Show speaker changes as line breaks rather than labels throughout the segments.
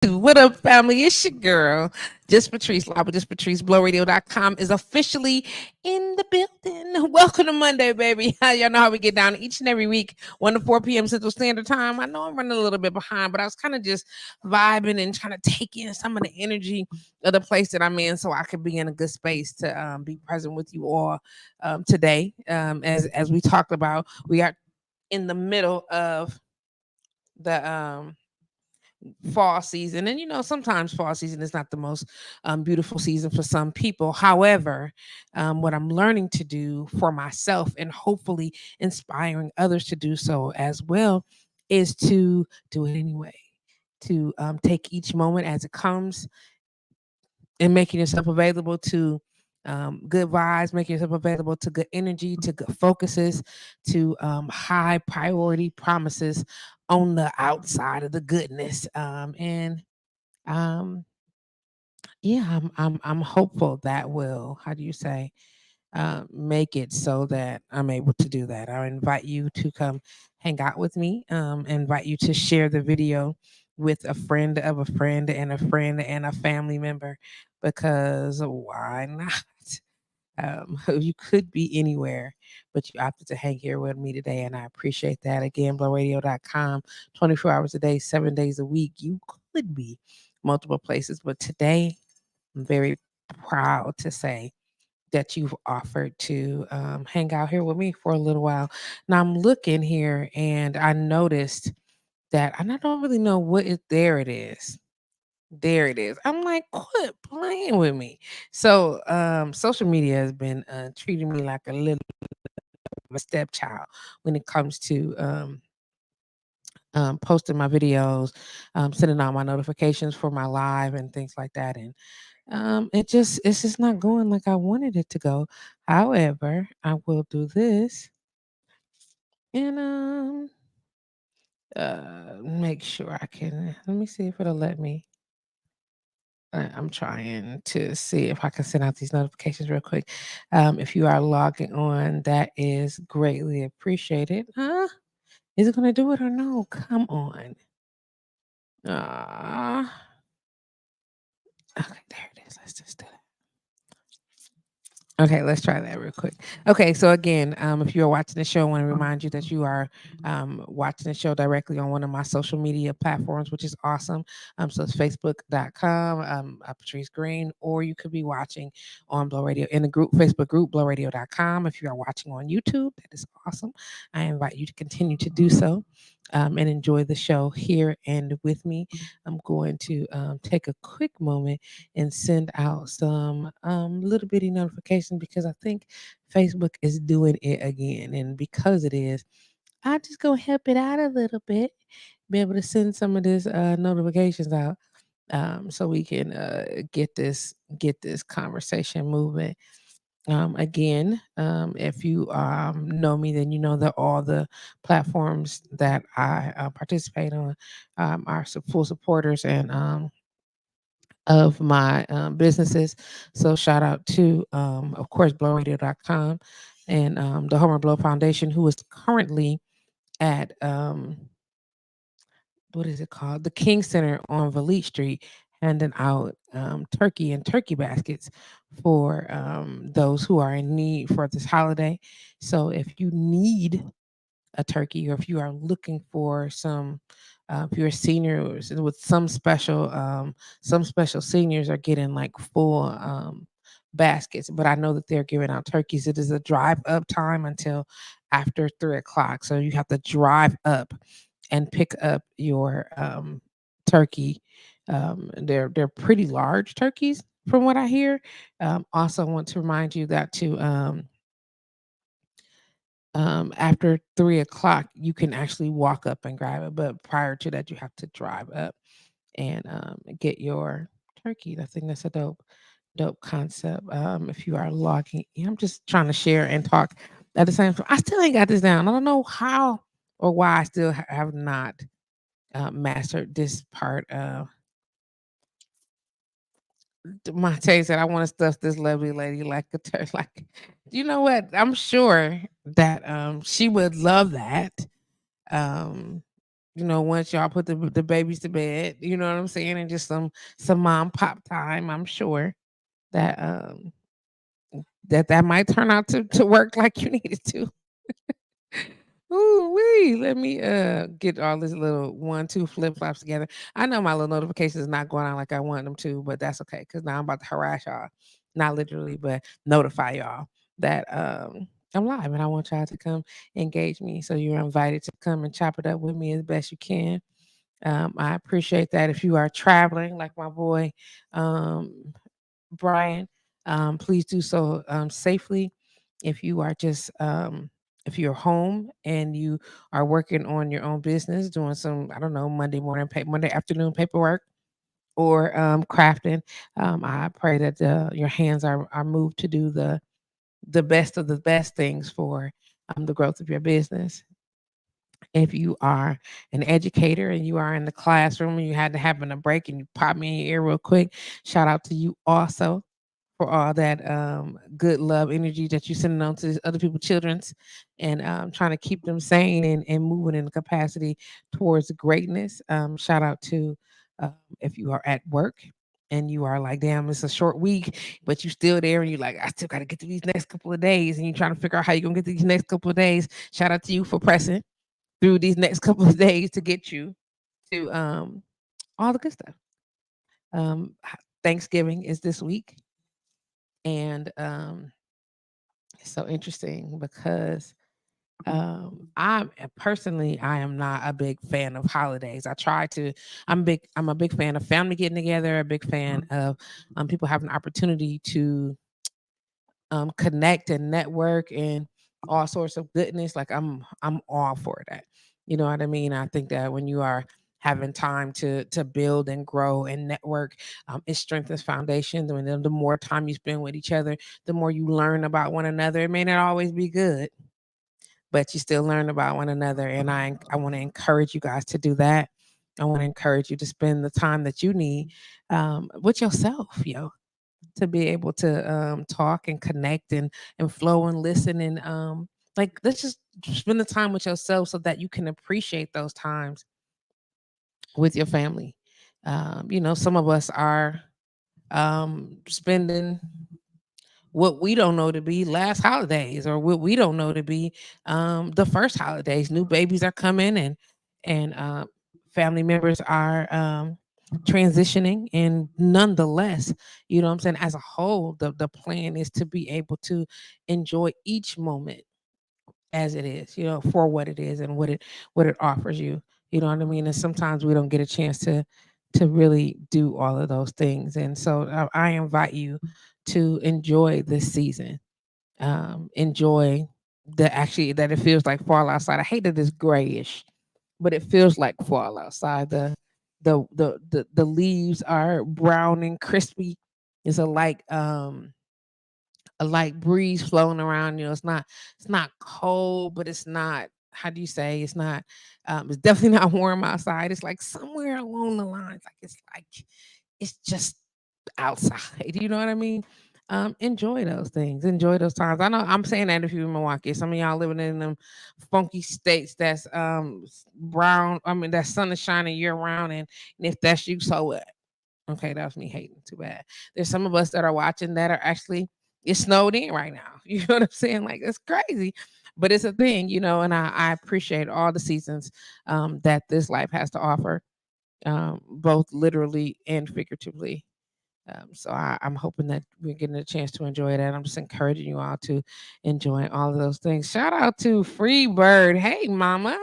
What up, family? It's your girl, JustPatrice. Live with JustPatrice. BlowRadio.com is officially in the building. Welcome to Monday, baby. Y'all know how we get down each and every week, 1 to 4 p.m. Central Standard Time. I know I'm running a little bit behind, but I was kind of just vibing and trying to take in some of the energy of the place that I'm in so I could be in a good space to be present with you all today. As we talked about, we are in the middle of the fall season. And sometimes fall season is not the most beautiful season for some people. However, what I'm learning to do for myself and hopefully inspiring others to do so as well is to do it anyway, to take each moment as it comes and making yourself available to good vibes, making yourself available to good energy, to good focuses, to high priority promises on the outside of the goodness. And um, yeah, I'm hopeful that will, how do you say, make it so that I'm able to do that. I invite you to come hang out with me. Invite you to share the video with a friend of a friend and a friend and a family member because why not? You could be anywhere, but you opted to hang here with me today, and I appreciate that. Again, blowradio.com, 24 hours a day, 7 days a week. You could be multiple places, but today I'm very proud to say that you've offered to hang out here with me for a little while. Now I'm looking here and I noticed that, and I don't really know what it. There it is. There it is. I'm like, quit playing with me. So, social media has been treating me like a little of a stepchild when it comes to posting my videos, sending out my notifications for my live and things like that. And it's just not going like I wanted it to go. However, I will do this and make sure I can. Let me see if it'll let me. I'm trying to see if I can send out these notifications real quick. If you are logging on, that is greatly appreciated. Huh? Is it gonna do it or no? Come on. Ah. Okay, there it is. Let's just do it. Okay, let's try that real quick. Okay, so again, if you are watching the show, I want to remind you that you are watching the show directly on one of my social media platforms, which is awesome. So it's facebook.com, Patrice Green, or you could be watching on Blow Radio in the group Facebook group, blowradio.com. If you are watching on YouTube, that is awesome. I invite you to continue to do so. And enjoy the show here and with me. I'm going to take a quick moment and send out some little bitty notification because I think Facebook is doing it again. And because it is, I just go help it out a little bit, be able to send some of this notifications out so we can get this conversation moving. Again, if you know me, then you know that all the platforms that I participate on are full supporters and of my businesses. So shout out to, of course, blowradio.com and the Homer Blow Foundation, who is currently at what is it called? The King Center on Valete Street, handing out turkey and turkey baskets for those who are in need for this holiday. So if you need a turkey or if you are looking for some if you're seniors with some special seniors are getting like full baskets, but I know that they're giving out turkeys. It is a drive up time until after 3 o'clock, so you have to drive up and pick up your turkey. They're pretty large turkeys from what I hear. Also want to remind you that to after 3 o'clock, you can actually walk up and grab it. But prior to that, you have to drive up and get your turkey. I think that's a dope concept. If you are logging, I'm just trying to share and talk at the same time. I still ain't got this down. I don't know how or why I still have not mastered this part of my taste that I want to stuff this lovely lady like a turkey. Like, you know what? I'm sure that she would love that. Um, once y'all put the babies to bed, you know what I'm saying, and just some mom pop time, I'm sure that that might turn out to work like you needed to. Ooh wee. Let me get all this little 1, 2 flip flops together. I know my little notifications is not going on like I want them to, but that's okay because now I'm about to harass y'all. Not literally, but notify y'all that I'm live and I want y'all to come engage me. So you're invited to come and chop it up with me as best you can. I appreciate that. If you are traveling, like my boy um, Brian, please do so safely. If you are just if you're home and you are working on your own business, doing some, I don't know, Monday afternoon paperwork or crafting, I pray that your hands are moved to do the best of the best things for the growth of your business. If you are an educator and you are in the classroom and you had to happen a break and you pop me in your ear real quick, shout out to you also for all that good love energy that you sending on to other people's children's and trying to keep them sane and moving in the capacity towards greatness. Shout out to if you are at work and you are like, damn, it's a short week, but you still there and you're like, I still got to get to these next couple of days, and you're trying to figure out how you're gonna get to these next couple of days. Shout out to you for pressing through these next couple of days to get you to all the good stuff. Thanksgiving is this week, and it's so interesting because I am not a big fan of holidays. I try to. I'm a big fan of family getting together. A big fan of people having the opportunity to connect and network and all sorts of goodness. Like I'm all for that. You know what I mean? I think that when you are having time to build and grow and network, it strengthens foundations. I mean, the more time you spend with each other, the more you learn about one another. It may not always be good, but you still learn about one another. And I want to encourage you guys to do that. I want to encourage you to spend the time that you need with yourself, yo, to be able to talk and connect and flow and listen and like let's just spend the time with yourself so that you can appreciate those times with your family. Some of us are spending what we don't know to be last holidays or what we don't know to be the first holidays. New babies are coming and family members are transitioning, and nonetheless, you know what I'm saying, as a whole, the plan is to be able to enjoy each moment as it is, for what it is and what it offers you. You know what I mean? And sometimes we don't get a chance to really do all of those things. And so I invite you to enjoy this season. Enjoy that it feels like fall outside. I hate that it's grayish, but it feels like fall outside. The leaves are brown and crispy. It's a light breeze flowing around. It's not cold, but it's not, how do you say, it's definitely not warm outside. It's like somewhere along the lines, like it's just outside. You know what I mean? Enjoy those things. Enjoy those times. I know I'm saying that if you're in Milwaukee. Some of y'all living in them funky states that's brown. I mean, that sun is shining year round, and if that's you, so what? Okay, that was me hating. Too bad. There's some of us that are watching that are actually, it's snowed in right now. You know what I'm saying? Like it's crazy, but it's a thing, and I appreciate all the seasons that this life has to offer, both literally and figuratively. So I'm hoping that we're getting a chance to enjoy that. I'm just encouraging you all to enjoy all of those things. Shout out to Freebird. Hey, mama.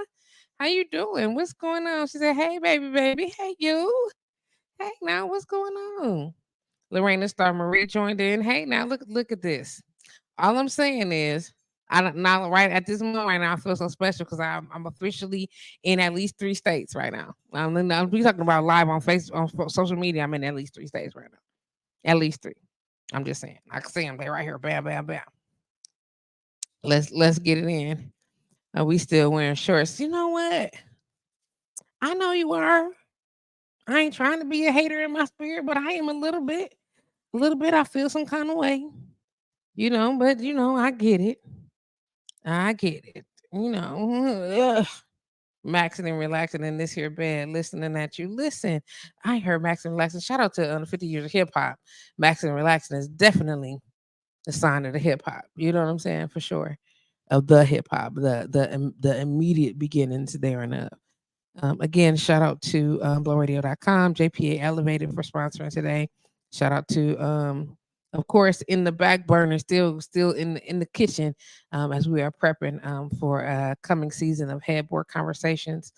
How you doing? What's going on? She said, hey, baby. Hey, you. Hey, now what's going on? Lorena Star Marie joined in. Hey, now look at this. All I'm saying is, I don't now right at this moment right now. I feel so special because I'm officially in at least 3 states right now. We talking about live on Facebook on social media. I'm in at least 3 states right now. At least 3. I'm just saying. I can see them. They right here. Bam, bam, bam. Let's get it in. We still wearing shorts. You know what? I know you are. I ain't trying to be a hater in my spirit, but I am a little bit. A little bit. I feel some kind of way. But I get it. I get it. Ugh. maxing and relaxing in this here bed, listening at you. Listen, I heard maxing and relaxing. Shout out to 50 years of hip hop. Maxing and relaxing is definitely the sign of the hip hop. You know what I'm saying? For sure. Of the hip hop, the immediate beginnings there and up. Again, shout out to blowradio.com, JPA Elevated for sponsoring today. Shout out to of course in the back burner, still in the kitchen as we are prepping for a coming season of headboard conversations.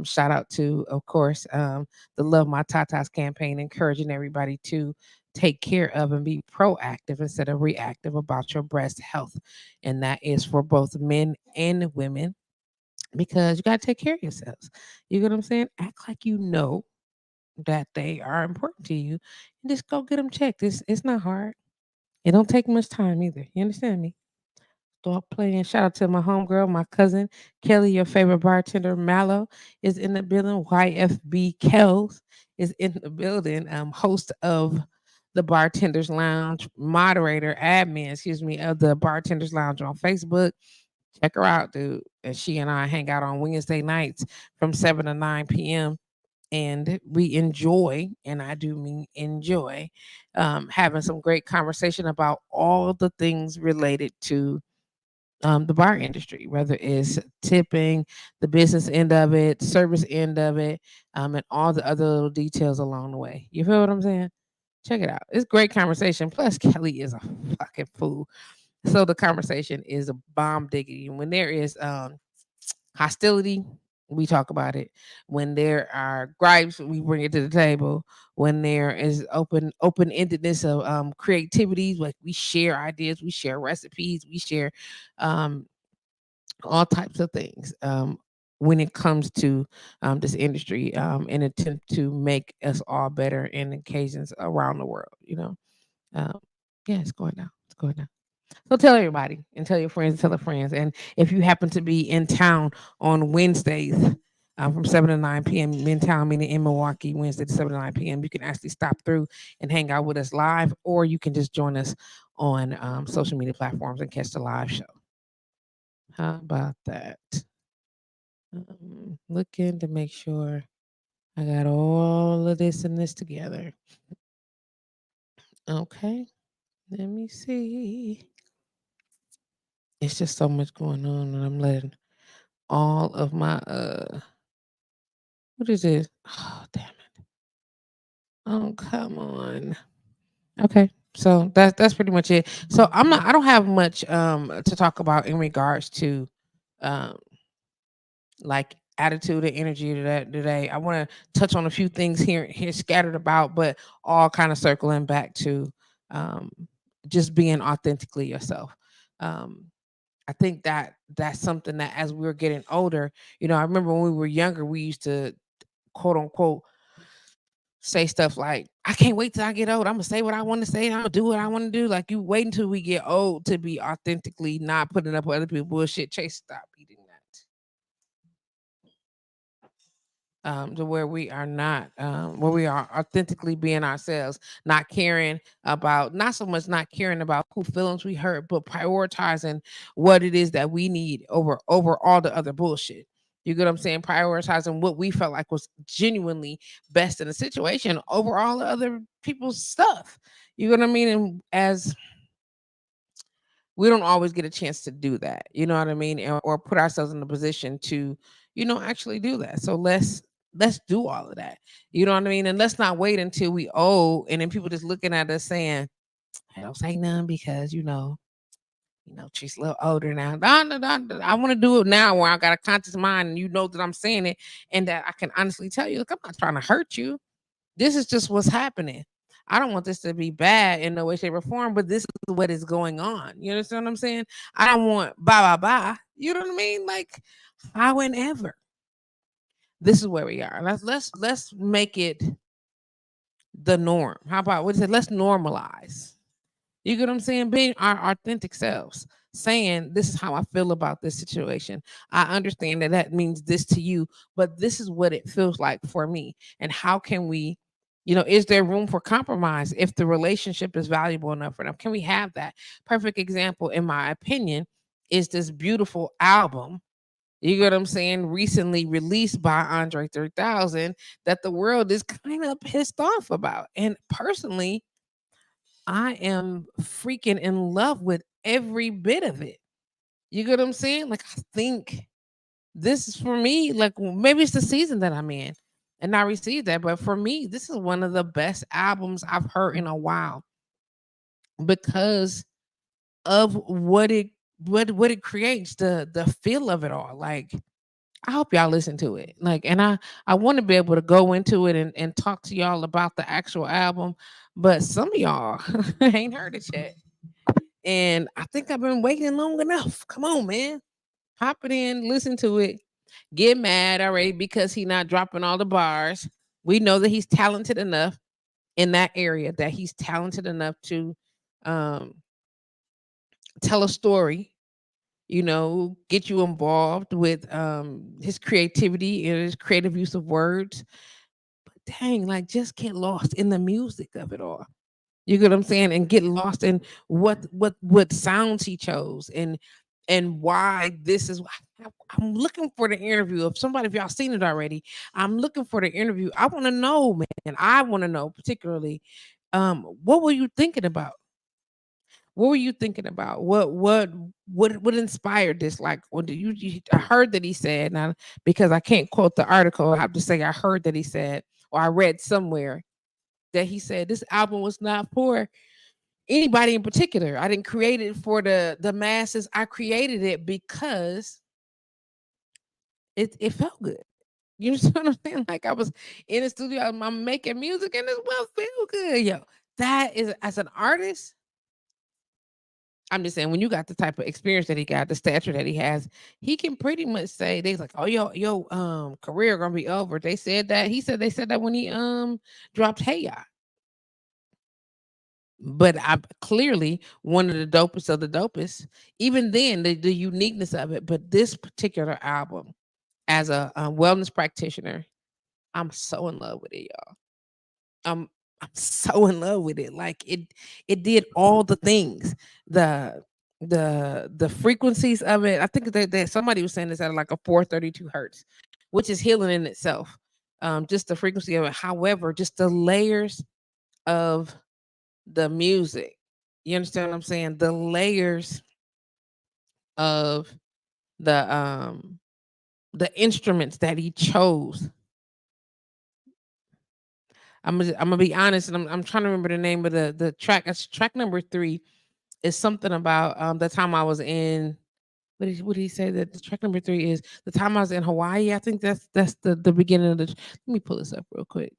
Shout out to, of course, the Love My Tatas campaign, encouraging everybody to take care of and be proactive instead of reactive about your breast health. And that is for both men and women because you got to take care of yourselves. You get what I'm saying? Act like you know that they are important to you and just go get them checked. It's not hard. It don't take much time either. You understand me? Start playing. Shout out to my homegirl, my cousin Kelly, your favorite bartender. Mallow is in the building. YFB Kells is in the building. Host of the Bartenders Lounge, moderator, admin, excuse me, of the Bartenders Lounge on Facebook. Check her out, dude. And she and I hang out on Wednesday nights from 7 to 9 p.m. And we enjoy, and I do mean enjoy, having some great conversation about all the things related to the bar industry, whether it's tipping, the business end of it, service end of it, and all the other little details along the way. You feel what I'm saying? Check it out. It's great conversation. Plus, Kelly is a fucking fool. So the conversation is a bomb diggity. And when there is hostility, we talk about it. When there are gripes, we bring it to the table. When there is open endedness of creativity, like we share ideas, we share recipes, we share um, all types of things. When it comes to this industry, in attempt to make us all better in occasions around the world, um, yeah, it's going down. It's going down. So tell everybody and tell your friends and tell their friends. And if you happen to be in town on Wednesdays from 7 to 9 p.m., in town, meaning in Milwaukee, Wednesday to 7 to 9 p.m., you can actually stop through and hang out with us live, or you can just join us on social media platforms and catch the live show. How about that? Looking to make sure I got all of this and this together. Okay, let me see. It's just so much going on, and I'm letting all of my what is it? Oh damn it. Oh come on. Okay. So that's pretty much it. So I don't have much to talk about in regards to um like attitude and energy today. I want to touch on a few things here scattered about, but all kind of circling back to um just being authentically yourself. Um I think that that's something that as we were getting older, I remember when we were younger, we used to quote unquote say stuff like, I can't wait till I get old. I'm gonna say what I want to say. I'm gonna do what I want to do. Like you wait until we get old to be authentically not putting up with other people bullshit. Chase, stop eating that. To where we are not, where we are authentically being ourselves, not caring about, not so much not caring about who feelings we hurt, but prioritizing what it is that we need over all the other bullshit. You get what I'm saying? Prioritizing what we felt like was genuinely best in the situation over all the other people's stuff. You get what I mean? And as we don't always get a chance to do that, you know what I mean, or put ourselves in a position to, actually do that. So let's do all of that, you know what I mean, and let's not wait until we old and then people just looking at us saying, I don't say none because she's a little older now. Nah, nah, nah, nah. I want to do it now where I got a conscious mind and you know that I'm saying it and that I can honestly tell you, look, I'm not trying to hurt you. This is just what's happening. I don't want this to be bad in no way, shape, or form, but this is what is going on. You understand what I'm saying? I don't want bye bye bye. You know what I mean? Like how and ever. This is where we are. Let's make it the norm. How about what is it? Let's normalize. You get what I'm saying? Being our authentic selves, saying, this is how I feel about this situation. I understand that means this to you, but this is what it feels like for me. And how can we, is there room for compromise if the relationship is valuable enough for them? Can we have that? Perfect example, in my opinion, is this beautiful album, you get what I'm saying, recently released by Andre 3000 that the world is kind of pissed off about. And personally, I am freaking in love with every bit of it. You get what I'm saying? Like, I think this is for me, like maybe it's the season that I'm in and I received that. But for me, this is one of the best albums I've heard in a while because of what it creates, the feel of it all. Like, I hope y'all listen to it. Like, and I want to be able to go into it and talk to y'all about the actual album, but some of y'all ain't heard it yet. And I think I've been waiting long enough. Come on, man. Hop it in, listen to it. Get mad already because he not dropping all the bars. We know that he's talented enough in that area, that he's talented enough to um tell a story, get you involved with his creativity and his creative use of words. But dang, like, just get lost in the music of it all. You get what I'm saying? And get lost in what sounds he chose and why this is. I'm looking for the interview of somebody. If y'all seen it already, I'm looking for the interview. I want to know, man. I want to know particularly, what were you thinking about? What were you thinking about? What inspired this? Like, what do I heard that he said now, because I can't quote the article. I have to say I heard that he said, or I read somewhere that he said this album was not for anybody in particular. I didn't create it for the masses. I created it because it felt good. You understand what I'm saying? Like, I was in the studio, I'm making music, and it well feel good, yo. That is, as an artist, I'm just saying, when you got the type of experience that he got, the stature that he has, he can pretty much say they like, oh, yo, career gonna be over. They said that. He said they said that when he dropped Hey Ya. But I clearly one of the dopest of the dopest. Even then, the uniqueness of it. But this particular album, as a wellness practitioner, I'm so in love with it, y'all. I'm so in love with it. Like, it did all the things. The the frequencies of it. I think that somebody was saying this at like a 432 hertz, which is healing in itself. Just the frequency of it. However, just the layers of the music. You understand what I'm saying? The layers of the instruments that he chose. I'm gonna be honest, and I'm trying to remember the name of the track. It's track number 3 is something about the time I was in. What did he say that the track number 3 is? The time I was in Hawaii. I think that's the beginning of the. Let me pull this up real quick.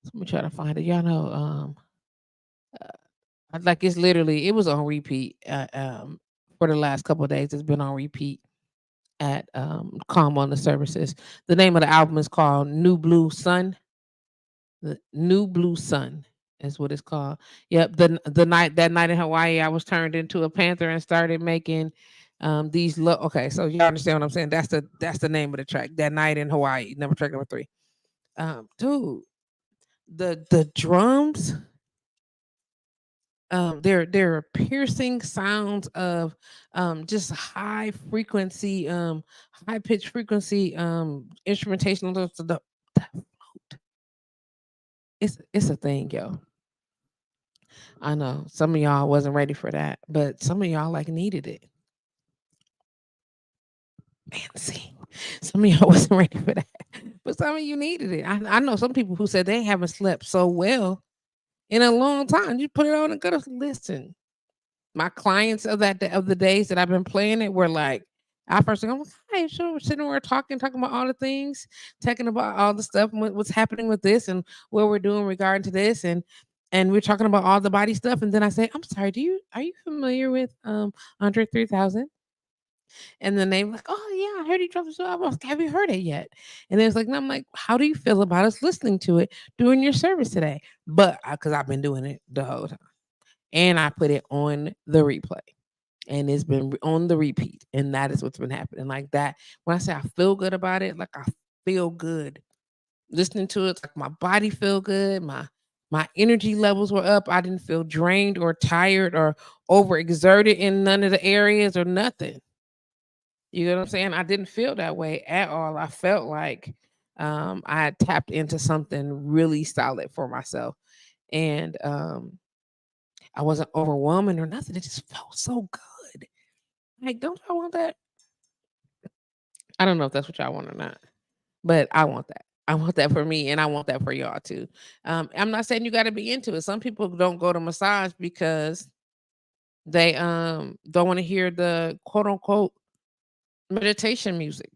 Let me try to find it. Y'all know, like, it's literally, it was on repeat for the last couple of days. It's been on repeat at Calm on the Services. The name of the album is called New Blue Sun. The New Blue Sun is what it's called. Yep. That night in Hawaii, I was turned into a panther and started making these okay, so you understand what I'm saying? That's the name of the track. That night in Hawaii, number track number 3. Dude, the drums, they're piercing sounds of just high pitched frequency instrumentation. The flute. It's a thing, yo. I know some of y'all wasn't ready for that, but some of y'all like needed it. Fancy. Some of y'all wasn't ready for that, but some of you needed it. I know some people who said they haven't slept so well in a long time. You put it on and go to listen. My clients of the days that I've been playing it were like, I first I'm like, hey, sure, we're sitting there talking about all the things, talking about all the stuff, what's happening with this and what we're doing regarding to this, and we're talking about all the body stuff. And then I say, I'm sorry, are you familiar with Andre 3000? And then they were like, oh yeah, I heard he dropped the show. I was like, have you heard it yet? And they was like, no. I'm like, how do you feel about us listening to it during your service today? But because I've been doing it the whole time, and I put it on the replay, and it's been on the repeat, and that is what's been happening. Like that, when I say I feel good about it, like I feel good listening to it. It's like my body feel good, my energy levels were up. I didn't feel drained or tired or overexerted in none of the areas or nothing. You know what I'm saying? I didn't feel that way at all. I felt like I had tapped into something really solid for myself. And I wasn't overwhelming or nothing. It just felt so good. Like, don't I want that? I don't know if that's what y'all want or not, but I want that. I want that for me, and I want that for y'all too. I'm not saying you got to be into it. Some people don't go to massage because they don't want to hear the quote unquote meditation music.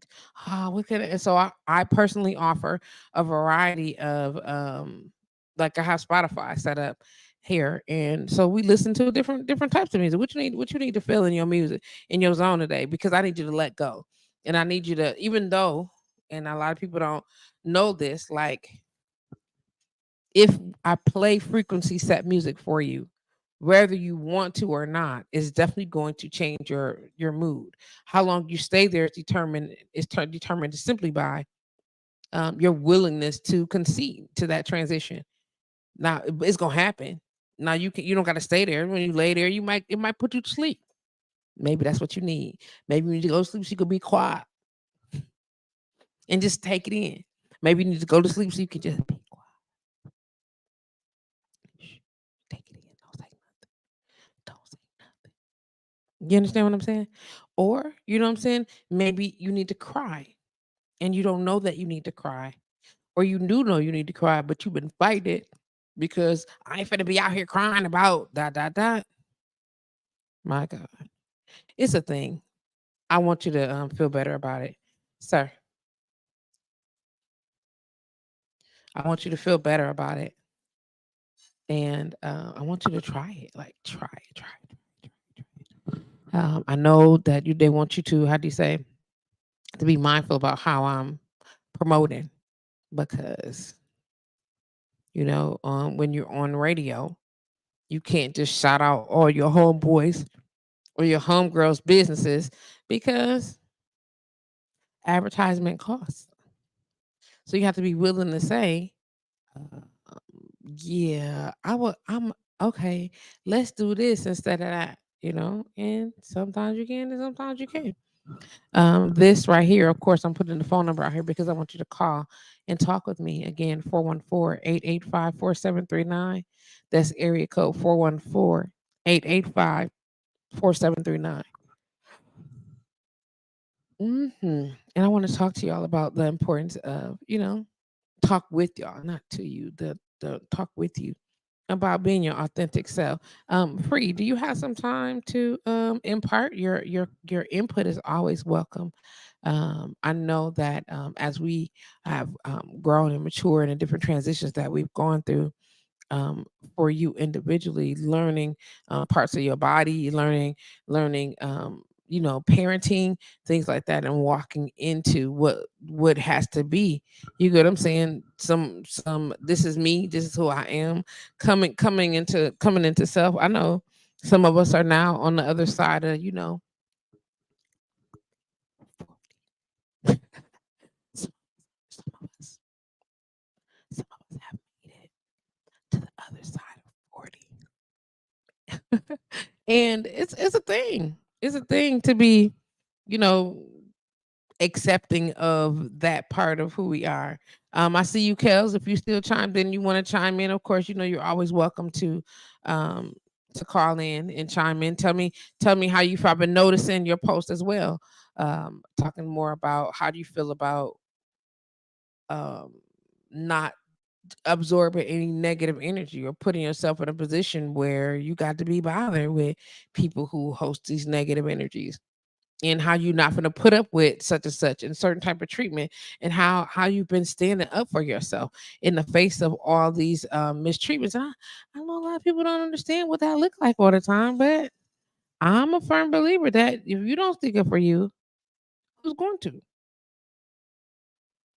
We could, and so I personally offer a variety of like I have Spotify set up here, and so we listen to different types of music. What you need to feel in your music in your zone today, because I need you to let go, and I need you to, even though, and a lot of people don't know this, like if I play frequency set music for you, whether you want to or not, is definitely going to change your mood. How long you stay there is determined simply by your willingness to concede to that transition. Now it's gonna happen. Now you don't got to stay there. When you lay there, it might put you to sleep. Maybe that's what you need. Maybe you need to go to sleep so you can be quiet and just take it in. Maybe you need to go to sleep so you can just be quiet. Shh. Take it in. Don't say nothing. Don't say nothing. You understand what I'm saying? Or, you know what I'm saying? Maybe you need to cry and you don't know that you need to cry. Or you do know you need to cry, but you've been fighting it because I ain't finna be out here crying about dot dot dot. My God. It's a thing. I want you to feel better about it. Sir, I want you to feel better about it. And I want you to try it. Like try it, try it, try it, try it. I know that they want you to, how do you say, to be mindful about how I'm promoting, because when you're on radio, you can't just shout out all your homeboys or your homegirls businesses, because advertisement costs. So you have to be willing to say, uh, yeah, I'm okay, let's do this instead of that. And sometimes you can and sometimes you can't. This right here, of course, I'm putting the phone number out here because I want you to call and talk with me. Again, 414-885-4739. That's area code 414-885-4739. And I want to talk to y'all about the importance of, talk with y'all, not to you, the talk with you about being your authentic self. Free, do you have some time to impart? Your input is always welcome. I know that as we have grown and matured in different transitions that we've gone through, um, for you individually, learning parts of your body, learning, parenting, things like that, and walking into what has to be. You get what I'm saying? Some this is me, this is who I am. Coming into self. I know some of us are now on the other side of, some, some of us, some of us have made it to the other side of 40. And it's a thing. It's a thing to be, you know, accepting of that part of who we are. I see you, Kels. If you still chimed in, you want to chime in, of course, you're always welcome um to call in and chime in. Tell me how you feel. I've been noticing your post as well. Talking more about how do you feel about um not absorbing any negative energy or putting yourself in a position where you got to be bothered with people who host these negative energies, and how you're not going to put up with such and such and certain type of treatment, and how you've been standing up for yourself in the face of all these mistreatments. I know a lot of people don't understand what that look like all the time, but I'm a firm believer that if you don't stick up for you, who's going to?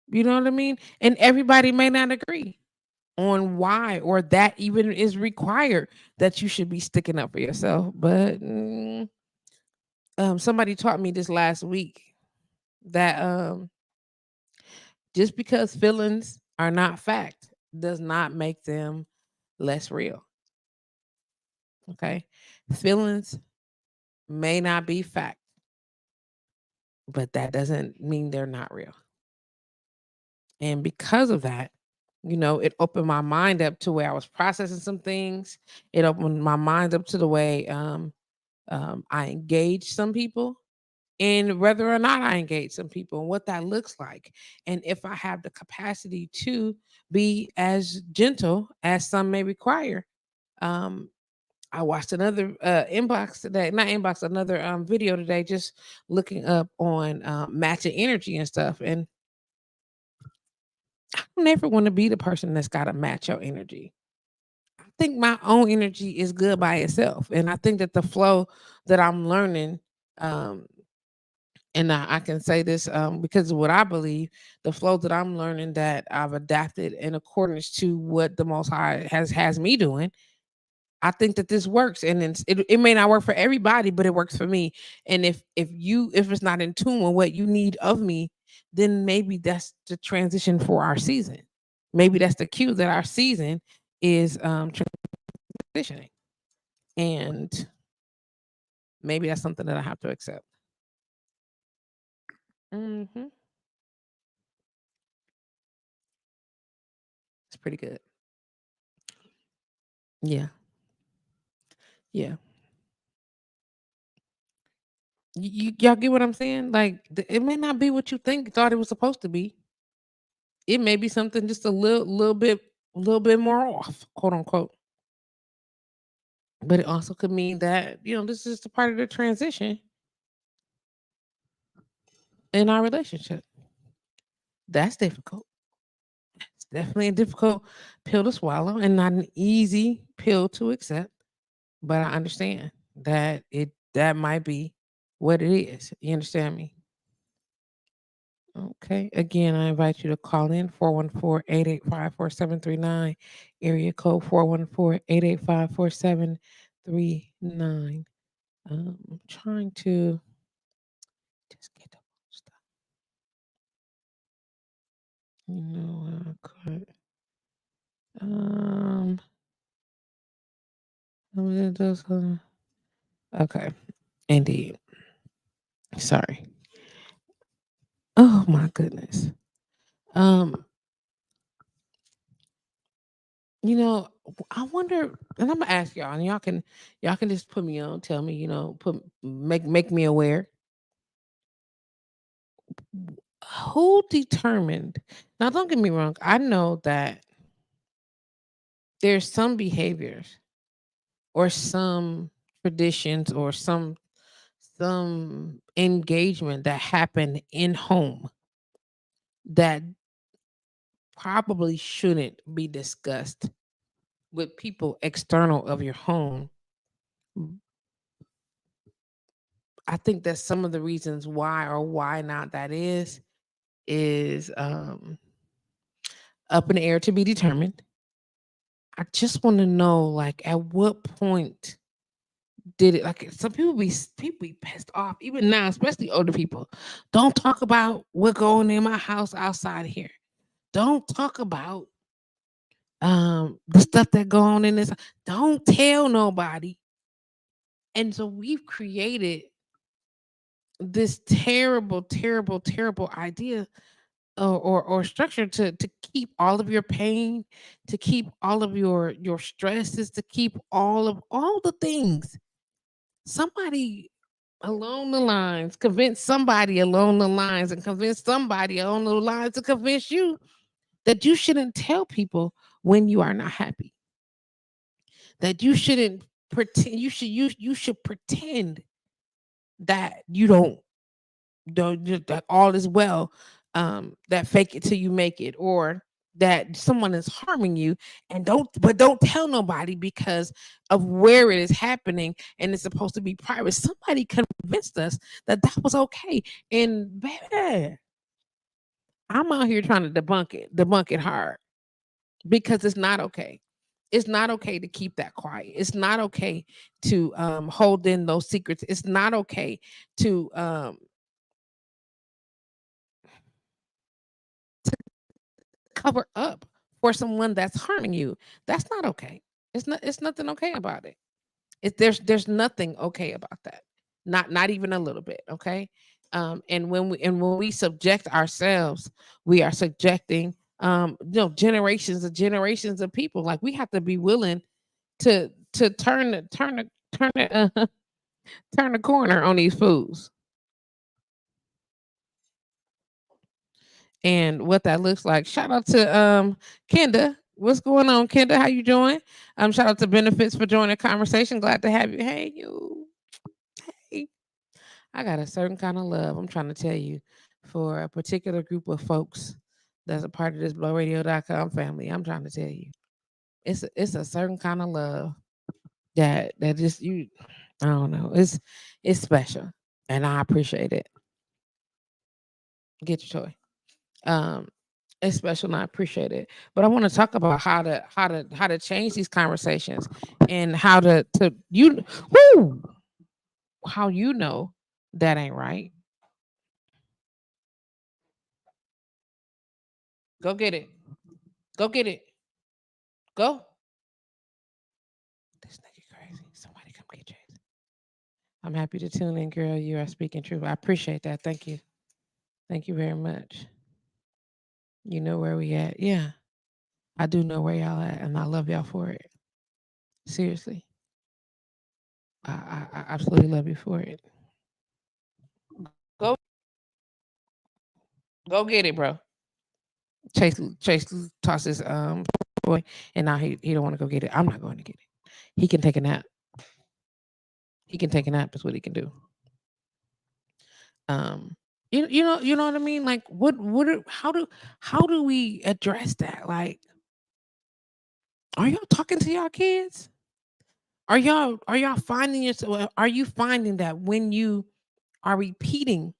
You know what I mean? And everybody may not agree on why or that even is required that you should be sticking up for yourself. But somebody taught me this last week that just because feelings are not fact does not make them less real. Okay. Feelings may not be fact, but that doesn't mean they're not real. And because of that, it opened my mind up to where I was processing some things. It opened my mind up to the way I engage some people, and whether or not I engage some people, and what that looks like. And if I have the capacity to be as gentle as some may require. Um, I watched another inbox today, not inbox, another video today, just looking up on matching energy and stuff. And I don't ever want to be the person that's got to match your energy. I think my own energy is good by itself. And I think that the flow that I'm learning, um, and I can say this because of what I believe, the flow that I'm learning that I've adapted in accordance to what the Most High has me doing. I think that this works, and it may not work for everybody, but it works for me. And if it's not in tune with what you need of me, then maybe that's the transition for our season. Maybe that's the cue that our season is transitioning, and maybe that's something that I have to accept. Hmm. It's pretty good. Yeah, yeah. Y'all get what I'm saying? Like it may not be what you thought it was supposed to be. It may be something just a little bit more off, quote unquote. But it also could mean that, this is the part of the transition in our relationship. That's difficult. It's definitely a difficult pill to swallow and not an easy pill to accept. But I understand that might be what it is. You understand me? Okay. Again, I invite you to call in 414-885-4739, area code 414-885-4739. I'm trying to just get the stuff. Could. Um, okay, indeed. Sorry. Oh my goodness. Um, I wonder, and I'm gonna ask y'all, and y'all can just put me on, tell me, make me aware. Who determined? Now, don't get me wrong. I know that there's some behaviors or some traditions or some engagement that happen in home that probably shouldn't be discussed with people external of your home. I think that some of the reasons why or why not that is up in the air to be determined. I just want to know, like, at what point did it? Like, some people be pissed off even now, especially older people. Don't talk about what going in my house outside here. Don't talk about the stuff that go on in this. Don't tell nobody. And so we've created this terrible, terrible, terrible idea or structure to keep all of your pain, to keep all of your stresses, to keep all the things. Somebody along the lines convince somebody along the lines and convince somebody along the lines to convince you that you shouldn't tell people when you are not happy, that you shouldn't pretend, you should pretend that you don't that all is well, that fake it till you make it, or that someone is harming you, and don't tell nobody because of where it is happening, and it's supposed to be private. Somebody convinced us that that was okay, and baby, I'm out here trying to debunk it hard, because it's not okay. It's not okay to keep that quiet. It's not okay to hold in those secrets. It's not okay to cover up for someone that's harming you. That's not okay. It's nothing okay about it. There's nothing okay about that. Not even a little bit, okay? And when we subject ourselves, we are subjecting generations of people. Like, we have to be willing to turn the corner on these foods. And what that looks like. Shout out to Kenda. What's going on, Kenda? How you doing? Shout out to Benefits for joining the conversation. Glad to have you. Hey, you. Hey. I got a certain kind of love, I'm trying to tell you, for a particular group of folks that's a part of this blowradio.com family. I'm trying to tell you. It's a certain kind of love that just you I don't know. It's special. And I appreciate it. Get your toy. Um it's special and I appreciate it. But I want to talk about how to change these conversations and how to you whoo, how you know that ain't right. Go get it. Go get it. Go. This nigga crazy. Somebody come get Jason. I'm happy to tune in, girl. You are speaking truth. I appreciate that. Thank you. Thank you very much. You know where we at. Yeah. I do know where y'all at, and I love y'all for it. Seriously. I absolutely love you for it. Go go get it, bro. Chase tosses boy, and now he don't want to go get it. I'm not going to get it. He can take a nap. He can take a nap is what he can do. Um you know what I mean? Like, how do we address that? Like, are y'all talking to y'all kids? Are y'all finding yourself, are you finding that when you are repeating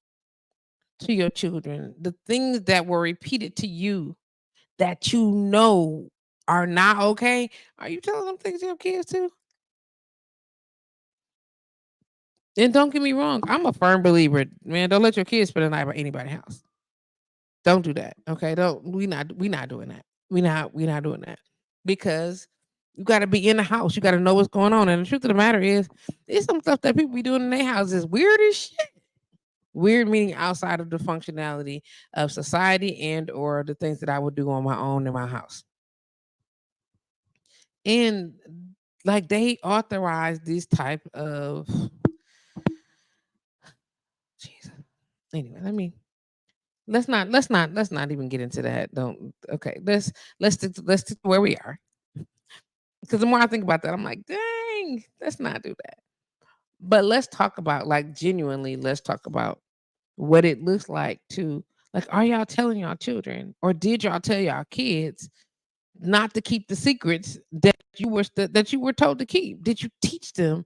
to your children the things that were repeated to you that you know are not okay, are you telling them things to your kids too? And don't get me wrong, I'm a firm believer, man. Don't let your kids spend the night at anybody's house. Don't do that. Okay. Don't we not doing that. We not doing that. Because you gotta be in the house. You gotta know what's going on. And the truth of the matter is, there's some stuff that people be doing in their houses weird as shit. Weird meaning outside of the functionality of society and or the things that I would do on my own in my house. And like, they authorize these type of Jesus. Anyway, let's not even get into that. Don't okay. Let's stick to where we are. Because the more I think about that, I'm like, dang, let's not do that. But let's talk about, like, genuinely, let's talk about what it looks like to, like, are y'all telling y'all children, or did y'all tell y'all kids not to keep the secrets that you were told to keep? Did you teach them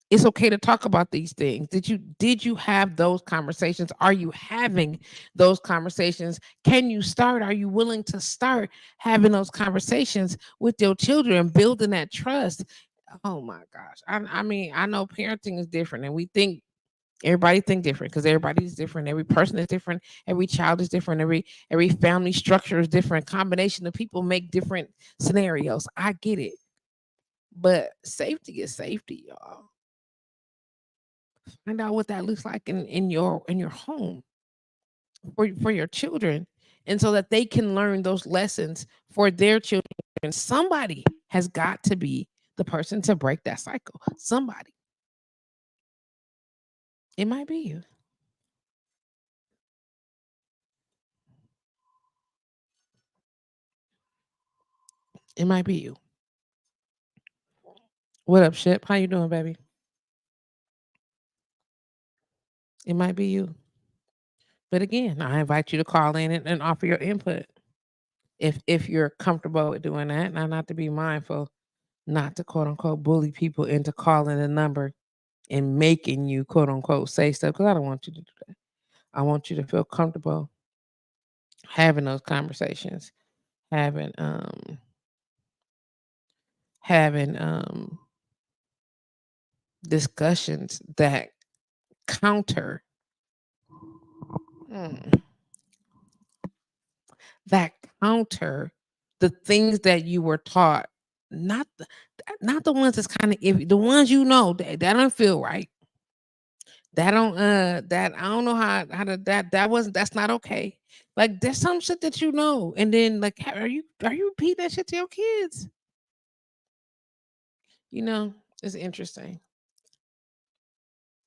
it's okay to talk about these things? Did you have those conversations? Are you having those conversations? Can you start? Are you willing to start having those conversations with your children, building that trust? Oh my gosh. I mean, I know parenting is different, and we think everybody think different because everybody's different. Every person is different. Every child is different. Every family structure is different. Combination of people make different scenarios. I get it. But safety is safety, y'all. Find out what that looks like in your home for your children, and so that they can learn those lessons for their children. Somebody has got to be the person to break that cycle. Somebody. It might be you. It might be you. What up, Ship? How you doing, baby? It might be you. But again, I invite you to call in and offer your input if you're comfortable with doing that. Now, not to be mindful, not to quote unquote bully people into calling a number and making you quote unquote say stuff, because I don't want you to do that. I want you to feel comfortable having those conversations, having having discussions that counter mm, that counter the things that you were taught, not the, not the ones that's kind of iffy, the ones that don't feel right. That don't that I don't know how to that wasn't that's not okay. Like there's some shit that you know, and then like are you repeating that shit to your kids? You know, it's interesting.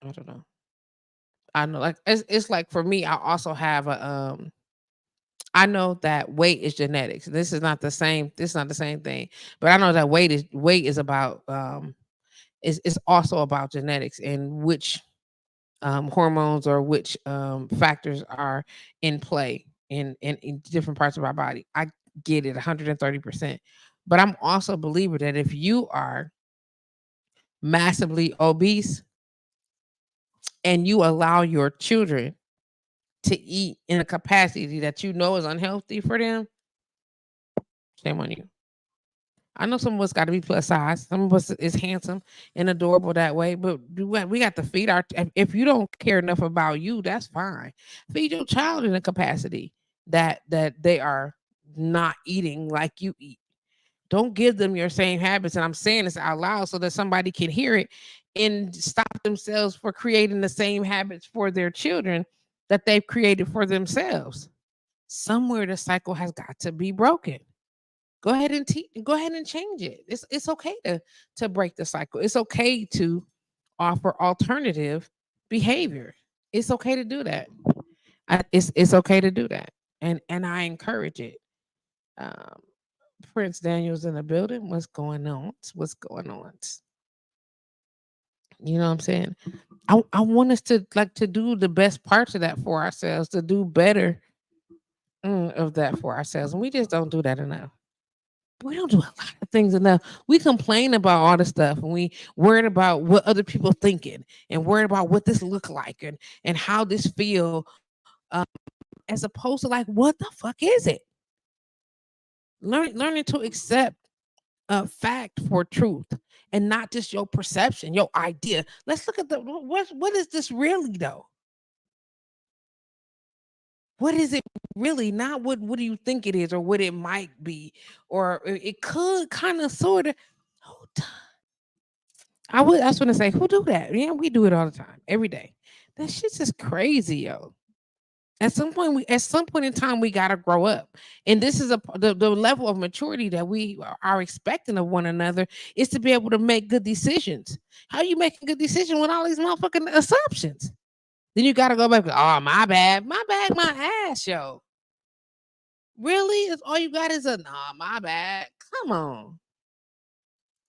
I don't know. I know like it's like for me, I also have a I know that weight is genetics. This is not the same. This is not the same thing. But I know that weight is about is also about genetics and which hormones or which factors are in play in different parts of our body. I get it 130%. But I'm also a believer that if you are massively obese and you allow your children to eat in a capacity that you know is unhealthy for them, shame on you. I know some of us got to be plus size. Some of us is handsome and adorable that way, but we got to feed our. If you don't care enough about you, that's fine. Feed your child in a capacity that they are not eating like you eat. Don't give them your same habits. And I'm saying this out loud so that somebody can hear it and stop themselves for creating the same habits for their children that they've created for themselves. Somewhere the cycle has got to be broken. Go ahead and change it. It's okay to break the cycle. It's okay to offer alternative behavior. It's okay to do that. It's okay to do that. And I encourage it. Um, Prince Daniel's in the building. What's going on? What's going on? You know what I'm saying? I want us to like to do the best parts of that for ourselves, to do better of that for ourselves. And we just don't do that enough. We don't do a lot of things enough. We complain about all the stuff and we worried about what other people thinking and worried about what this look like and how this feel as opposed to like what the fuck is it? Learning to accept fact for truth and not just your perception, your idea. Let's look at the what is this really though? What is it really? Not what do you think it is or what it might be or it could kind of sort of. I was gonna say, who do that? Yeah, we do it all the time, every day. That shit's just crazy, yo. At some point in time we gotta grow up. And this is the level of maturity that we are expecting of one another is to be able to make good decisions. How you make a good decision with all these motherfucking assumptions? Then you gotta go back, oh my bad, my ass, yo. Really? It's all you got is a nah, my bad. Come on.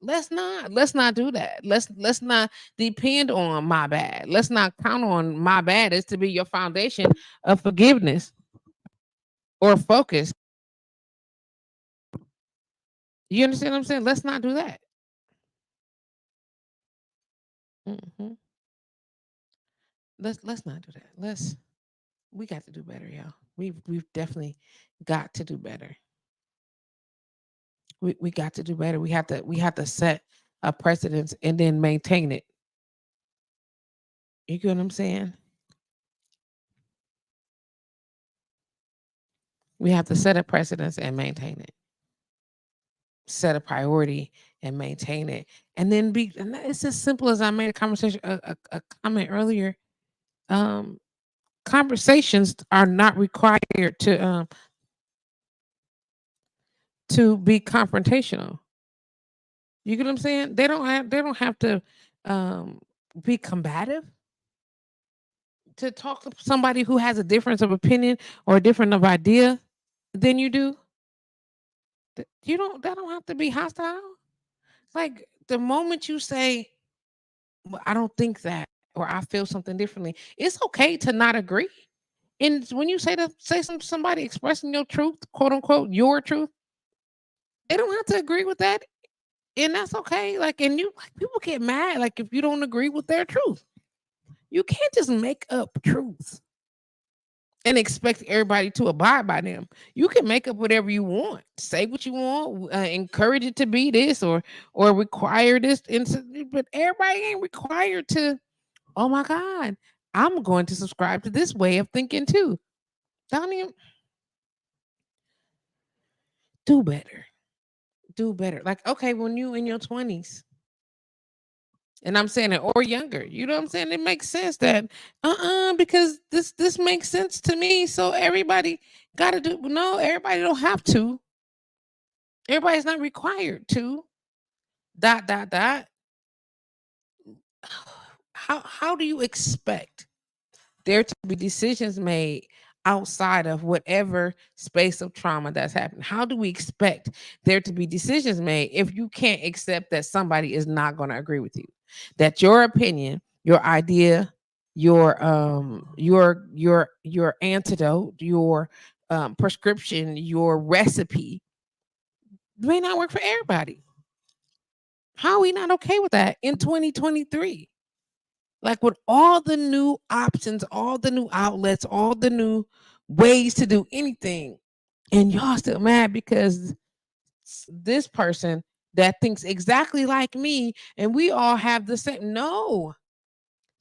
Let's not do that. Let's not depend on my bad. Let's not count on my bad as to be your foundation of forgiveness or focus. You understand what I'm saying? Let's not do that. Mhm. Let's not do that. We got to do better, y'all. We've definitely got to do better. We got to do better. We have to set a precedence and then maintain it. You get what I'm saying? We have to set a precedence and maintain it. Set a priority and maintain it. And then it's as simple as I made a conversation a comment earlier. Um Conversations are not required to be confrontational. You get what I'm saying? They don't have to um be combative to talk to somebody who has a difference of opinion or a different of idea than you do. You don't that don't have to be hostile. Like the moment you say, well, I don't think that or I feel something differently, it's okay to not agree. And when you somebody expressing your truth, quote unquote, your truth, they don't have to agree with that. And that's okay. Like, and you like people get mad like if you don't agree with their truth. You can't just make up truths and expect everybody to abide by them. You can make up whatever you want, say what you want, encourage it to be this or require this, but everybody ain't required to. Oh my God, I'm going to subscribe to this way of thinking too. Don't even do better. Do better. Like okay, when you in your 20s, And I'm saying it, or younger. You know what I'm saying? It makes sense that because this makes sense to me. So everybody gotta do no, everybody don't have to. Everybody's not required to. Dot dot dot. How do you expect there to be decisions made outside of whatever space of trauma that's happened? How do we expect there to be decisions made if you can't accept that somebody is not going to agree with you? That your opinion, your idea, your antidote, your prescription, your recipe may not work for everybody. How are we not okay with that in 2023? Like with all the new options, all the new outlets, all the new ways to do anything, and y'all still mad because this person that thinks exactly like me and we all have the same. No,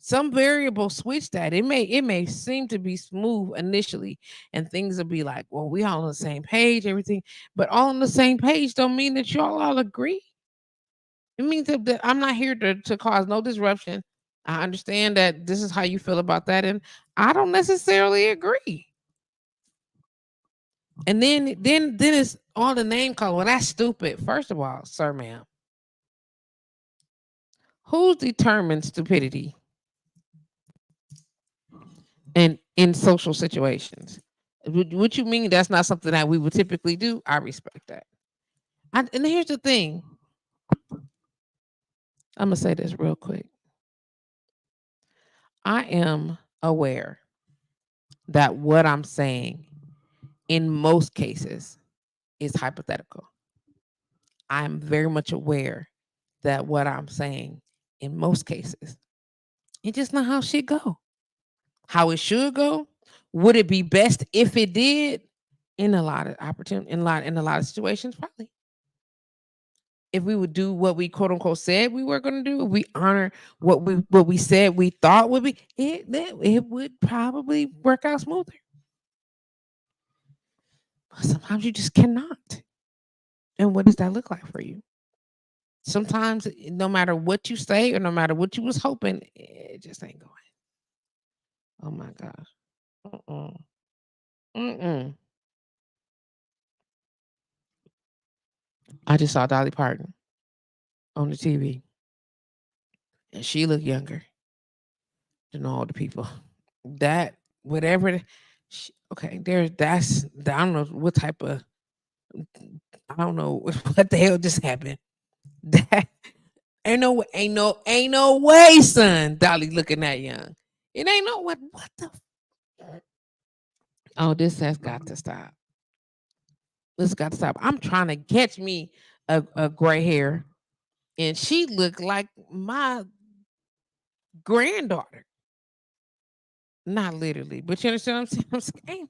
some variable switch that. It may seem to be smooth initially, and things will be like, well, we all on the same page, everything, but all on the same page don't mean that y'all all agree. It means that I'm not here to cause no disruption. I understand that this is how you feel about that, and I don't necessarily agree. And then it's all the name call. Well, that's stupid. First of all, sir, ma'am, who determines stupidity in social situations? What you mean that's not something that we would typically do? I respect that. And here's the thing. I'm gonna say this real quick. I am aware that what I'm saying in most cases is hypothetical. I'm very much aware that what I'm saying in most cases, it's just not how shit go. How it should go. Would it be best if it did? In a lot of opportunity, in a lot of situations, probably. If we would do what we quote unquote said we were going to do, if we honor what we said we thought would be, it would probably work out smoother. But sometimes you just cannot. And what does that look like for you? Sometimes, no matter what you say or no matter what you was hoping, it just ain't going. Oh my gosh. Mm-mm. Mm-mm. I just saw Dolly Parton on the TV, and she looked younger than all the people. That whatever. Okay, I don't know what type of. I don't know what the hell just happened. That ain't no way, son. Dolly looking that young. It ain't no what the. Oh, this has got to stop. This got to stop. I'm trying to catch me a gray hair, and she looked like my granddaughter. Not literally, but you understand what I'm saying? I'm saying,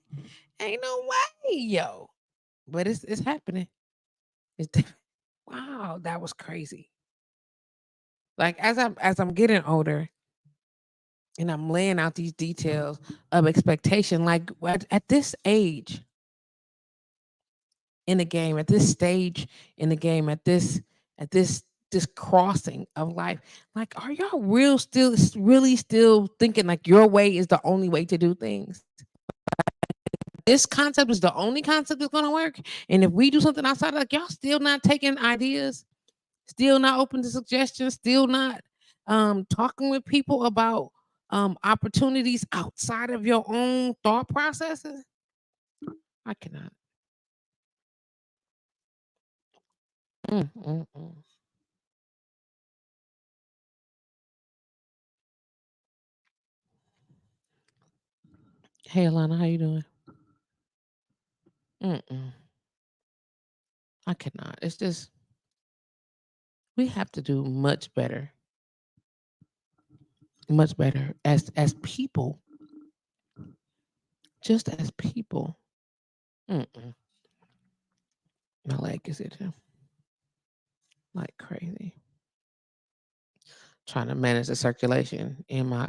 ain't no way, yo. But it's happening. Wow, that was crazy. Like as I'm getting older and I'm laying out these details of expectation, like at this age in the game, at this stage in the game, at this crossing of life, like are y'all really still thinking like your way is the only way to do things? This concept is the only concept that's gonna work. And if we do something outside, like y'all still not taking ideas, still not open to suggestions, still not talking with people about opportunities outside of your own thought processes. I cannot. Mm, mm, mm. Hey Alana, how you doing? Mm-mm. I cannot. It's just we have to do much better as people, just as people. Mm-mm. My leg is itching like crazy. Trying to manage the circulation in my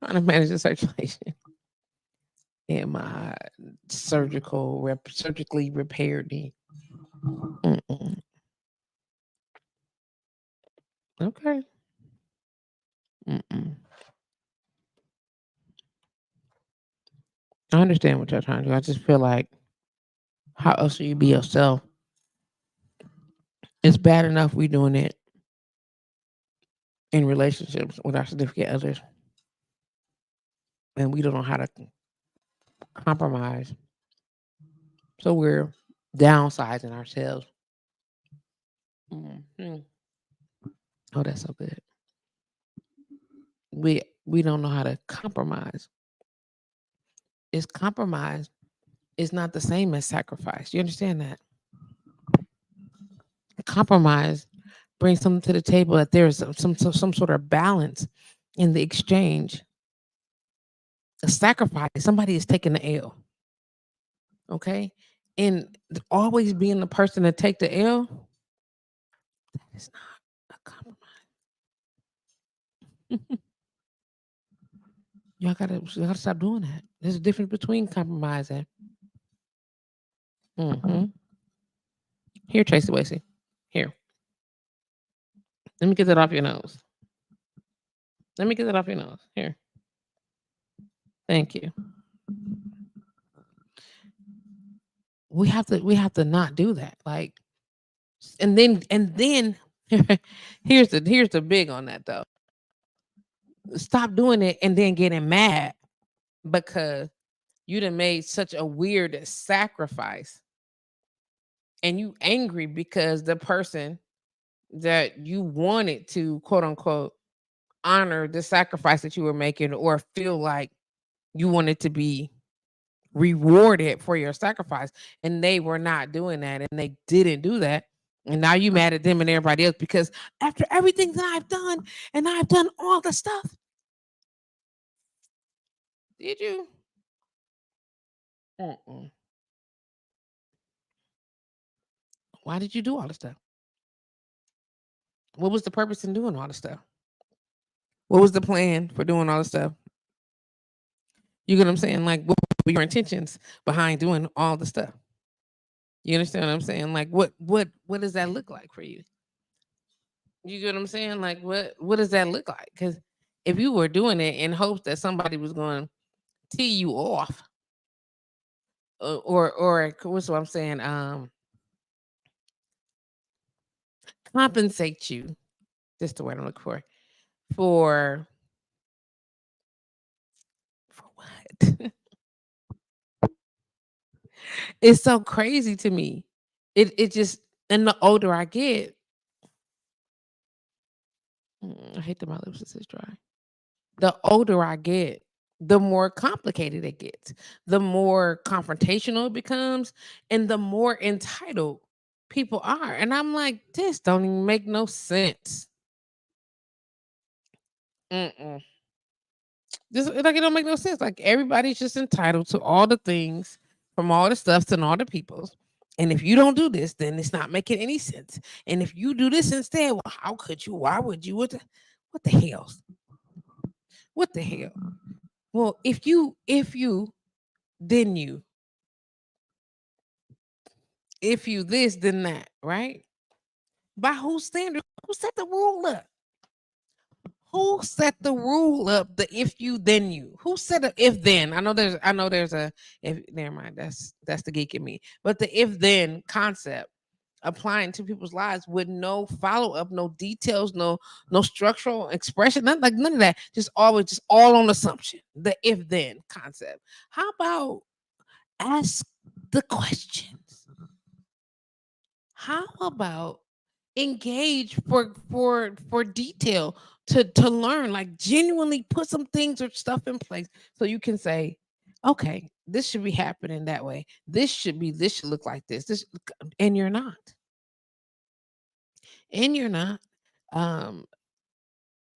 trying to manage the circulation in my surgically repaired knee. Mm-mm. Okay. Mm-mm. I understand what you're trying to do. I just feel like, how else will you be yourself? It's bad enough we doing it in relationships with our significant others, and we don't know how to compromise. So we're downsizing ourselves. Mhm. Oh, that's so good. We don't know how to compromise. Is compromise is not the same as sacrifice. You understand that? Compromise brings something to the table that there is some sort of balance in the exchange. A sacrifice, somebody is taking the L, okay? And always being the person to take the L, that is not a compromise. Y'all gotta stop doing that. There's a difference between compromising. Mm-hmm. Here, Tracy Wasey. Here. Let me get that off your nose. Let me get that off your nose. Here. Thank you. We have to not do that. Like, and then here's the big on that though. Stop doing it and then getting mad because you done made such a weird sacrifice, and you angry because the person that you wanted to quote unquote honor the sacrifice that you were making, or feel like you wanted to be rewarded for your sacrifice, and they were not doing that, and they didn't do that, and now you mad at them and everybody else because after everything that I've done, and I've done all the stuff. Did you? Mm-mm. Why did you do all the stuff? What was the purpose in doing all the stuff? What was the plan for doing all the stuff? You get what I'm saying? Like, what were your intentions behind doing all the stuff? You understand what I'm saying? Like, what does that look like for you? You get what I'm saying? Like, what does that look like? Because if you were doing it in hopes that somebody was going to tee you off, or what's what I'm saying, compensate you. That's the word I'm looking for what? It's so crazy to me. It just, and the older I get, I hate that my lips is this dry. The older I get, the more complicated it gets, the more confrontational it becomes, and the more entitled people are. And I'm like, this don't even make no sense. Mm-mm. Just like it don't make no sense. Like everybody's just entitled to all the things from all the stuffs and all the peoples. And if you don't do this, then it's not making any sense. And if you do this instead, well, how could you? Why would you? What the hell? What the hell? Well, if you, then you. If you this, then that, right? By whose standard? Who set the rule up? Who set the rule up? The if you then you. Who set a if then? I know there's a if never mind. That's the geek in me. But the if then concept applying to people's lives with no follow up, no details, no structural expression, nothing like none of that. Just always just all on assumption. The if then concept. How about ask the questions? How about engage for detail to learn, like genuinely put some things or stuff in place so you can say, okay, this should be happening that way, this should look like this, and you're not, and you're not. um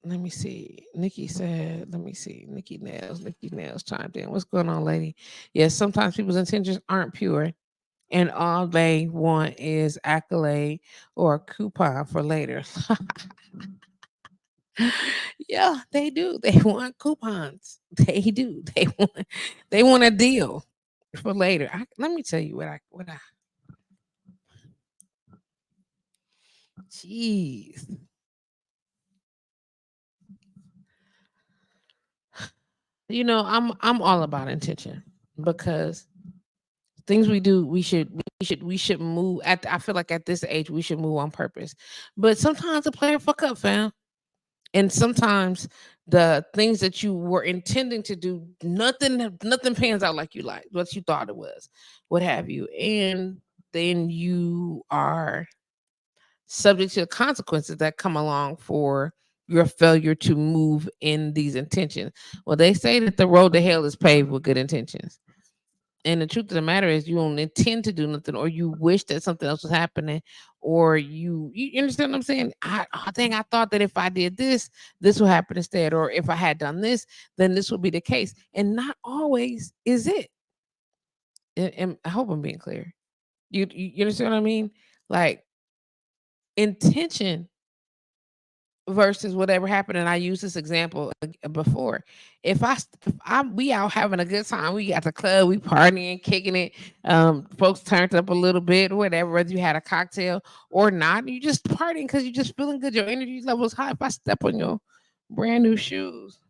let me see. Nikki said, let me see. Nikki Nails chimed in. What's going on, lady? Yes, sometimes people's intentions aren't pure, and all they want is accolade or a coupon for later. Yeah, they do. They want coupons. They do. They want a deal for later. Let me tell you what I jeez. I'm all about intention because things we do, we should move at. I feel like at this age we should move on purpose, but sometimes the player fuck up, fam, and sometimes the things that you were intending to do, nothing pans out like you like what you thought it was, what have you, and then you are subject to the consequences that come along for your failure to move in these intentions. Well, they say that the road to hell is paved with good intentions. And the truth of the matter is, you don't intend to do nothing, or you wish that something else was happening, or you understand what I'm saying? I think I thought that if I did this, this would happen instead, or if I had done this, then this would be the case. And not always is it. And I hope I'm being clear. You understand what I mean? Like intention versus whatever happened. And I used this example before. If I'm we out having a good time, we got the club, we partying, kicking it, folks turned up a little bit, whatever, whether you had a cocktail or not, you just partying because you're just feeling good, your energy level is high. If I step on your brand new shoes,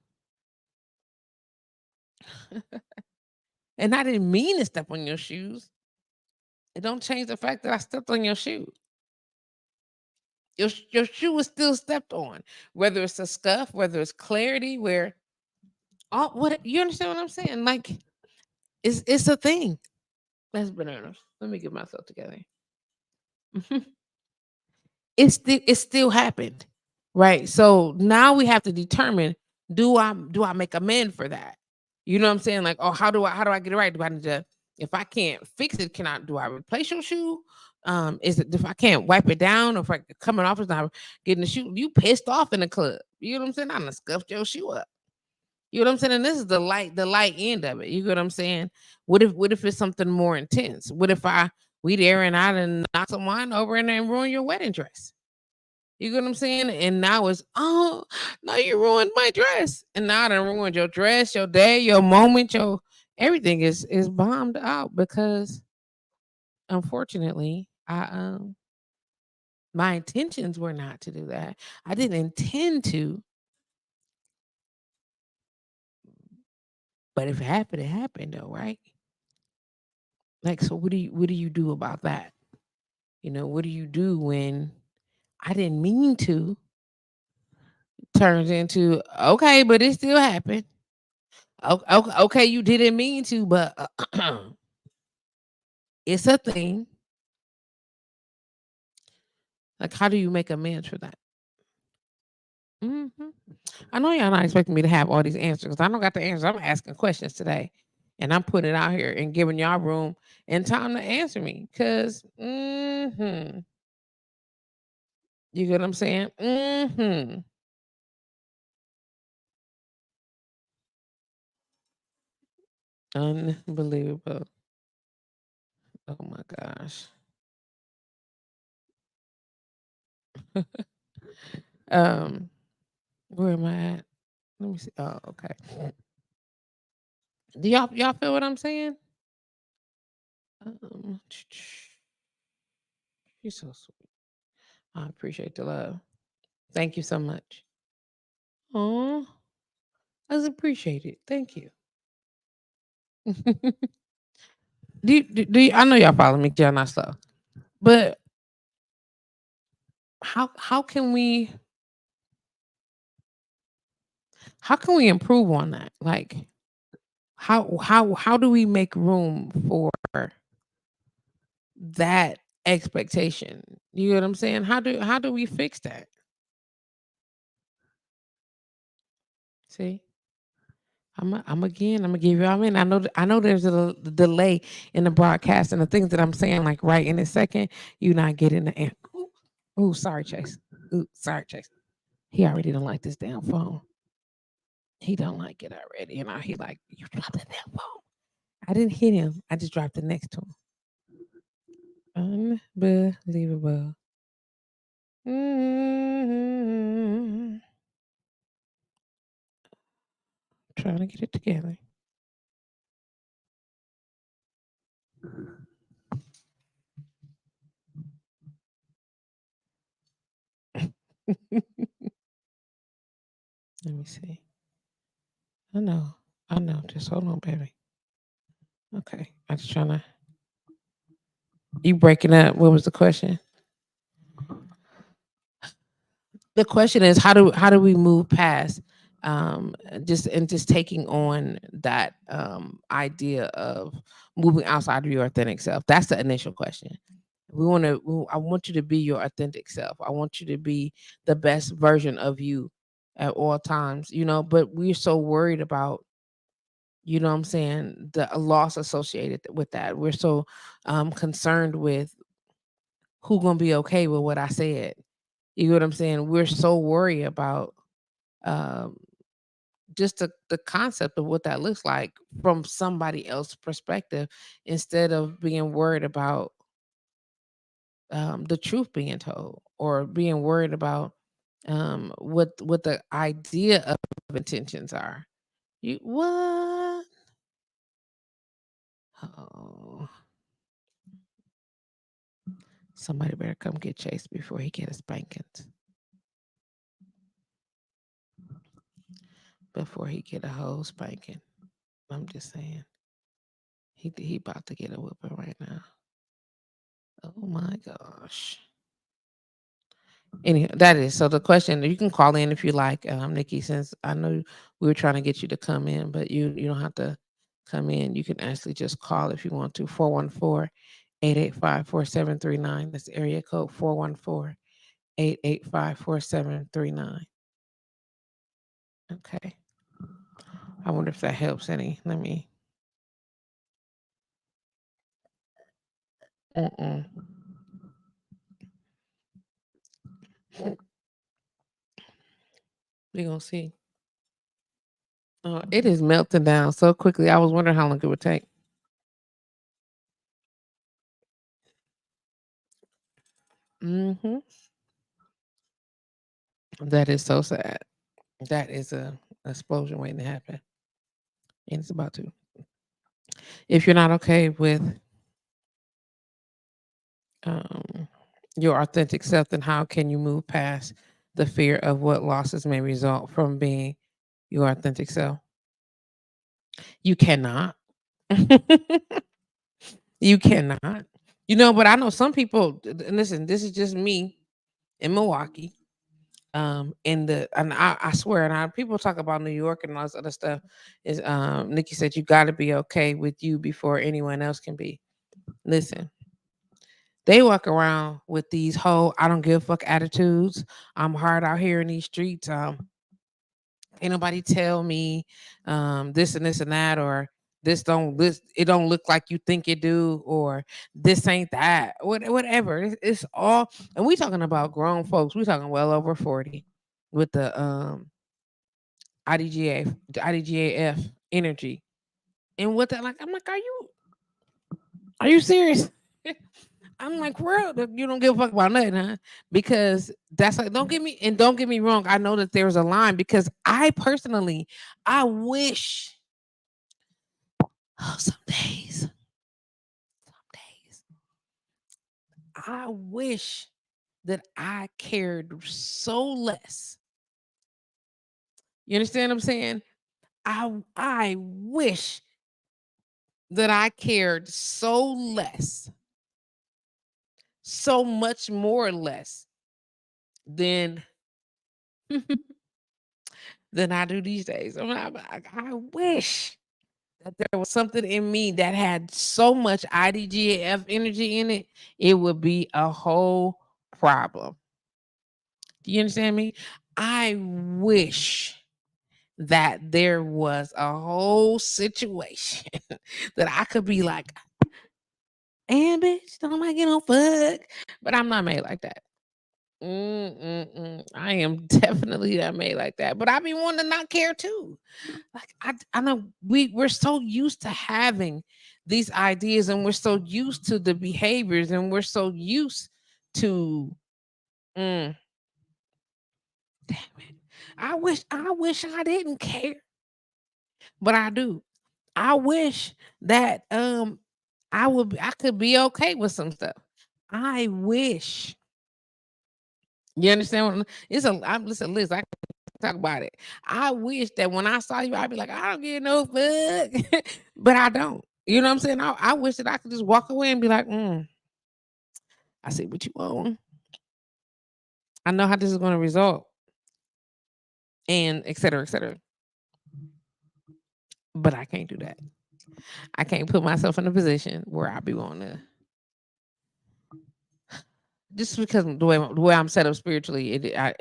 and I didn't mean to step on your shoes, it don't change the fact that I stepped on your shoe. Your shoe was still stepped on, whether it's a scuff, whether it's clarity, where all what you understand what I'm saying? Like it's a thing. That's bananas. Let me get myself together. It still happened, right? So now we have to determine, do I make amend for that? You know what I'm saying? Like, oh, how do I get it right? Do I need to, if I can't fix it, can I do I replace your shoe? Is it, if I can't wipe it down, or if I coming off, it's not getting the shoe? You pissed off in the club. You know what I'm saying? I done scuffed your shoe up. You know what I'm saying? And this is the light end of it. You get what I'm saying? What if it's something more intense? What if we there and I done knock some wine over and then ruin your wedding dress? You get what I'm saying? And now it's, oh, no, you ruined my dress. And now I done ruined your dress, your day, your moment, your everything is bombed out because unfortunately, my intentions were not to do that. I didn't intend to, but if it happened, it happened though, right? Like, so what do you do about that? What do you do when I didn't mean to turns into, okay, but it still happened. Okay, you didn't mean to, but it's a thing. Like, how do you make amends for that? hmm I know y'all not expecting me to have all these answers because I don't got the answers. I'm asking questions today, and I'm putting it out here and giving y'all room and time to answer me. Cause you get what I'm saying? Unbelievable. Oh my gosh. um, where am I at? Let me see. Oh, okay. Do y'all feel what I'm saying? Um, you're so sweet. I appreciate the love. Thank you so much. Oh, I appreciate it. Thank you. I know y'all follow me, y'all not slow. But how can we improve on that? Like how do we make room for that expectation? You know what I'm saying? How do we fix that? See? I'm gonna give you. I mean, I know there's a delay in the broadcast and the things that I'm saying, like right in a second, you're not getting the answer. Oh, sorry, Chase. Ooh, sorry, Chase. He already don't like this damn phone. He don't like it already, and he like, you dropped the damn phone. I didn't hit him. I just dropped it next to him. Unbelievable. Mm, trying to get it together. Let me see. I know. I know. Just hold on, baby. Okay. I'm just trying to. You breaking up. What was the question? The question is how do we move past just taking on that idea of moving outside of your authentic self. That's the initial question. I want you to be your authentic self. I want you to be the best version of you at all times, but we're so worried about, what I'm saying, the loss associated with that. We're so concerned with who gonna be okay with what I said. You know what I'm saying? We're so worried about um, just the concept of what that looks like from somebody else's perspective, instead of being worried about the truth being told, or being worried about what the idea of intentions are. You what? Oh, somebody better come get Chase before he get a spankings. Before he get a whole spanking. I'm just saying. He about to get a whooping right now. Oh my gosh. Anyhow, that is so. The question, you can call in if you like, Nikki. Since I know we were trying to get you to come in, but you don't have to come in. You can actually just call if you want to. 414-885-4739. That's area code 414-885-4739. Okay. I wonder if that helps any. Let me. Mm-mm. We gonna see. It is melting down so quickly. I was wondering how long it would take. Hmm. That is so sad. That is a explosion waiting to happen, and it's about to. If you're not okay with um, your authentic self, then how can you move past the fear of what losses may result from being your authentic self? You cannot. You cannot. But I know some people. And listen, this is just me in Milwaukee. And I swear, and people talk about New York and all this other stuff. Is Nikki said you got to be okay with you before anyone else can be. Listen, they walk around with these whole "I don't give a fuck" attitudes. I'm hard out here in these streets. Ain't nobody tell me this and this and that, or this it don't look like you think it do, or this ain't that, whatever. It's all, and we talking about grown folks. We talking well over 40 with the IDGA, IDGAF energy, and what that like. I'm like, are you serious? I'm like, world, you don't give a fuck about nothing, huh? Because that's like, don't get me wrong. I know that there's a line, because I personally, I wish, some days, I wish that I cared so less. You understand what I'm saying? I wish that I cared so less, so much more less than than I do these days. I wish that there was something in me that had so much IDGAF energy in it, it would be a whole problem. Do you understand me? I wish that there was a whole situation that I could be like, and bitch, don't like get no fuck. But I'm not made like that. I am definitely not made like that. But I be wanting to not care too. Like I know we're so used to having these ideas, and we're so used to the behaviors, and we're so used to mm, damn it. I wish I didn't care, but I do. I wish that I could be okay with some stuff. I wish. You understand what it's a I'm listen, Liz, I talk about it. I wish that when I saw you, I'd be like, I don't give no fuck, but I don't. You know what I'm saying? I wish that I could just walk away and be like, I see what you want. I know how this is going to result, and et cetera, et cetera. But I can't do that. I can't put myself in a position where I be wanting to. Just because the way I'm set up spiritually, I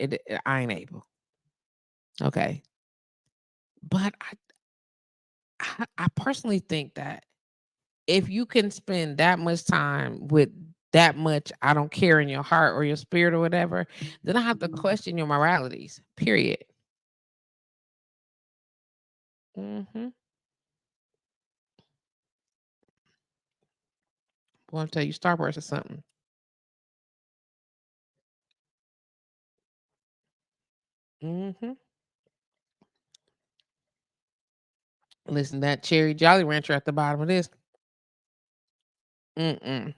ain't able. Okay, but I personally think that if you can spend that much time with that much I don't care in your heart or your spirit or whatever, then I have to question your moralities. Period. Mm-hmm. I want to tell you Starburst or something. Mm-hmm. Listen, that cherry Jolly Rancher at the bottom of this. Mm-mm.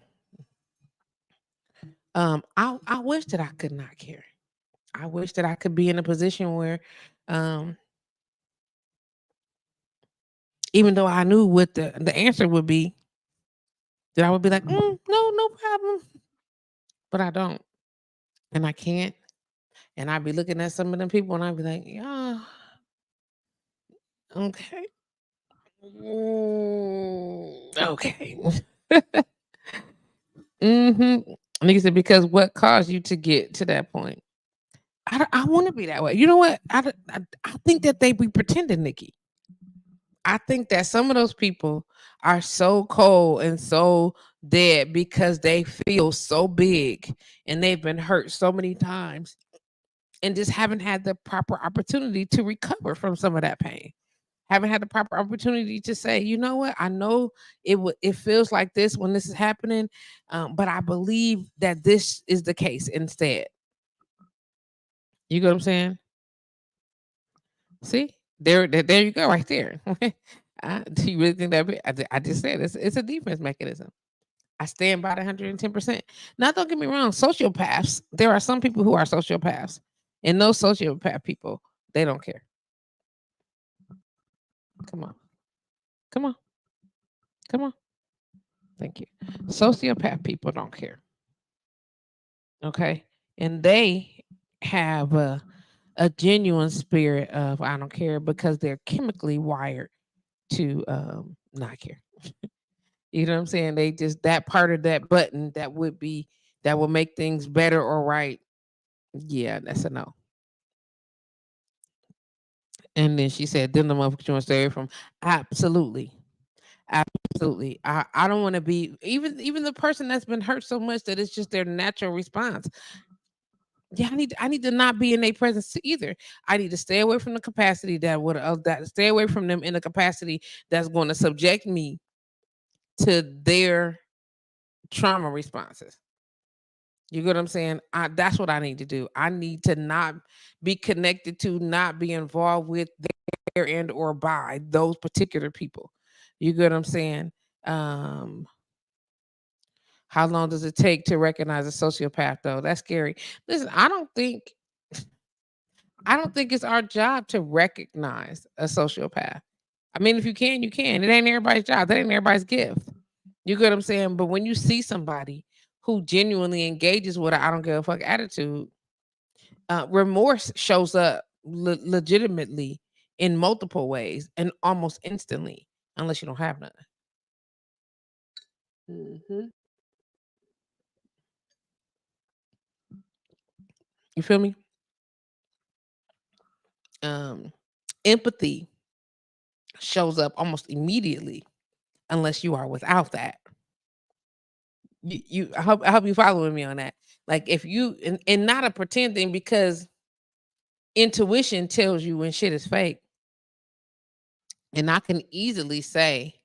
I wish that I could not care. I wish that I could be in a position where, um, even though I knew what the answer would be, that I would be like, no, no problem. But I don't, and I can't. And I'd be looking at some of them people, and I'd be like, yeah, okay, okay. Mm-hmm. Nigga said, because what caused you to get to that point? I want to be that way. You know what? I think that they be pretending, Nikki. I think that some of those people are so cold and so dead because they feel so big and they've been hurt so many times and just haven't had the proper opportunity to recover from some of that pain. Haven't had the proper opportunity to say, you know what? I know it feels like this when this is happening, but I believe that this is the case instead. You get what I'm saying? See, there you go, right there. Do you really think that? I just said it's a defense mechanism. I stand by the 110%. Now, don't get me wrong, sociopaths. There are some people who are sociopaths, and those sociopath people, they don't care. Come on, come on, come on. Thank you. Sociopath people don't care. Okay, and they have a genuine spirit of I don't care because they're chemically wired to not care. You know what I'm saying? They just that part of that button that would make things better or right. Yeah, that's a no. And then she said, "Then the motherfucker you want to stay away from." Absolutely, absolutely. I don't want to be even the person that's been hurt so much that it's just their natural response. Yeah, I need to not be in their presence either. I need to stay away from the capacity that stay away from them in a capacity that's going to subject me to their trauma responses. You get what I'm saying? That's what I need to do. I need to not be connected to, not be involved with their and or by those particular people. You get what I'm saying? Um, how long does it take to recognize a sociopath though? That's scary. Listen, I don't think it's our job to recognize a sociopath. I mean, if you can, you can. It ain't everybody's job. That ain't everybody's gift. You get what I'm saying? But when you see somebody who genuinely engages with a I don't give a fuck attitude, remorse shows up legitimately in multiple ways and almost instantly, unless you don't have none. Hmm. You feel me? Um, Empathy shows up almost immediately, unless you are without that. I hope you following me on that. Like if you and not a pretend thing because intuition tells you when shit is fake. And I can easily say,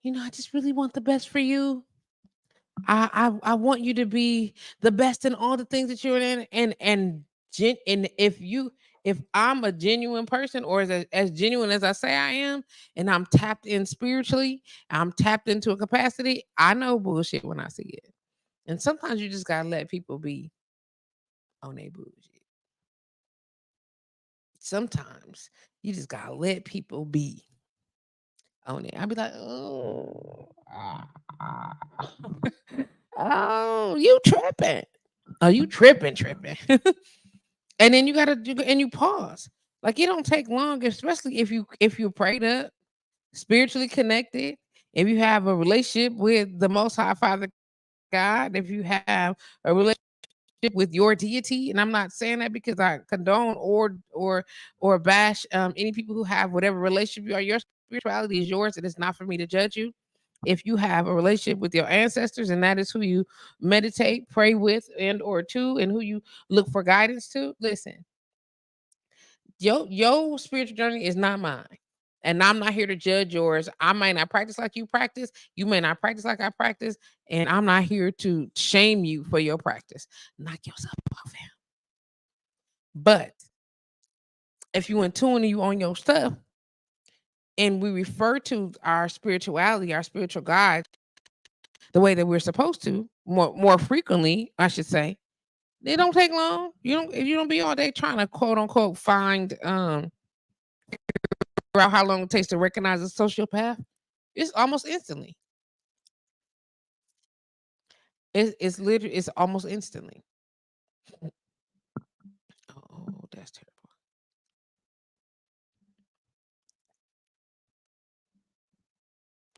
I just really want the best for you. I want you to be the best in all the things that you're in, and if I'm a genuine person or as genuine as I say I am, and I'm tapped in spiritually, I'm tapped into a capacity. I know bullshit when I see it, and sometimes you just gotta let people be on their bullshit. sometimes you just gotta let people be on it. I'd be like, ah, oh, you tripping. Oh, you tripping. And then you pause. Like it don't take long, especially if you prayed up, spiritually connected, if you have a relationship with the most high Father God, if you have a relationship with your deity. And I'm not saying that because I condone or bash any people who have whatever relationship you are. Your spirituality is yours, and it's not for me to judge you. If you have a relationship with your ancestors, and that is who you meditate, pray with, and or to, and who you look for guidance to, listen, your spiritual journey is not mine. And I'm not here to judge yours. I might not practice like you practice. You may not practice like I practice. And I'm not here to shame you for your practice. Knock yourself off him. But if you in tune and you on your stuff, and we refer to our spirituality, our spiritual guide, the way that we're supposed to, more frequently, I should say, it don't take long. You don't be all day trying to quote unquote find out how long it takes to recognize a sociopath. It's almost instantly. It's literally it's almost instantly. Oh, that's terrible.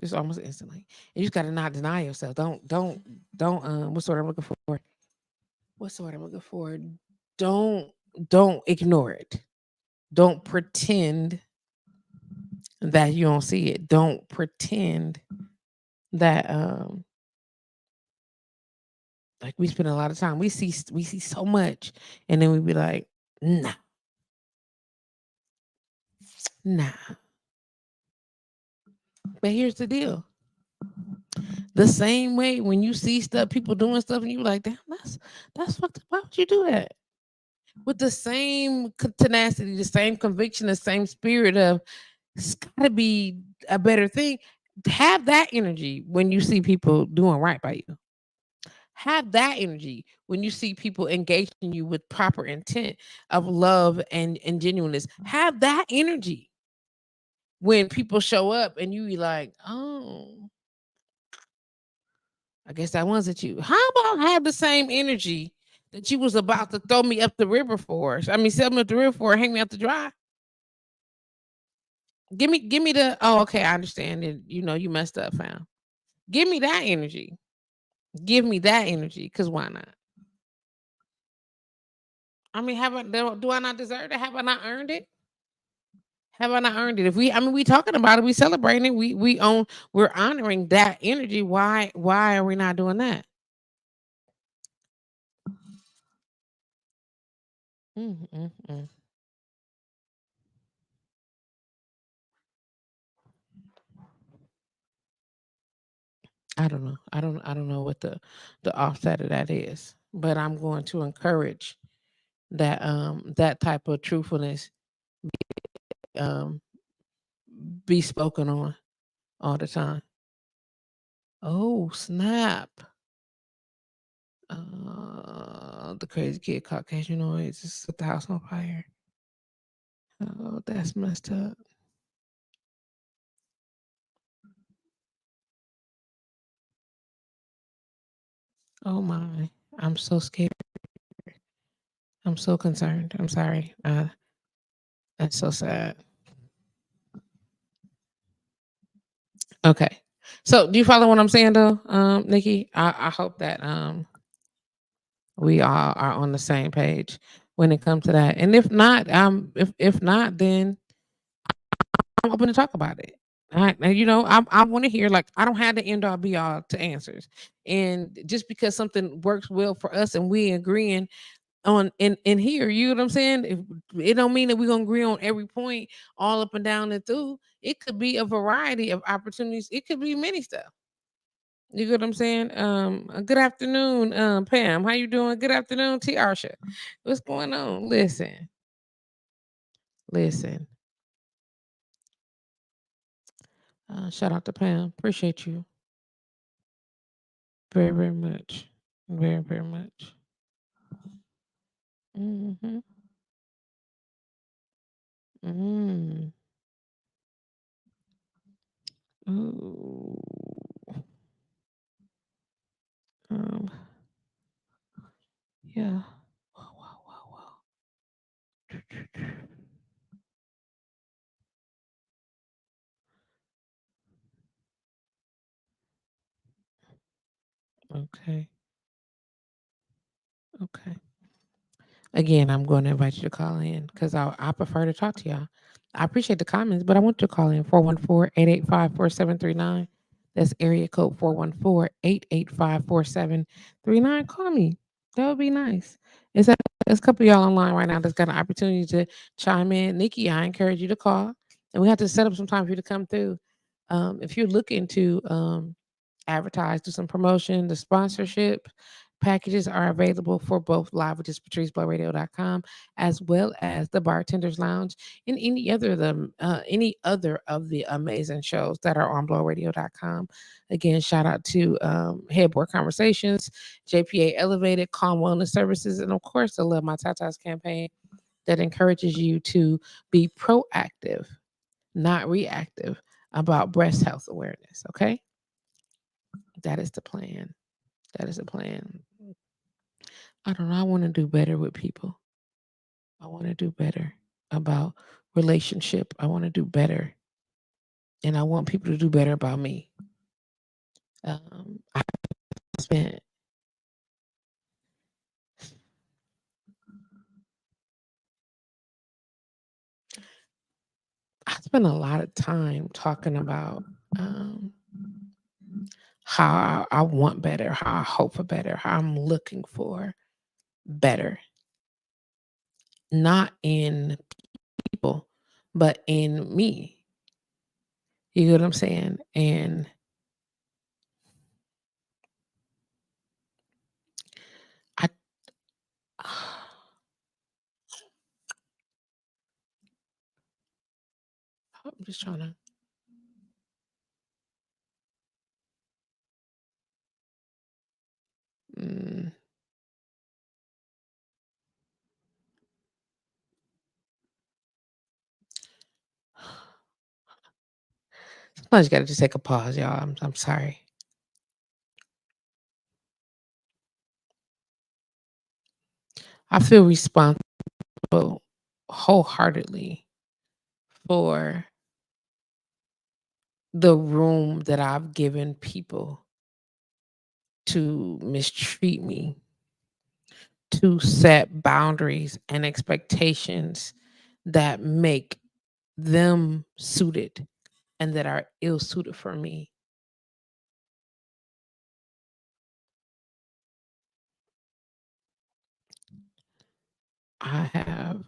It's almost instantly. And you just gotta not deny yourself. Don't what's the word I'm looking for? What's the word I'm looking for? Don't don't ignore it. Don't pretend that you don't see it. Don't pretend that like we spend a lot of time. We see so much, and then we be like, nah, nah. But here's the deal. The same way when you see stuff, people doing stuff, and you like, damn, that's fucked up. Why would you do that? With the same tenacity, the same conviction, the same spirit of it's gotta be a better thing. Have that energy when you see people doing right by you. Have that energy when you see people engaging you with proper intent of love and genuineness. Have that energy when people show up and you be like, oh, I guess that wasn't you. How about have the same energy that you was about to throw me up the river for? I mean, sell me up the river for, hang me out to dry. Give me the. Oh, okay, I understand it. You messed up, fam. Give me that energy. Give me that energy, cause why not? I mean, have I do I not deserve it? Have I not earned it? Have I not earned it? If we, I mean, we talking about it, we celebrating it, we're honoring that energy. Why are we not doing that? Mm, mm, mm. I don't know what the offset of that is, but I'm going to encourage that type of truthfulness um be spoken on all the time. Oh, snap. The crazy kid Caucasian noise just set the house on fire. Oh, that's messed up. Oh my. I'm so scared. I'm so concerned. I'm sorry. That's so sad. Okay. So do you follow what I'm saying though, Nikki? I hope that we all are on the same page when it comes to that. And if not, if not, then I'm open to talk about it. And I want to hear, like, I don't have the end all be all to answers. And just because something works well for us and we agreeing on in here, you know what I'm saying? It don't mean that we're gonna agree on every point all up and down and through. It could be a variety of opportunities. It could be many stuff. You get what I'm saying? Good afternoon, Pam. How you doing? Good afternoon, T. Arsha. What's going on? Listen. Shout out to Pam. Appreciate you very, very much. Very, very much. Hmm. Yeah. Whoa, whoa, whoa, whoa. Okay. Okay. Again, I'm going to invite you to call in because I prefer to talk to y'all. I appreciate the comments, but I want you to call in 414-885-4739. That's area code 414-885-4739. Call me. That would be nice. There's a couple of y'all online right now that's got an opportunity to chime in. Nikki, I encourage you to call. And we have to set up some time for you to come through. If you're looking to advertise, do some promotion, the sponsorship packages are available for both live with JustPatriceBlowRadio.com as well as the Bartenders Lounge and any other of the amazing shows that are on BlowRadio.com. Again, shout out to Headboard Conversations, JPA Elevated, Calm Wellness Services, and of course the Love My Tatas campaign that encourages you to be proactive, not reactive about breast health awareness. Okay, that is the plan. That is the plan. I don't know. I want to do better with people. I want to do better about relationship. I want to do better, and I want people to do better about me. I spent a lot of time talking about how I want better, how I hope for better, how I'm looking for better, not in people, but in me. You get what I'm saying? And I, I'm just trying to. Mm, Sometimes you got to just take a pause, y'all. I'm sorry. I feel responsible wholeheartedly for the room that I've given people to mistreat me, to set boundaries and expectations that make them suited and that are ill suited for me. I have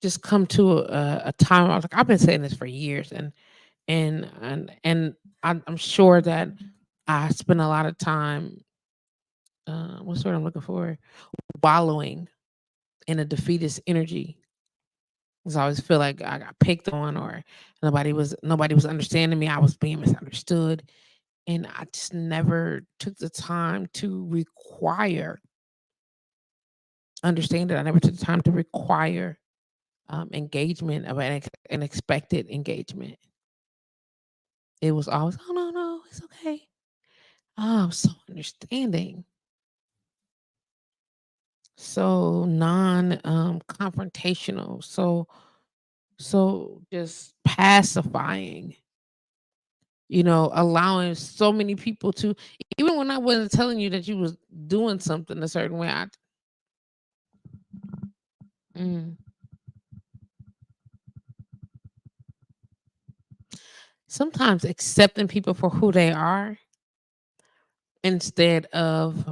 just come to a time. I was like, I've been saying this for years, and I'm sure that I spend a lot of time. What's the word I'm looking for? Wallowing in a defeatist energy. Because I always feel like I got picked on, or nobody was understanding me. I was being misunderstood, and I just never took the time to require understand it. I never took the time to require engagement of an expected engagement. It was always, oh no, no, it's okay. Oh, I'm so understanding, so non confrontational, so just pacifying. Allowing so many people to, even when I wasn't telling you that you was doing something a certain way. Mm, Sometimes accepting people for who they are instead of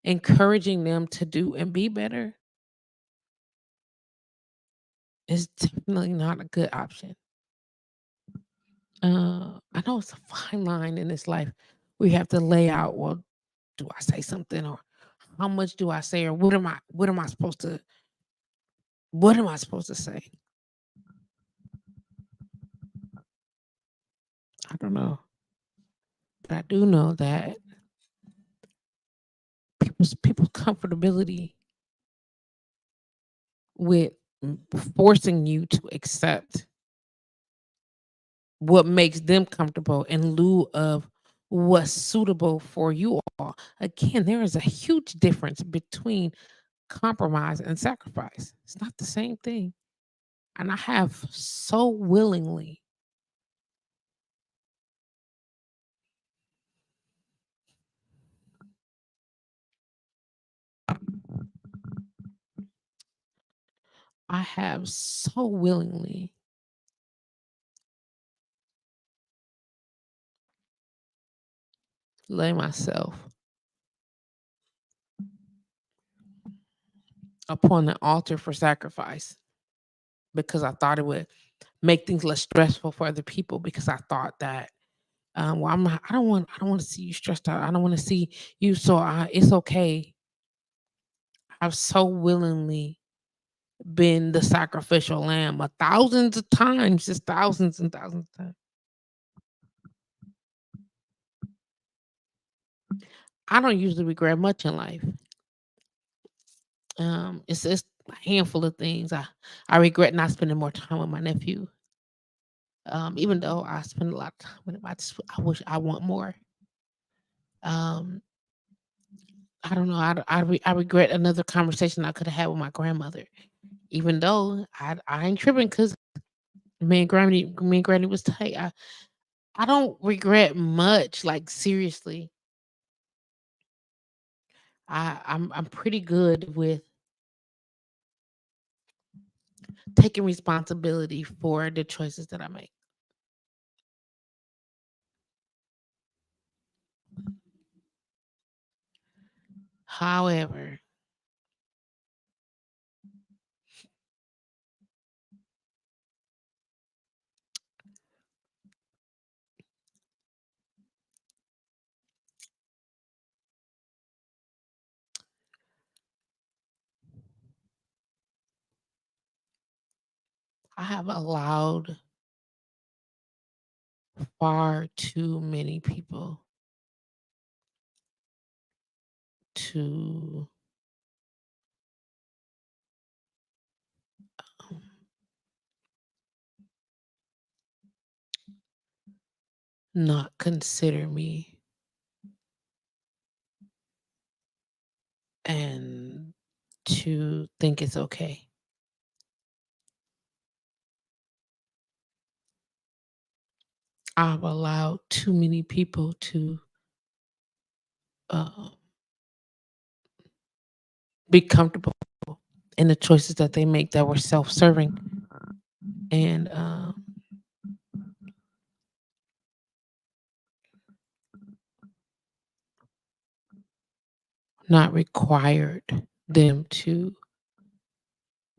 encouraging them to do and be better is definitely not a good option. I know it's a fine line in this life. We have to lay out, well, do I say something, or how much do I say, or what am I supposed to say? I don't know. But I do know that people's comfortability with forcing you to accept what makes them comfortable in lieu of what's suitable for you all. Again, there is a huge difference between compromise and sacrifice. It's not the same thing. And I have so willingly, I have so willingly lay myself upon the altar for sacrifice because I thought it would make things less stressful for other people because I thought that well I'm not, I don't want to see you stressed out. I don't want to see you it's okay. I've so willingly been the sacrificial lamb a thousands of times, just thousands and thousands of times. I don't usually regret much in life. It's just a handful of things. I regret not spending more time with my nephew. Even though I spend a lot of time with him, I wish I want more. Um, I don't know. I regret another conversation I could have had with my grandmother. Even though I ain't tripping because me and Granny was tight. I don't regret much. Like seriously, I'm pretty good with taking responsibility for the choices that I make. However, I have allowed far too many people to um, not consider me and to think it's okay. I've allowed too many people to uh, be comfortable in the choices that they make that were self-serving and not required them to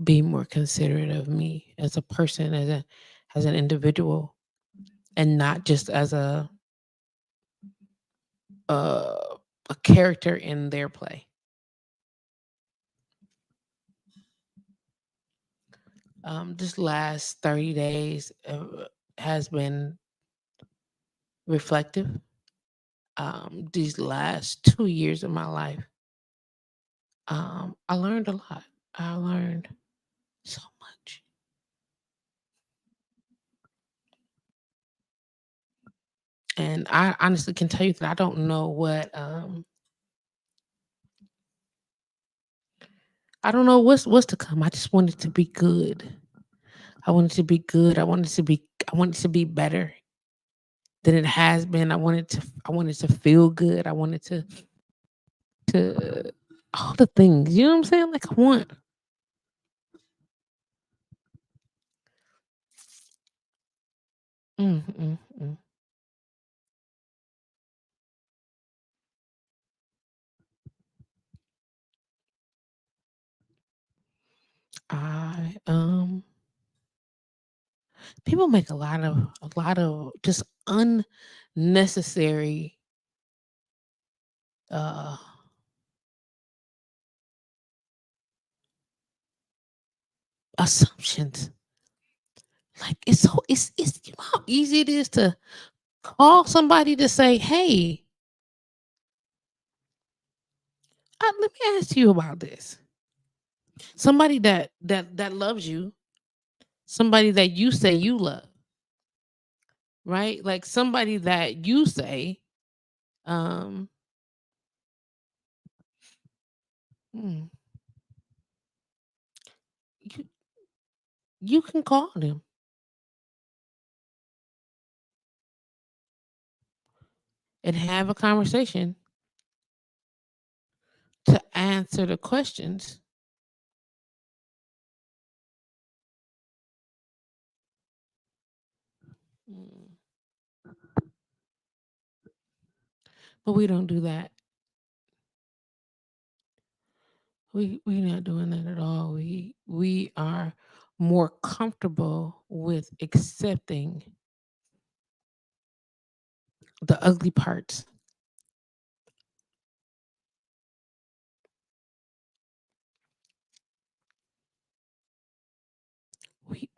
be more considerate of me as a person, as an individual, and not just as a, a character in their play. This last 30 days has been reflective. These last 2 years of my life, I learned a lot. I learned so much. And I honestly can tell you that I don't know I don't know what's to come. I just want it to be good. I want it to be good. I want it to be better than it has been. I want it to feel good. I want it to all the things. You know what I'm saying? Like I want. Mm, mm, mm. I People make a lot of just unnecessary uh assumptions. Like it's you know how easy it is to call somebody to say, "Hey, let me ask you about this." Somebody that loves you, somebody that you say you love, right? Like somebody that you say Um, mm, you you can call them and have a conversation to answer the questions. Mm, but we don't do that. We not doing that at all. We are more comfortable with accepting the ugly parts.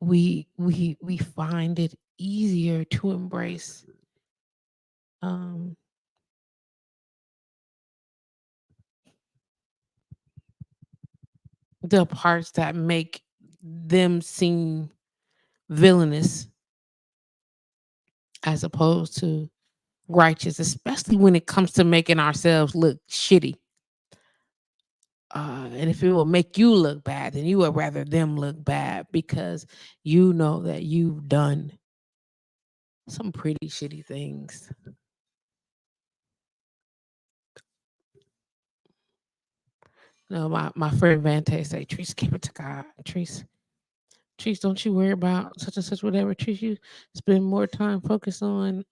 We find it easier to embrace um the parts that make them seem villainous as opposed to righteous, especially when it comes to making ourselves look shitty. And if it will make you look bad, then you would rather them look bad because you know that you've done some pretty shitty things. No, my friend Vante say, Trees, keep it to God. Trees, don't you worry about such and such, whatever. Trees, you spend more time focus on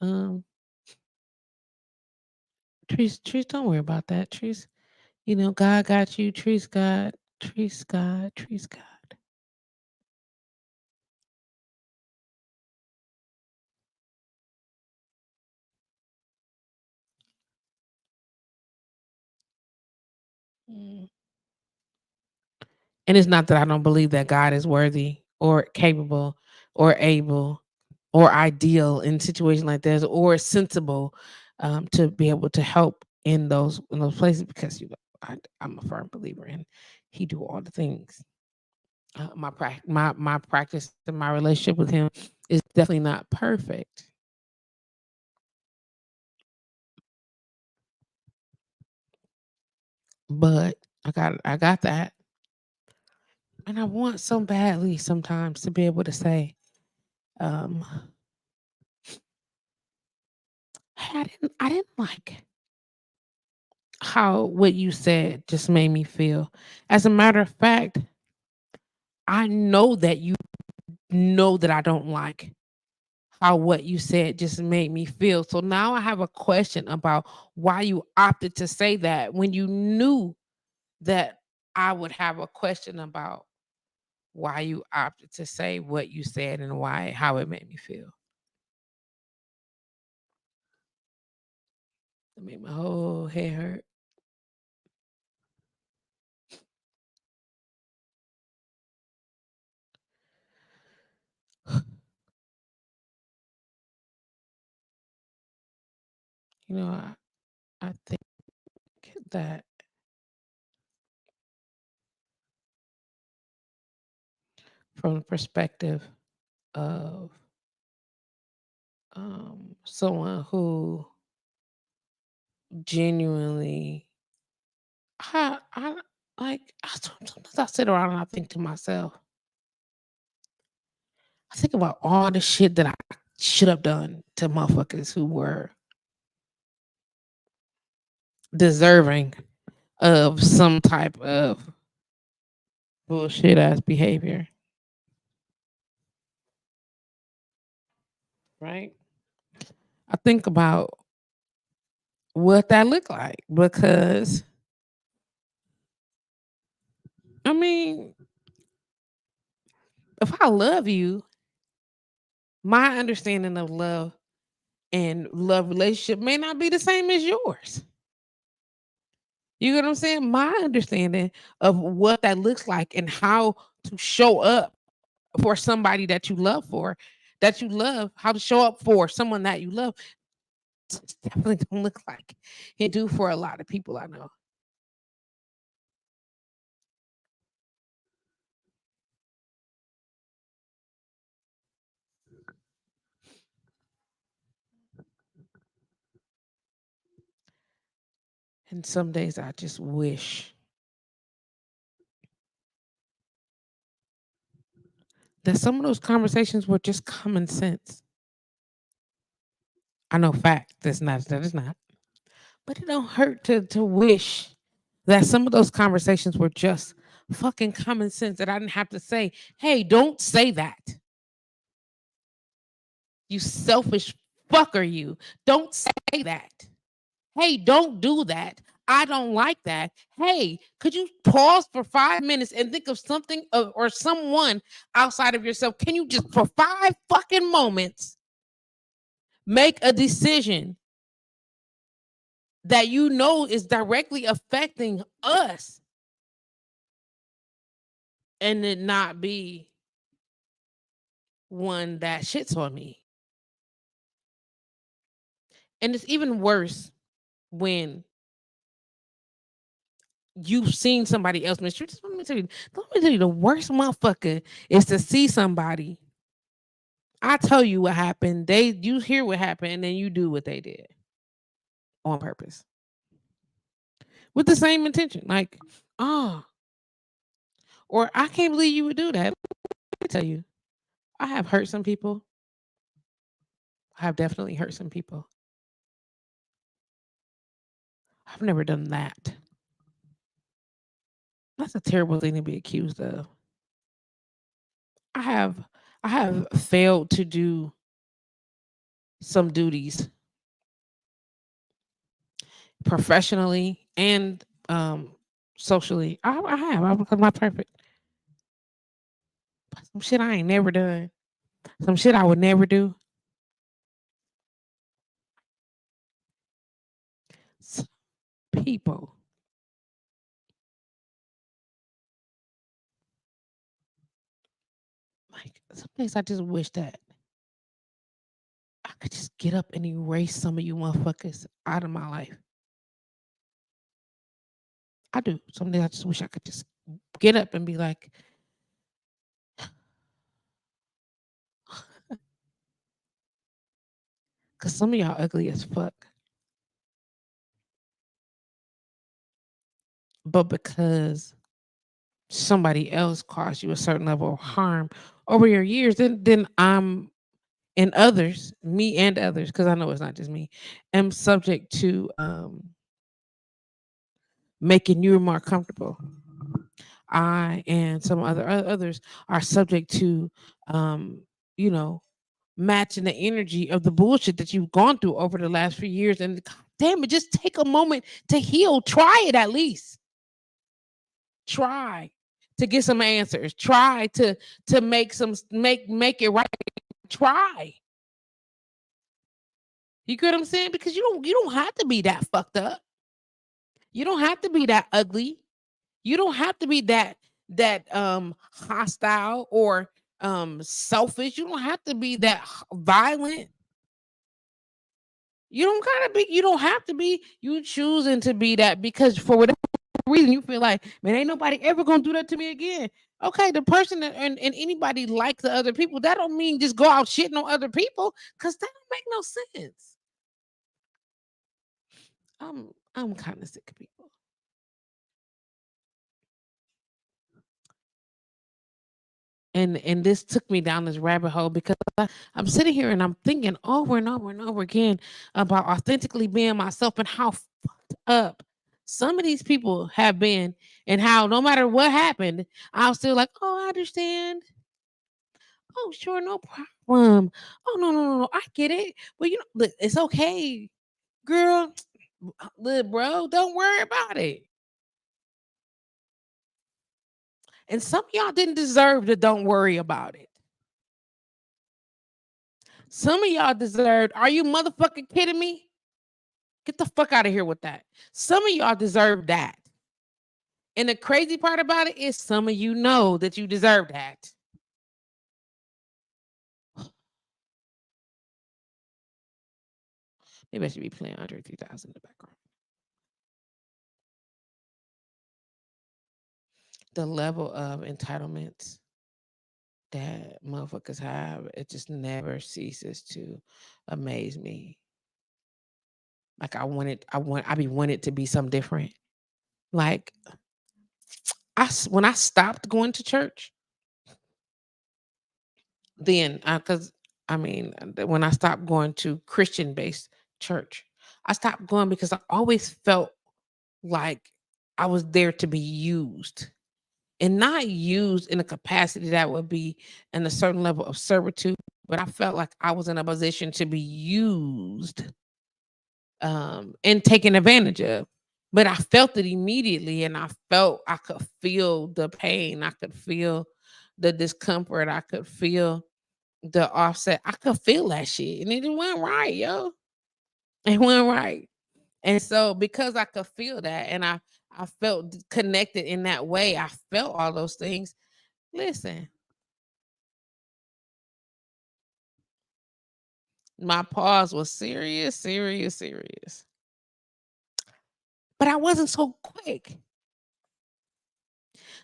Trees, don't worry about that. Trees, God got you. Trees God. Trees God. Trees God. Mm. And it's not that I don't believe that God is worthy or capable or able or ideal in situations like this or sensible to be able to help in those places because I'm a firm believer in he do all the things. My practice and my relationship with him is definitely not perfect, but I got that, and I want so badly sometimes to be able to say, um, "Hey, I didn't like how what you said just made me feel." As a matter of fact, I know that you know that I don't like how what you said just made me feel. So now I have a question about why you opted to say that when you knew that I would have a question about why you opted to say what you said and why how it made me feel. It made my whole head hurt. I think that from the perspective of someone who genuinely I like sometimes I sit around and I think to myself, I think about all the shit that I should have done to motherfuckers who were deserving of some type of bullshit ass behavior, right? I think about what that looked like because I mean, if I love you, my understanding of love and love relationship may not be the same as yours. You get what I'm saying? My understanding of what that looks like and how to show up for somebody that you love, how to show up for someone that you love, definitely don't look like it do for a lot of people I know. And some days I just wish that some of those conversations were just common sense. I know fact that is not. But it don't hurt to wish that some of those conversations were just fucking common sense that I didn't have to say, hey, don't say that. You selfish fucker, you. Don't say that. Hey, don't do that. I don't like that. Hey, could you pause for 5 minutes and think of something or someone outside of yourself? Can you just, for 5 fucking moments, make a decision that you know is directly affecting us and it not be one that shits on me? And it's even worse when you've seen somebody else mistreat. Let me tell you, the worst motherfucker is to see somebody. I tell you what happened. You hear what happened, and then you do what they did on purpose with the same intention. Like, oh, or I can't believe you would do that. Let me tell you, I have hurt some people. I have definitely hurt some people. I've never done that. That's a terrible thing to be accused of. I have I have failed to do some duties professionally and socially. I have. I'm not perfect. Some shit I ain't never done. Some shit I would never do. Some people, like some days I just wish that I could just get up and erase some of you motherfuckers out of my life. I do. Some days I just wish I could just get up and be like, cause some of y'all ugly as fuck. But because somebody else caused you a certain level of harm over your years, then I'm and others, me and others, because I know it's not just me, am subject to making you more comfortable. I and some others are subject to, um, you know, matching the energy of the bullshit that you've gone through over the last few years. And God damn it, just take a moment to heal. Try it at least. Try to get some answers. Try to make it right. Try. You get what I'm saying? Because you don't have to be that fucked up. You don't have to be that ugly. You don't have to be that hostile or selfish. You don't have to be that violent. You don't have to be. You choosing to be that because for whatever reason you feel like, man, ain't nobody ever gonna do that to me again. Okay, the person and anybody like the other people, that don't mean just go out shitting on other people because that don't make no sense. I'm kind of sick of people. And this took me down this rabbit hole because I'm sitting here and I'm thinking over and over and over again about authentically being myself and how fucked up some of these people have been, and how no matter what happened, I'm still like, oh, I understand. Oh, sure, no problem. Oh, no, no, no, no, I get it. Well, look, it's okay, girl. Look, bro, don't worry about it. And some of y'all didn't deserve to don't worry about it. Some of y'all deserved, are you motherfucking kidding me? Get the fuck out of here with that. Some of y'all deserve that. And the crazy part about it is some of you know that you deserve that. Maybe I should be playing Andre 3000 in the background. The level of entitlement that motherfuckers have, it just never ceases to amaze me. Like I be wanted to be something different. Like when I stopped going to church, then because I mean, when I stopped going to Christian based church, I stopped going because I always felt like I was there to be used, and not used in a capacity that would be in a certain level of servitude, but I felt like I was in a position to be used and taken advantage of. But I felt it immediately, and I could feel the pain, I could feel the discomfort, I could feel the offset, I could feel that shit, and it went right, yo. It went right. And so because I could feel that, and I felt connected in that way, I felt all those things. Listen, my pause was serious, serious, serious. But I wasn't so quick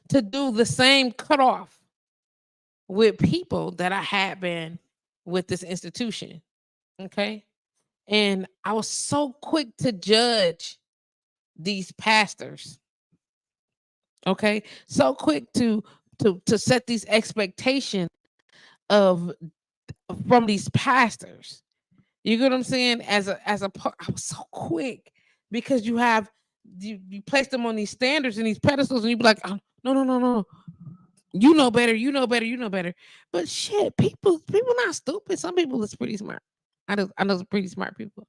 to do the same cutoff with people that I had been with this institution. Okay. And I was so quick to judge these pastors. Okay. So quick to set these expectations of from these pastors. You get what I'm saying? I was so quick because you place them on these standards and these pedestals, and you be like, oh, no, no, no, no, you know better, you know better, you know better. But shit, people not stupid. Some people is pretty smart. I know some pretty smart people.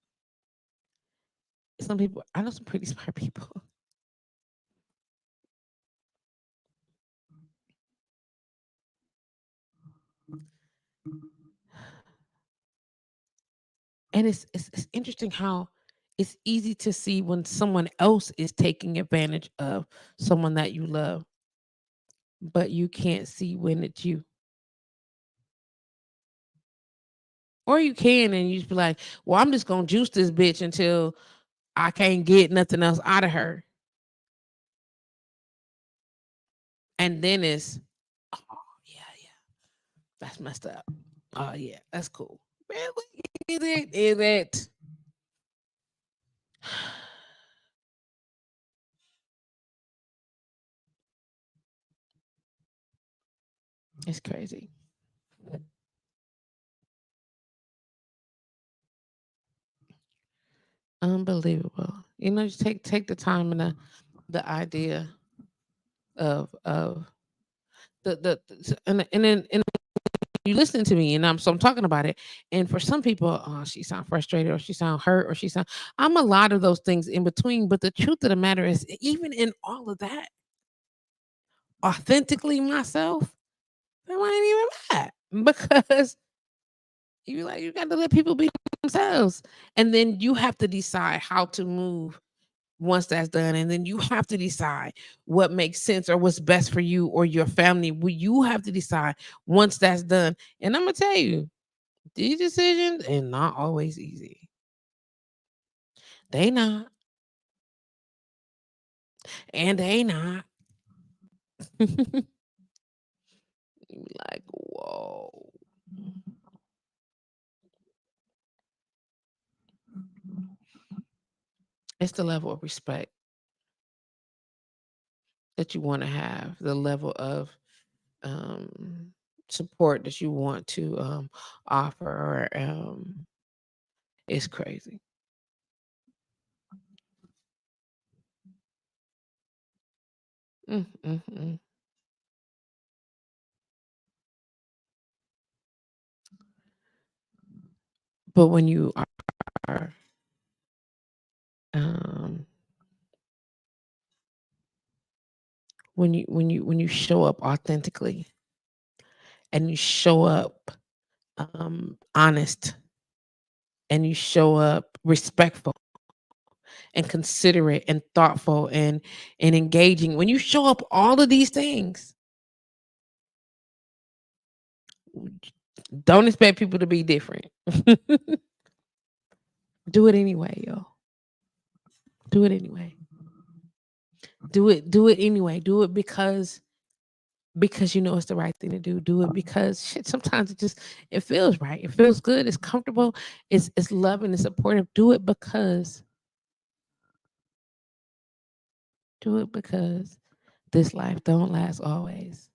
Some people I know some pretty smart people, and it's interesting how it's easy to see when someone else is taking advantage of someone that you love, but you can't see when it's you. Or you can, and you just be like, well, I'm just gonna juice this bitch until I can't get nothing else out of her. And then it's, oh yeah, yeah, that's messed up. Oh yeah, that's cool. Really? Is it? Is it? It's crazy. Unbelievable. You know, just take the time and the idea of and then you listening to me, and I'm talking about it. And for some people, oh, she sound frustrated, or she sound hurt, or she sound, I'm a lot of those things in between. But the truth of the matter is, even in all of that, authentically myself, I ain't even mad because you got to let people be themselves, and then you have to decide how to move once that's done, and then you have to decide what makes sense or what's best for you or your family. You have to decide once that's done, and I'm gonna tell you, these decisions are not always easy. They not, and they not. Like, whoa. It's the level of respect that you want to have, the level of um, support that you want to offer. It's crazy. Mm, mm, mm. But when you are um, when you show up authentically, and you show up honest, and you show up respectful and considerate and thoughtful and engaging, when you show up all of these things, don't expect people to be different. Do it anyway, yo. Do it anyway. Do it anyway. Do it because you know it's the right thing to do. Do it because shit, sometimes it feels right. It feels good. It's comfortable. It's loving. It's supportive. Do it because. Do it because this life don't last always.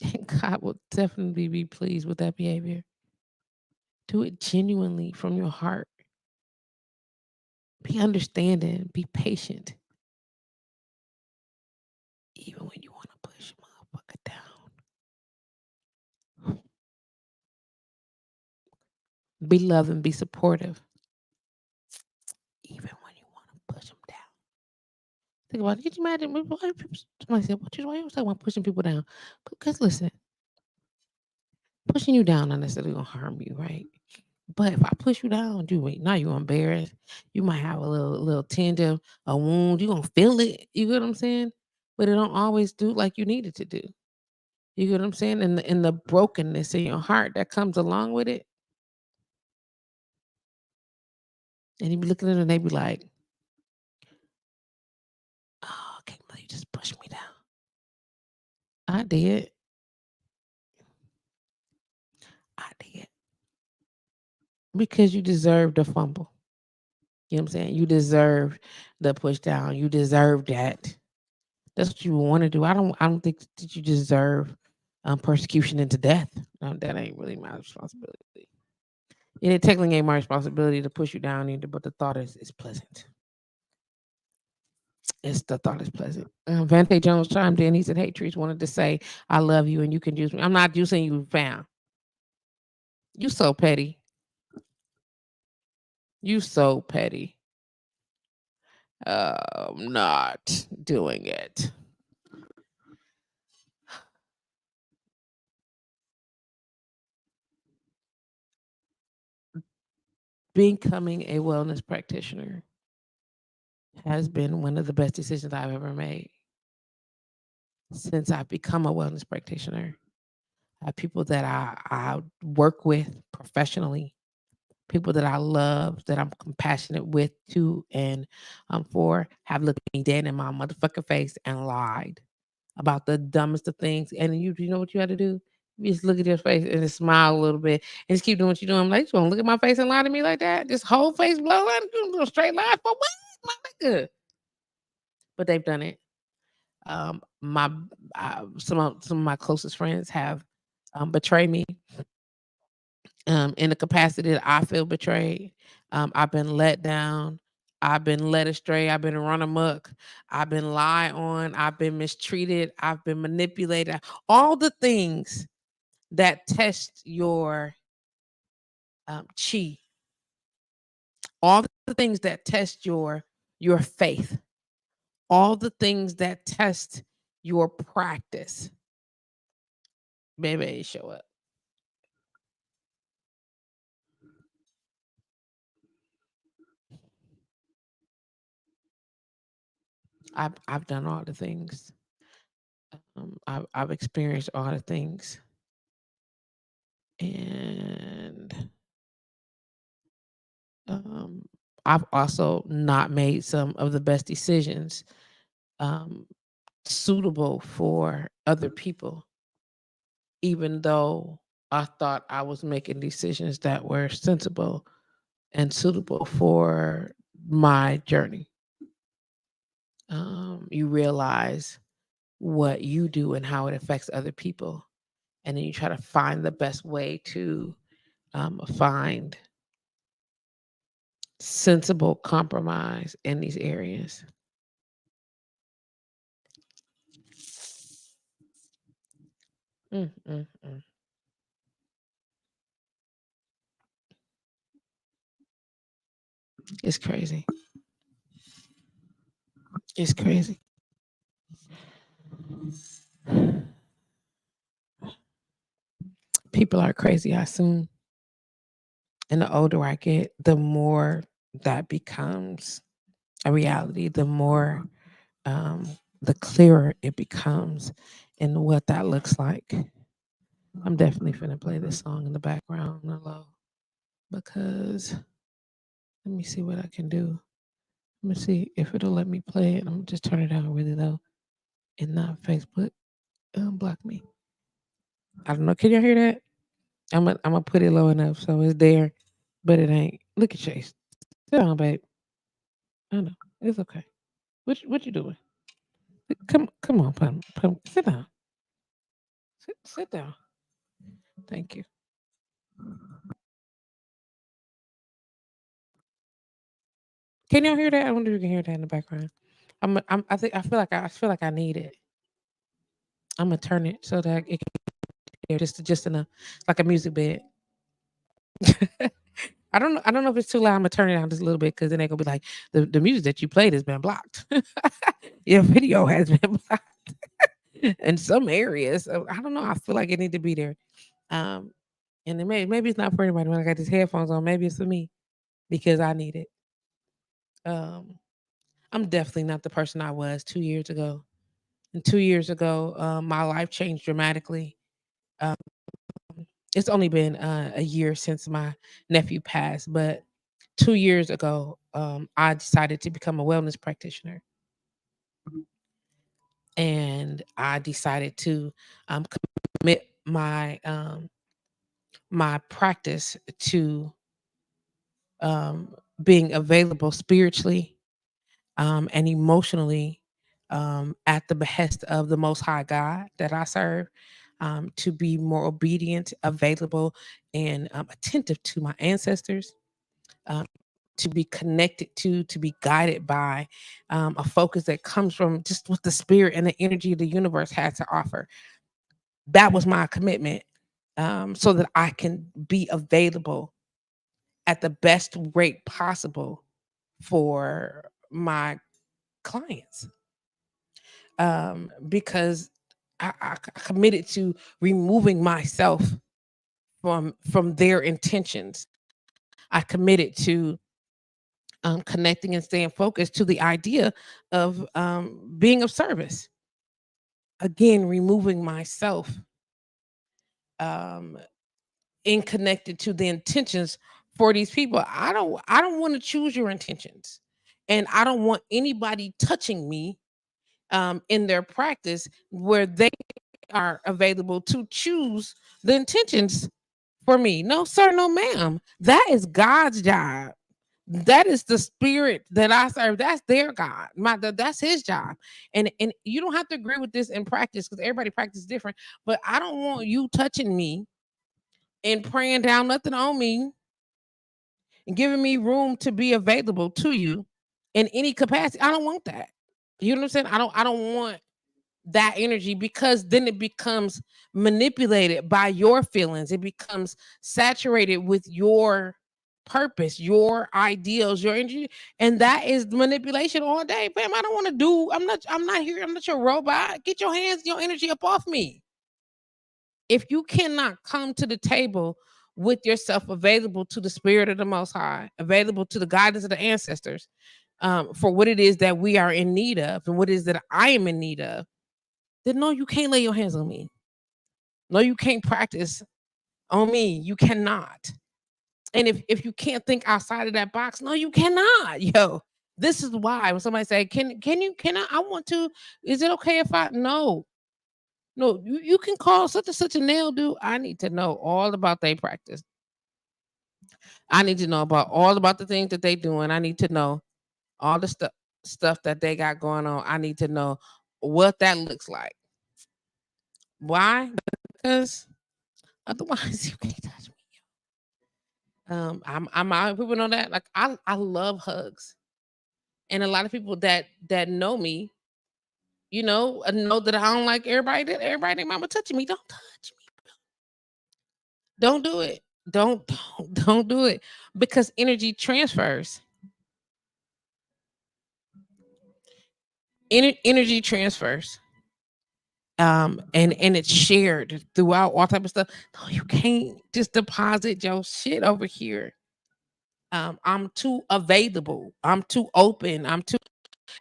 And God will definitely be pleased with that behavior. Do it genuinely from your heart. Be understanding, be patient, even when you want to push a motherfucker down. Be loving, be supportive, even when you want to push them down. Think about it. Could you imagine? Somebody said, why you always talking about pushing people down? Because listen, pushing you down not necessarily gonna harm you, right? But if I push you down, you wait. Now you're embarrassed. You might have a little tinge of a wound. You're gonna feel it. You get what I'm saying? But it don't always do like you need it to do. You get what I'm saying? And the brokenness in your heart that comes along with it. And you be looking at it and they be like, oh, I can't believe you just pushed me down. I did. I did. Because you deserve the fumble. You know what I'm saying? You deserve the push down. You deserve that. That's what you want to do. I don't think that you deserve persecution into death. No, that ain't really my responsibility. And it technically ain't my responsibility to push you down either, but the thought is pleasant. It's the thought is pleasant. Vante Jones chimed in. He said, "Hey, Trees, wanted to say I love you and you can use me. I'm not using you, fam. You so petty. You so petty. I'm not doing it." Becoming a wellness practitioner has been one of the best decisions I've ever made since I've become a wellness practitioner. People that I work with professionally, people that I love, that I'm compassionate with to and for, have looked me dead in my motherfucking face and lied about the dumbest of things. And you know what you had to do? You just look at your face and just smile a little bit and just keep doing what you're doing. I'm like, you gonna look at my face and lie to me like that? This whole face blow line, you do a straight lie for what? My nigga. But they've done it. My some of my closest friends have betrayed me in the capacity that I feel betrayed. I've been let down. I've been led astray. I've been run amok. I've been lied on. I've been mistreated. I've been manipulated. All the things that test your chi, all the things that test your faith, all the things that test your practice, baby, show up. I've done all the things. I've experienced all the things, and um, I've also not made some of the best decisions um, suitable for other people, even though I thought I was making decisions that were sensible and suitable for my journey. You realize what you do and how it affects other people, and then you try to find the best way to find sensible compromise in these areas. Mm, mm, mm. It's crazy. It's crazy. People are crazy, I assume. And the older I get, the more that becomes a reality, the more um, the clearer it becomes in what that looks like. I'm definitely finna play this song in the background on the low because let me see what I can do. Let me see if it'll let me play it. I'm just turn it down really low and not Facebook block me. I don't know. Can y'all hear that? I'm gonna put it low enough so it's there, but it ain't. Look at Chase. Sit down, babe. I know. It's okay. What you doing? Come on, Pam. Sit down. Sit down. Thank you. Can y'all hear that? I wonder if you can hear that in the background. I feel like I need it. I'm gonna turn it so that it can hear just enough, like a music bed. I don't know if it's too loud. I'm gonna turn it down just a little bit because then they're gonna be like, the music that you played has been blocked. Your video has been blocked in some areas. So I don't know. I feel like it need to be there. Um, and then maybe it's not for anybody. When I got these headphones on, maybe it's for me because I need it. Um, I'm definitely not the person I was 2 years ago. And 2 years ago, my life changed dramatically. Um, it's only been a year since my nephew passed, but 2 years ago, I decided to become a wellness practitioner, and I decided to commit my practice to being available spiritually and emotionally at the behest of the Most High God that I serve, to be more obedient, available, and attentive to my ancestors, um, to be connected to be guided by a focus that comes from just what the spirit and the energy of the universe has to offer. That was my commitment, so that I can be available at the best rate possible for my clients, because I committed to removing myself from their intentions. I committed to connecting and staying focused to the idea of being of service. Again, removing myself, um, in connected to the intentions for these people. I don't want to choose your intentions, and I don't want anybody touching me in their practice where they are available to choose the intentions for me. No, sir, no, ma'am. That is God's job. That is the spirit that I serve. That's their God. That's his job. And you don't have to agree with this in practice because everybody practices different. But I don't want you touching me and praying down nothing on me and giving me room to be available to you in any capacity. I don't want that. You know what I'm saying? I don't want that energy because then it becomes manipulated by your feelings. It becomes saturated with your purpose, your ideals, your energy, and that is manipulation all day. Fam, I don't want to do. I'm not here. I'm not your robot. Get your hands, your energy up off me. If you cannot come to the table with yourself available to the spirit of the Most High, available to the guidance of the ancestors, for what it is that we are in need of and what it is that I am in need of, then no, you can't lay your hands on me. No, you can't practice on me. You cannot. And if you can't think outside of that box, no, you cannot. Yo, this is why when somebody say, can I want to, is it okay if I no. No, you can call such and such a nail dude. I need to know all about their practice. I need to know about all about the things that they doing. I need to know all the stuff that they got going on. I need to know what that looks like. Why? Because otherwise you can't touch me. I'm out. People know that. Like I love hugs, and a lot of people that know me, know that I don't like everybody. That everybody, their mama touching me. Don't touch me. Don't do it. Don't do it because energy transfers. Energy transfers. And it's shared throughout all type of stuff. No, you can't just deposit your shit over here. I'm too available. I'm too open. I'm too,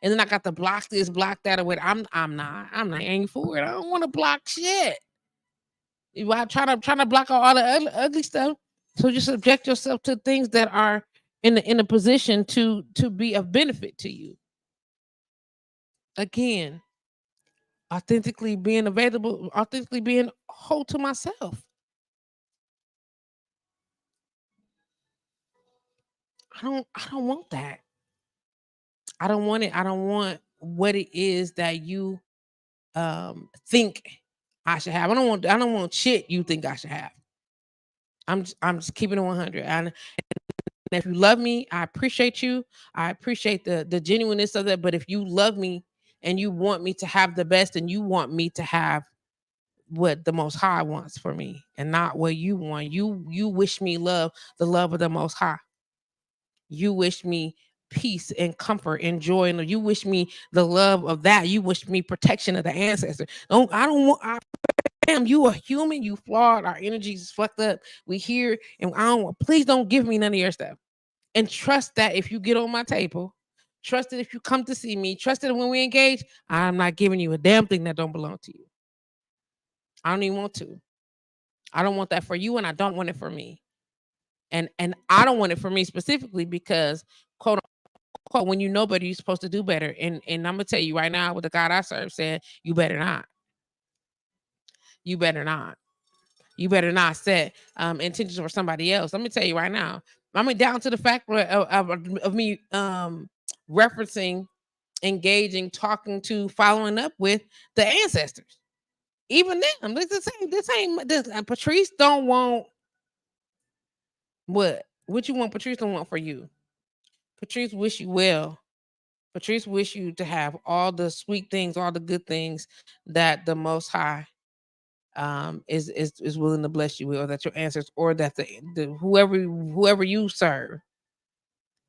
and then I got to block this, block that, or what. I'm not ain't for it. I don't want to block shit. I'm trying to block out all the ugly stuff. So just subject yourself to things that are in a position to be of benefit to you. Again, authentically being available, authentically being whole to myself. I don't want that. I don't want it. I don't want what it is that you think I should have. I don't want shit you think I should have. I'm just keeping it 100. And if you love me, I appreciate you. I appreciate the genuineness of that. But if you love me and you want me to have the best, and you want me to have what the Most High wants for me, and not what you want. You wish me love, the love of the Most High. You wish me peace and comfort and joy, and you wish me the love of that. You wish me protection of the ancestors. I don't want. Damn, you a human. You flawed. Our energy is fucked up. We here, and I don't. Please don't give me none of your stuff. And trust that if you get on my table, trust that if you come to see me, trust that when we engage, I'm not giving you a damn thing that don't belong to you. I don't even want to. I don't want that for you, and I don't want it for me. And I don't want it for me specifically because, quote unquote, when you know better, you're supposed to do better. And I'm gonna tell you right now, what the God I serve said, you better not. You better not. You better not set intentions for somebody else. Let me tell you right now. I mean, down to the fact of me referencing, engaging, talking to, following up with the ancestors. Even them, this ain't Patrice don't want what you want. Patrice don't want for you. Patrice wish you well. Patrice wish you to have all the sweet things, all the good things that the Most High is willing to bless you with, or that your ancestors, or that the whoever you serve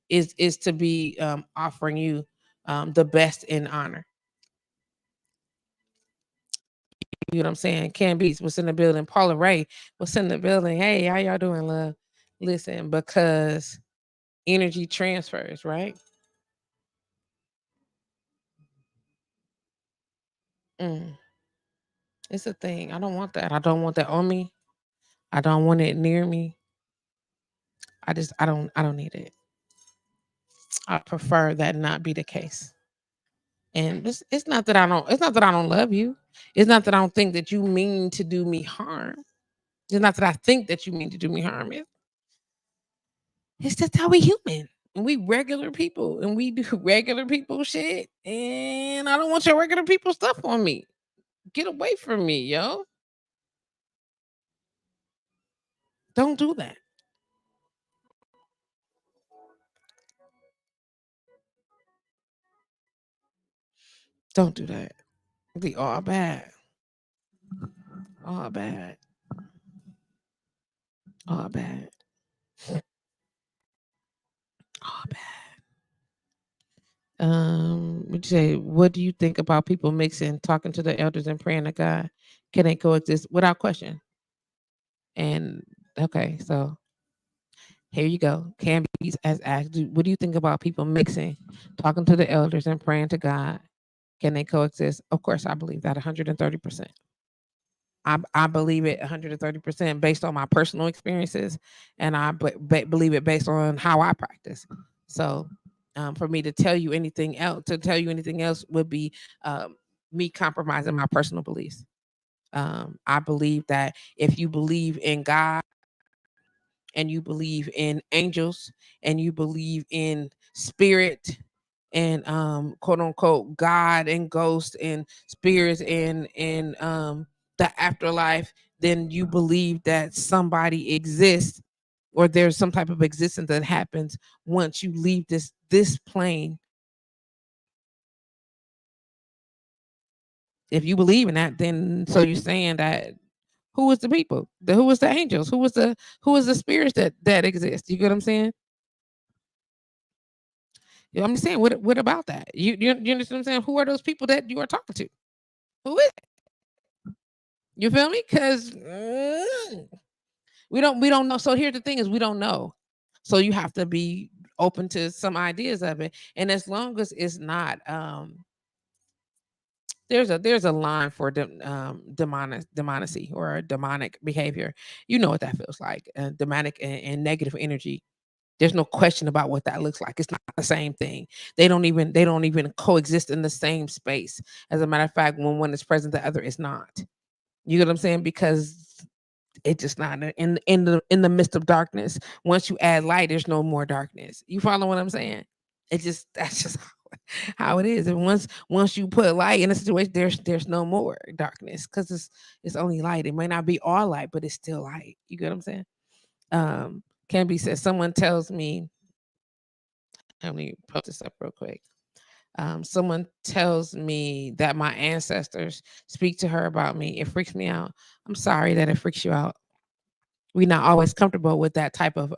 is to be offering you the best in honor. You know what I'm saying? Cam Beats was in the building. Paula Ray was in the building. Hey, how y'all doing, love? Listen, because energy transfers, right? Mm, it's a thing. I don't want that. I don't want that on me. I don't want it near me. I don't need it. I prefer that not be the case. And it's not that I don't love you. It's not that I don't think that you mean to do me harm. It's not that I think that you mean to do me harm. It's just how we human. And we regular people, and we do regular people shit. And I don't want your regular people stuff on me. Get away from me, yo. Don't do that. Don't do that. Be all bad. All bad. All bad. All bad. Would you say, what do you think about people mixing, talking to the elders and praying to God? Can they coexist without question? And okay, so here you go. Camby's as asked, what do you think about people mixing, talking to the elders and praying to God? Can they coexist? Of course, I believe that 130%. I believe it 130% based on my personal experiences, and I believe it based on how I practice. So, for me to tell you anything else would be me compromising my personal beliefs. I believe that if you believe in God, and you believe in angels, and you believe in spirit, and quote unquote God and ghosts and spirits and the afterlife, then you believe that somebody exists, or there's some type of existence that happens once you leave this plane. If you believe in that, then so you're saying that who is the people? Who is the angels? Who is the spirits that exist? You get what I'm saying? You know, I'm just saying, what about that? You understand what I'm saying? Who are those people that you are talking to? Who is it? You feel me? Because we don't know. So here's the thing: is we don't know. So you have to be open to some ideas of it. And as long as it's not, there's a line for demonicy or demonic behavior. You know what that feels like? Demonic and negative energy. There's no question about what that looks like. It's not the same thing. They don't even coexist in the same space. As a matter of fact, when one is present, the other is not. You get what I'm saying? Because it's just not in the midst of darkness. Once you add light, there's no more darkness. You follow what I'm saying? It just that's just how it is. And once you put light in a situation, there's no more darkness because it's only light. It may not be all light, but it's still light. You get what I'm saying? Can be said. Someone tells me, let me post this up real quick. Someone tells me that my ancestors speak to her about me. It freaks me out. I'm sorry that it freaks you out. We're not always comfortable with that type of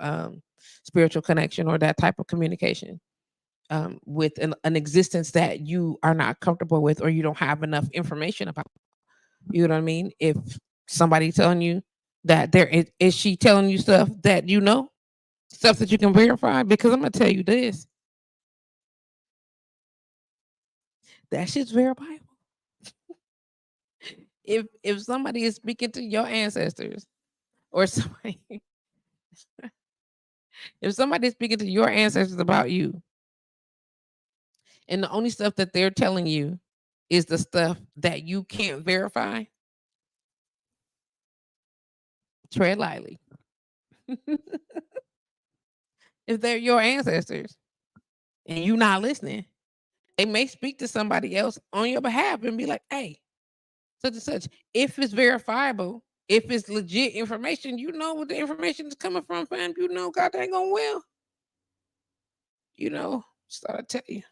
spiritual connection or that type of communication with an existence that you are not comfortable with or you don't have enough information about. You know what I mean? If somebody telling you that is she telling you stuff that you know, stuff that you can verify? Because I'm gonna tell you this, that shit's verifiable. If somebody is speaking to your ancestors or somebody, if somebody is speaking to your ancestors about you, and the only stuff that they're telling you is the stuff that you can't verify, tread lightly. If they're your ancestors and you not listening, they may speak to somebody else on your behalf and be like, hey, such and such. If it's verifiable, if it's legit information, you know what the information is coming from, fam. You know, God dang on well. You know, just thought I'd tell you.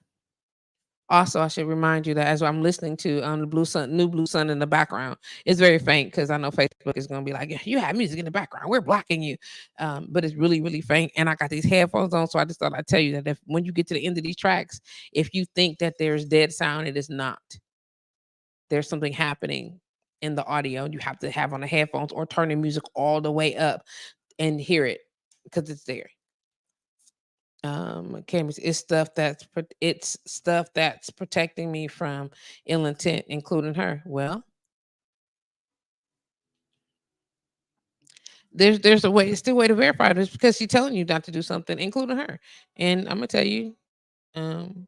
Also, I should remind you that as I'm listening to the Blue Sun, New Blue Sun in the background, it's very faint because I know Facebook is going to be like, "Yeah, you have music in the background. We're blocking you." But it's really, really faint. And I got these headphones on. So I just thought I'd tell you that if when you get to the end of these tracks, if you think that there's dead sound, it is not. There's something happening in the audio. You have to have on the headphones or turn the music all the way up and hear it because it's there. Cameras, it's stuff that's protecting me from ill intent, including her. Well, there's a way, it's still a way to verify this because she's telling you not to do something, including her. And I'm gonna tell you,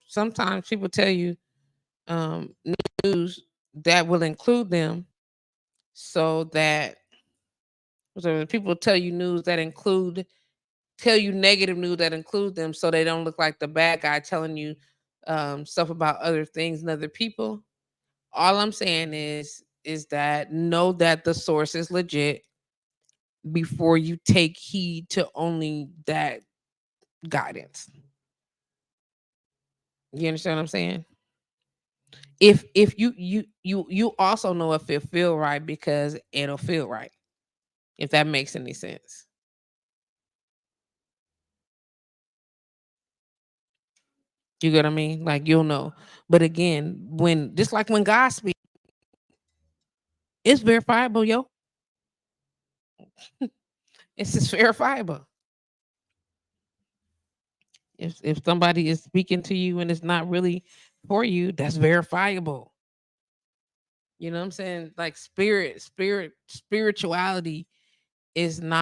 sometimes people tell you news that will include them so that so people tell you news that include tell you negative news that include them so they don't look like the bad guy telling you stuff about other things and other people. All I'm saying is that know that the source is legit before you take heed to only that guidance. You understand what I'm saying? If you also know if it feel right because it'll feel right. If that makes any sense. You get what I mean? Like you'll know. But again, when just like when God speaks, it's verifiable, yo. It's just verifiable. If somebody is speaking to you and it's not really for you, that's verifiable. You know what I'm saying? Like spirituality is not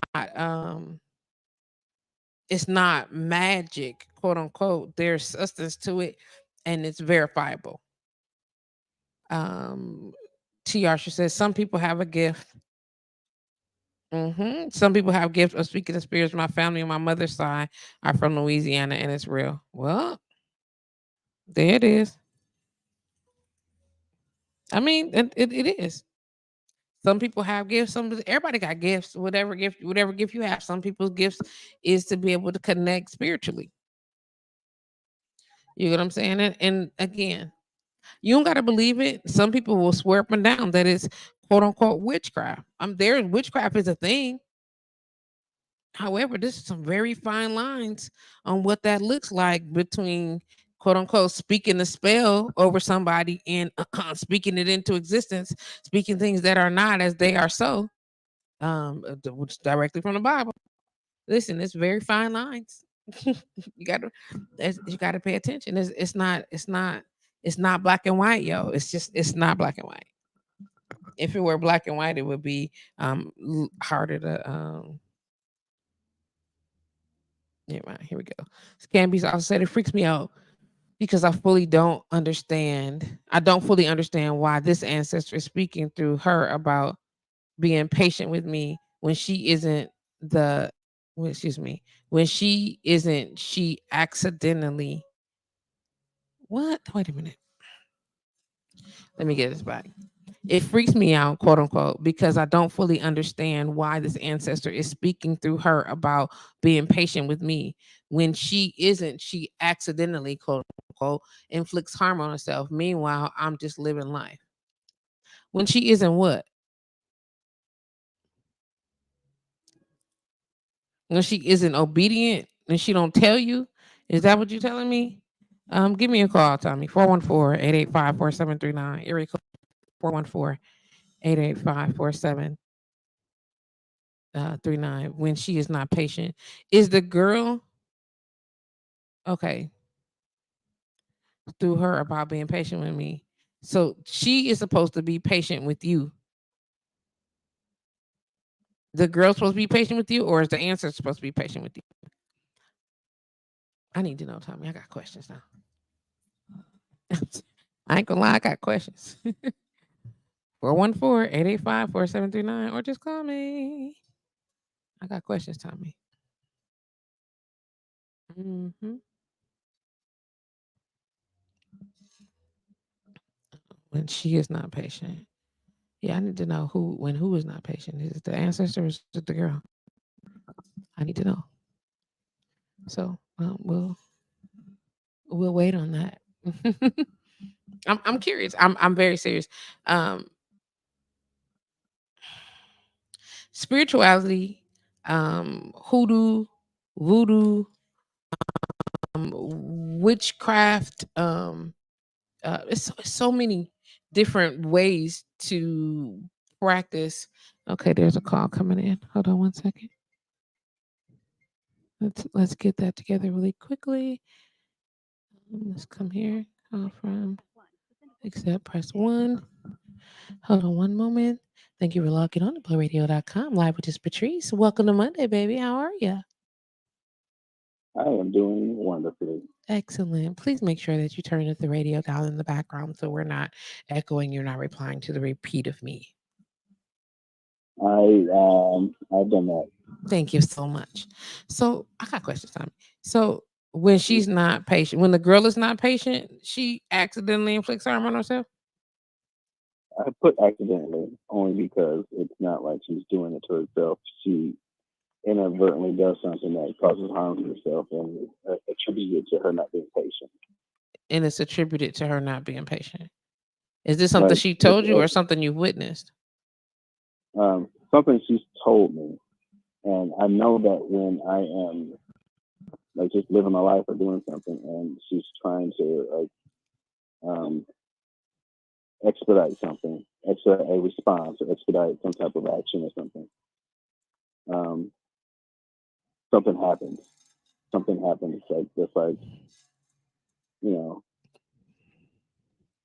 it's not magic, quote unquote. There's substance to it and it's verifiable. Um Tiarsha says some people have a gift. Some people have gifts of speaking in spirits. My family on my mother's side are from Louisiana and it's real. Well, there it is. I mean, it is. Some people have gifts. Everybody got gifts. Whatever gift you have. Some people's gifts is to be able to connect spiritually. You get what I'm saying? And again, you don't got to believe it. Some people will swear up and down that it's quote unquote witchcraft. There witchcraft is a thing. However, this is some very fine lines on what that looks like between quote unquote speaking the spell over somebody and speaking it into existence, speaking things that are not as they are so, which is directly from the Bible. Listen, it's very fine lines. you gotta you gotta pay attention. It's not black and white, yo. It's not black and white. If it were black and white, it would be harder to yeah, right, here we go. Scambies also said it freaks me out because I don't fully understand why this ancestor is speaking through her about being patient with me when she isn't the excuse me, when she isn't she accidentally What? Wait a minute. Let me get this back. It freaks me out, quote unquote, because I don't fully understand why this ancestor is speaking through her about being patient with me when she isn't. She accidentally, quote unquote, inflicts harm on herself. Meanwhile, I'm just living life. When she isn't what? When she isn't obedient and she don't tell you? Is that what you're telling me? Give me a call, Tommy. 414-885-4739. Area code 414-885-4739. When she is not patient. Is the girl okay through her about being patient with me? So she is supposed to be patient with you. The girl's supposed to be patient with you, or is the answer supposed to be patient with you? I need to know, Tommy. I got questions now. I ain't gonna lie, I got questions. 414-885-4739, or just call me. I got questions, Tommy. hmm When she is not patient. Yeah, I need to know who is not patient. Is it the ancestor or is it the girl? I need to know. So we'll wait on that. I'm curious. I'm very serious. Um, Spirituality, hoodoo, voodoo, witchcraft. It's so many different ways to practice. Okay, there's a call coming in. Hold on one second. Let's get that together really quickly. Let's come here. Call from accept. Press 1. Hold on one moment. Thank you for logging on to blowradio.com live with JustPatrice. Welcome to Monday, baby. How are you?
I am doing wonderfully.
Excellent. Please make sure that you turn the radio down in the background so we're not echoing. You're not replying to the repeat of me.
I've done that.
Thank you so much. So I got questions, Tommy. So when she's not patient, when the girl is not patient, she accidentally inflicts harm on herself.
I put accidentally only because it's not like she's doing it to herself. She inadvertently does something that causes harm to herself and attributed it to her not being patient.
And it's attributed to her not being patient. Is this something
Like
she
it's,
told you or something you witnessed?
something she's told me, and I know that when I am like just living my life or doing something, and she's trying to um, expedite something, expedite a response, or expedite some type of action or something. Um, something happens. Something happens like just like you know,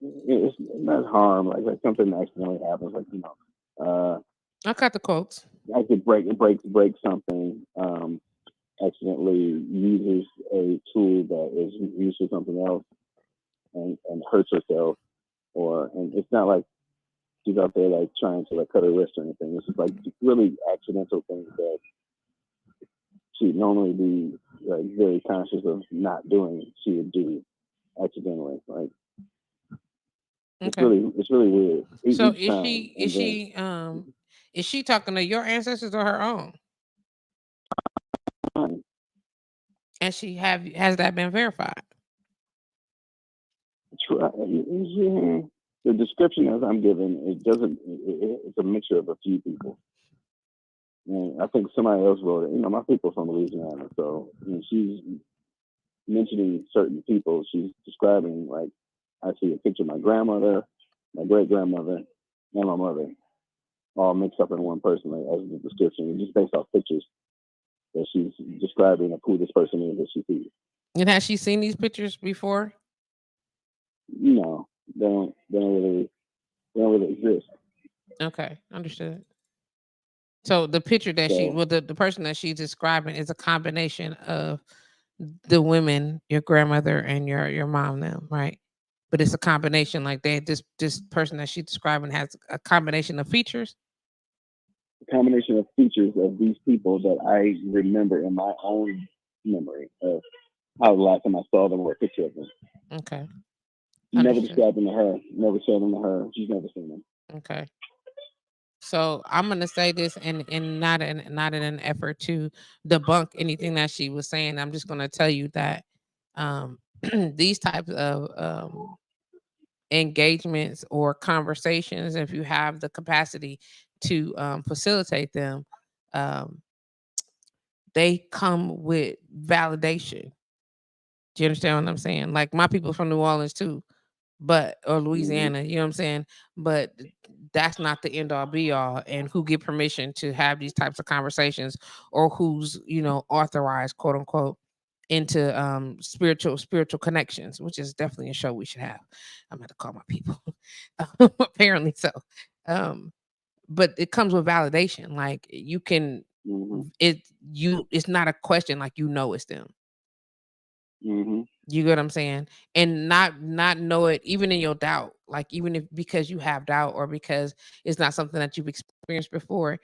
it's not harm. Like something accidentally happens. Like
I got the quotes.
I could break something. Accidentally uses a tool that is used for something else and hurts herself. Or and it's not like she's out there like trying to like cut her wrist or anything. It's just like really accidental things that she'd normally be like very conscious of not doing. She would do accidentally. Like
Okay.
it's really weird
So
each time. And then
is she talking to your ancestors or her own?
um,
And she have has that been verified?
yeah, the description as I'm giving it doesn't. It's a mixture of a few people. And I think somebody else wrote it. You know, my people from Louisiana, so she's mentioning certain people. She's describing like I see a picture of my grandmother, my great grandmother, and my mother, all mixed up in one person like, as the description, just based off pictures that she's describing of who this person is that she sees.
And has she seen these pictures before?
You know, they don't really exist.
Okay, understood. So the picture that
So
the person that she's describing is a combination of the women, your grandmother and your mom them, right? But it's a combination like this person that she's describing has a combination of features.
a combination of features of these people that I remember in my own memory of how the last time I saw them or a picture of them.
Okay.
Never
Understood.
described them to her. Never said them to her. She's never seen them.
Okay. So I'm gonna say this, and not in an effort to debunk anything that she was saying. I'm just gonna tell you that um, these types of engagements or conversations, if you have the capacity to facilitate them, um, they come with validation. Do you understand what I'm saying? Like my people from New Orleans too, but or
Mm-hmm.
Louisiana, you know what I'm saying? But that's not the end all be all. And who get permission to have these types of conversations, or who's, authorized, quote unquote, into spiritual connections, which is definitely a show we should have. I'm gonna call my people. Apparently so. Um, but it comes with validation. Like you can
Mm-hmm.
it's not a question, like it's them.
Mm-hmm.
You get what I'm saying? And not know it even in your doubt. Like even if because you have doubt or because it's not something that you've experienced before,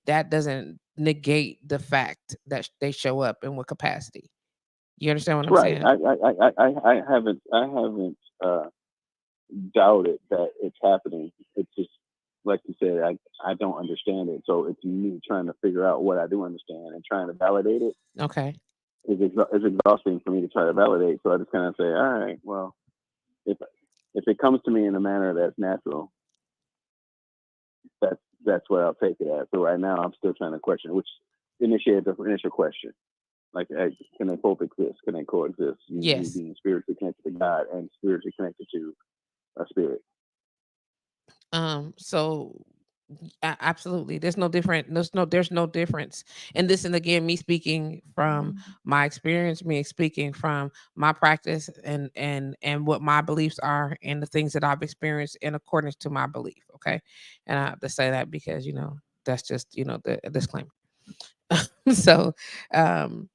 that doesn't negate the fact that they show up in what capacity. You understand what I'm
Right.
saying?
I haven't doubted that it's happening. It's just like you said. I don't understand it, so it's me trying to figure out what I do understand and trying to validate it
Okay.
is exhausting for me to try to validate. So I just kind of say, all right, well, if if it comes to me in a manner that's natural, that's that's what I'll take it as. So right now, I'm still trying to question, which initiate the initial question. Like, hey, can they both exist? Can they coexist? You
Yes.
being spiritually connected to God and spiritually connected to a spirit.
So absolutely, there's no difference. And this, and again, me speaking from my experience, me speaking from my practice, and what my beliefs are, and the things that I've experienced in accordance to my belief. Okay. And I have to say that because that's just the disclaimer. So um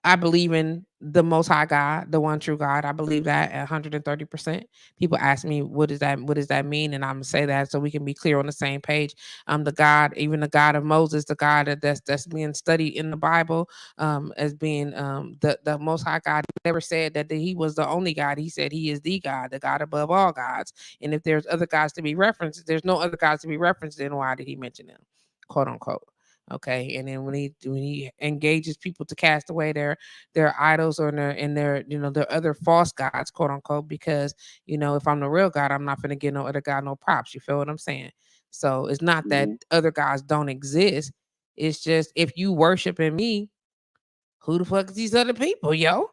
I believe in the Most High God, the one true God. I believe that 130%. People ask me, what does that mean? And I'm gonna say that so we can be clear on the same page. The God, even the God of Moses, the God that's being studied in the Bible, as being the Most High God. He never said that he was the only God. He said he is the God, the God above all gods. And if there's other gods to be referenced, there's no other gods to be referenced. Then why did he mention them? Quote unquote. Okay. And then when he engages people to cast away their idols, or their their other false gods, quote unquote, because if I'm the real God, I'm not gonna give no other God no props. You feel what I'm saying? So it's not that
Mm-hmm.
other gods don't exist. It's just, if you worshiping me, who the fuck is these other people, yo?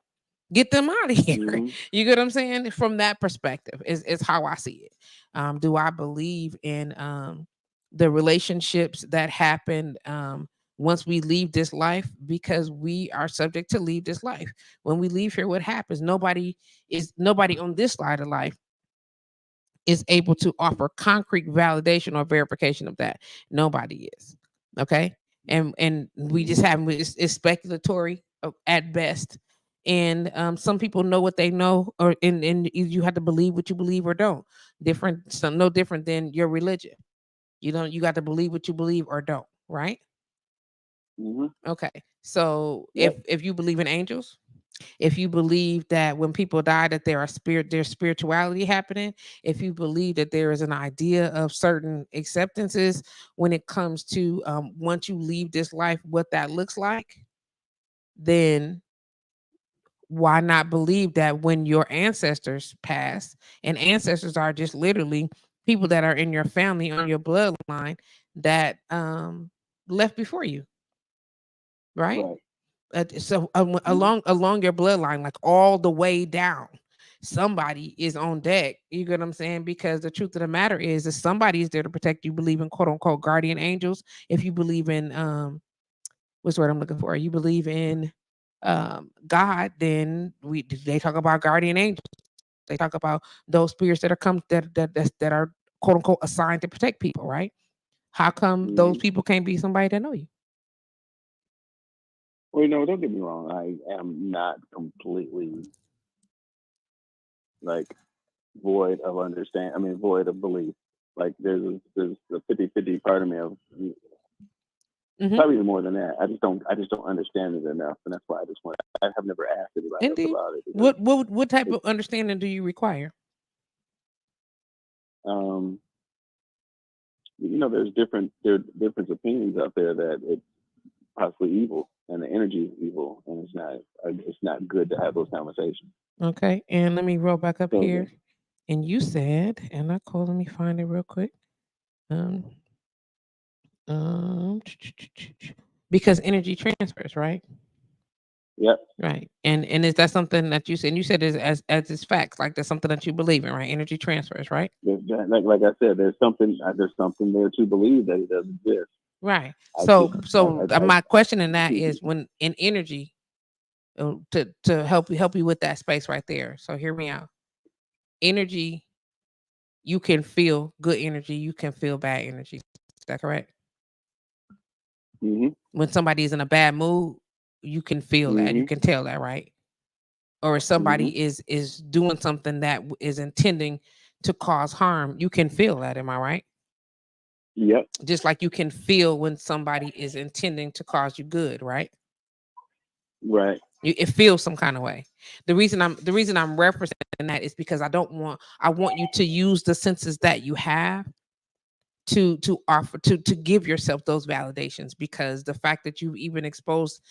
Get them out of here.
Mm-hmm.
You get what I'm saying? From that perspective, is how I see it. Do I believe in the relationships that happen once we leave this life? Because we are subject to leave this life. When we leave here, what happens? Nobody on this side of life is able to offer concrete validation or verification of that. Nobody is. Okay. And we just
Mm-hmm.
have, it's speculatory at best. And some people know what they know, or and you have to believe what you believe or don't. Different, so no different than your religion. You got to believe what you believe or don't, right?
Mm-hmm.
Okay. So
Yep.
if you believe in angels, if you believe that when people die that there are there's spirituality happening, if you believe that there is an idea of certain acceptances when it comes to once you leave this life, what that looks like, then why not believe that when your ancestors pass, and ancestors are just literally people that are in your family, on your bloodline, that left before you, right?
Right.
So
Mm-hmm.
along your bloodline, like all the way down, somebody is on deck. You get what I'm saying? Because the truth of the matter is somebody is there to protect you. Believe in quote unquote guardian angels. If you believe in what's the word I'm looking for? You believe in God, then they talk about guardian angels. They talk about those spirits that are that are quote unquote assigned to protect people, right? How come those
Mm-hmm.
people can't be somebody that know you?
Well, don't get me wrong. I am not completely like void of understand. I mean, void of belief. Like there's a 50-50 part of me of
Hmm.
probably more than that. I just don't understand it enough, and that's why I just want. I have never asked anybody else
Indeed.
about it because
What type
it's
of understanding do you require?
um, there's different opinions out there that it's possibly evil and the energy is evil, and it's not good to have those conversations.
Okay, and let me roll back up
So
here. And you said, and I call. Let me find it real quick. Um, um, because energy transfers, right?
yep,
Right. And is that something that you said? And you said is as it's facts, like that's something that you believe in, right? Energy transfers, right?
like I said, there's something there to believe that it does exist.
Right.
I
So
just
so my question in that
I
is when in energy to help you with that space right there. So hear me out. Energy, you can feel good energy, you can feel bad energy. Is that correct?
hmm
When somebody is in a bad mood, you can feel that. You
hmm
can tell that, right? Or if
hmm
somebody is doing something that is intending to cause harm, you can feel that. Am I right?
Yep.
Just like you can feel when somebody is intending to cause you good, right?
Right.
It feels some kind of way. The reason I'm referencing that is because I want you to use the senses that you have to offer to give yourself those validations, because the fact that you've been exposed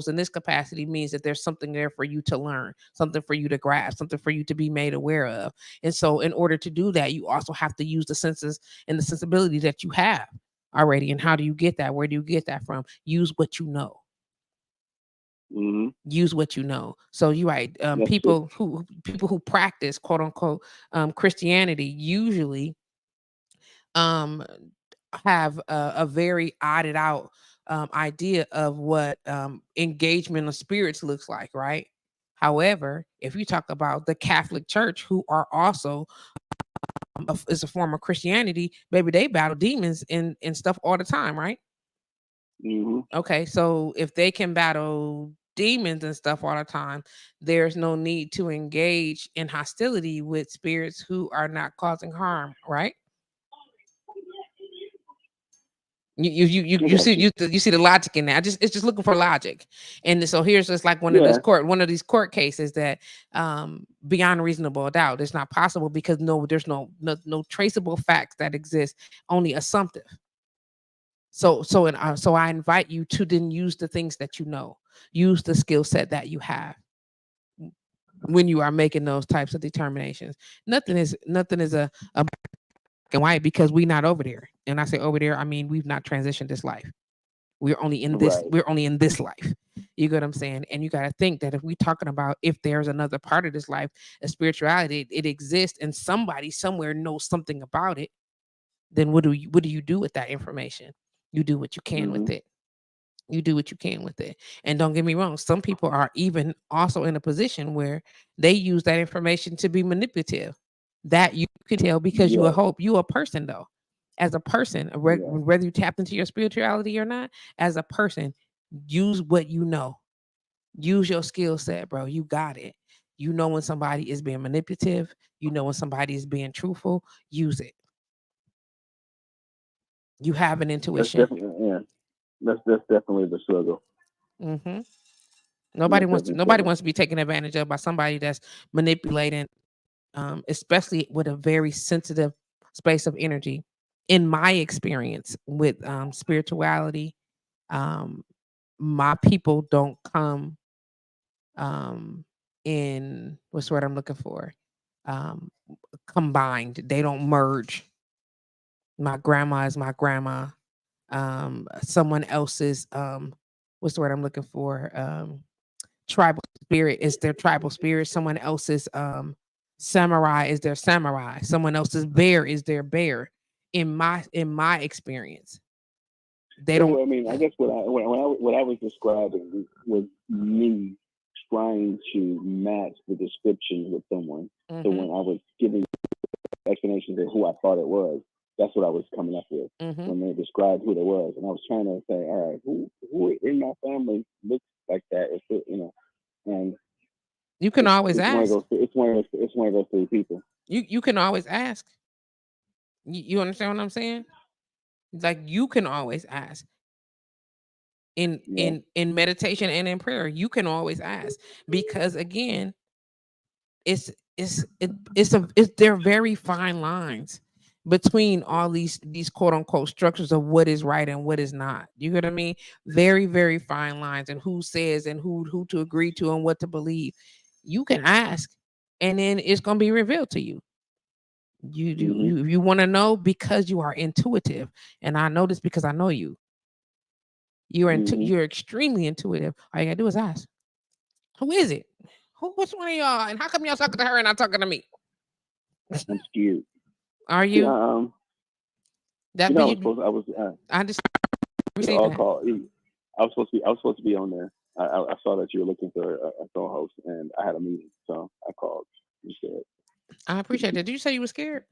in this capacity means that there's something there for you to learn, something for you to grasp, something for you to be made aware of. And so in order to do that, you also have to use the senses and the sensibility that you have already. And how do you get that? Where do you get that from? Use what you know.
hmm
Use what you know. So you're right.
That's true.
People who practice quote unquote Christianity usually um have a very odded out idea of what engagement of spirits looks like, right? However, if you talk about the Catholic Church, who are also is a form of Christianity, baby, they battle demons and stuff all the time, right?
hmm
Okay, so if they can battle demons and stuff all the time, there's no need to engage in hostility with spirits who are not causing harm, right?
I
You
got
see
you.
you see the logic in that. It's just looking for logic. And so here's just like
Yeah.
one of these court cases that beyond reasonable doubt it's not possible, because there's no traceable facts that exist, only assumptive. So I invite you to then use the things that you know, use the skill set that you have when you are making those types of determinations. Nothing is a black and white, because we not over there. And I say over there, I mean we've not transitioned this life.
Right.
We're only in this life. You get what I'm saying? And you got to think that if we talking about if there's another part of this life, a spirituality, it exists, and somebody somewhere knows something about it, then what do you do with that information? You do what you can with
hmm
it. You do what you can with it. And don't get me wrong, some people are even also in a position where they use that information to be manipulative. That you can tell, because
Yeah.
you a person though. As a person,
Yeah.
whether you tapped into your spirituality or not, as a person, use what you know. Use your skill set, bro. You got it. You know when somebody is being manipulative. You know when somebody is being truthful. Use it. You have an
That's
intuition.
definitely yeah. That's definitely the struggle.
hmm
That's
Nobody wants to.
definitely the
Nobody
struggle.
wants to be taken advantage of by somebody that's manipulating, especially with a very sensitive space of energy. In my experience with spirituality, um, my people don't come um, in what's the word I'm looking for? Um, Combined. They don't merge. My grandma is my grandma. Someone else's what's the word I'm looking for? Tribal spirit is their tribal spirit. Someone else's samurai is their samurai. Someone else's bear is their bear. In my experience, they
Yeah.
don't.
Well, I mean, I guess what I was describing was me trying to match the description with someone. So
Mhm.
when I was giving explanations of who I thought it was, that's what I was coming up with
Mhm.
when they described who they was, and I was trying to say, all right, who in my family looks like that? And
You can always
it's one of
ask.
those it's one of those three people.
You can always ask. You understand what I'm saying? Like you can always ask in
Yeah.
in in meditation and in prayer. You can always ask, because again, it's there are very fine lines between all these quote unquote structures of what is right and what is not. You get what I mean? Very, very fine lines, and who says and who to agree to and what to believe. You can ask, and then it's gonna be revealed to you. You want to know because you are intuitive, and I know this because I know you. You're extremely intuitive. All you gotta do is ask, who is it? Which one of y'all? And how come y'all talking to her and not talking to me?
I'm scared.
Are
Yeah,
you? That
I
be
was
you.
supposed. I was.
I just
The
received
all
that.
call. I was supposed to be. I was supposed to be on there. I saw that you were looking for a co-host, and I had a meeting, so I called. You said,
I appreciate that. Did you say you were scared?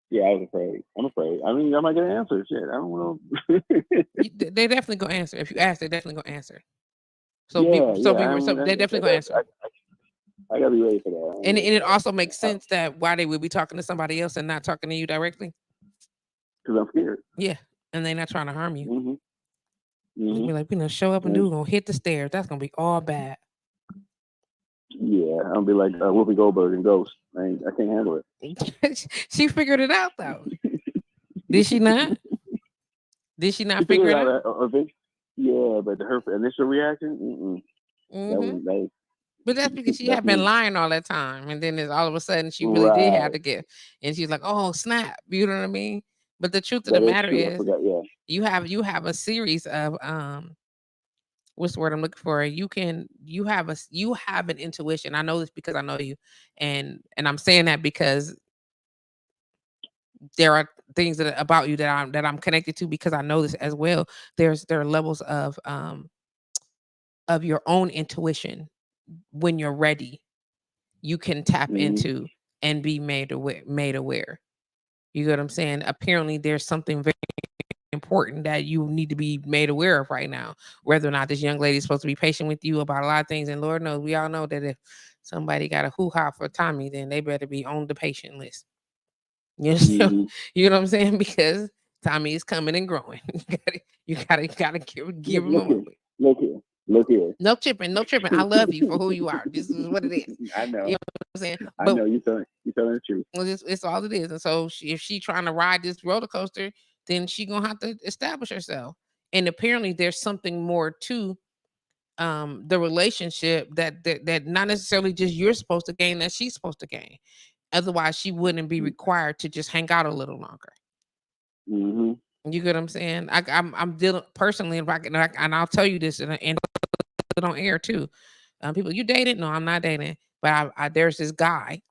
"Yeah, I was afraid. I'm afraid. I mean, I might get an answer. Shit, I don't know."
They definitely gonna answer. If you ask, they definitely gonna answer.
Yeah, yeah.
So they definitely gonna answer.
I gotta be ready for that. I'm
And
ready
it
for
also makes
that.
sense that why they would be talking to somebody else and not talking to you directly.
Because I'm scared.
Yeah, and they're not trying to harm you.
Mhm.
Just
Mhm.
be like, show up and
And
dude gonna hit the stairs. That's gonna be all bad.
yeah, I'll be like Whoopi Goldberg and Ghost. I can't handle
She figured it out though.
it.
Did she not? Did she not
She
figure
figured
it
it out.
out?
Yeah, but her initial reaction, that
Hmm.
was like
But that's because she
that's
had been
me.
lying all that time, and then there's all of a sudden she really did have
Right.
to get, and she's like, "Oh snap!" You know what I mean? But the truth of the
That is
matter
true. I
is,
forgot. Yeah.
you have a series of what's the word I'm looking for? You have an intuition. I know this because I know you, and I'm saying that because there are things about you that I'm connected to because I know this as well. There are levels of your own intuition when you're ready. You can tap
Mhm.
into and be made aware. You get what I'm saying? Apparently, there's something very important that you need to be made aware of right now. Whether or not this young lady is supposed to be patient with you about a lot of things, and Lord knows, we all know that if somebody got a hoo ha for Tommy, then they better be on the patient list. You know,
Mhm.
you know what I'm saying? Because Tommy is coming and growing. You gotta give him
Look
a
here.
moment.
Look here. Look here.
No tripping, no tripping. I love you for who you are. This is what it is.
I
You
know.
know what I'm saying?
I
But
know. You telling the truth.
well, it's all it is. And so if she trying to ride this roller coaster, then she gonna have to establish herself. And apparently there's something more to the relationship that not necessarily just you're supposed to gain that she's supposed to gain. Otherwise, she wouldn't be required to just hang out a little longer.
Mhm.
You get what I'm saying? I'm dealing personally, if I can, and I'll tell you this, and it on air too. People, you dated? No, I'm not dating. But there's this guy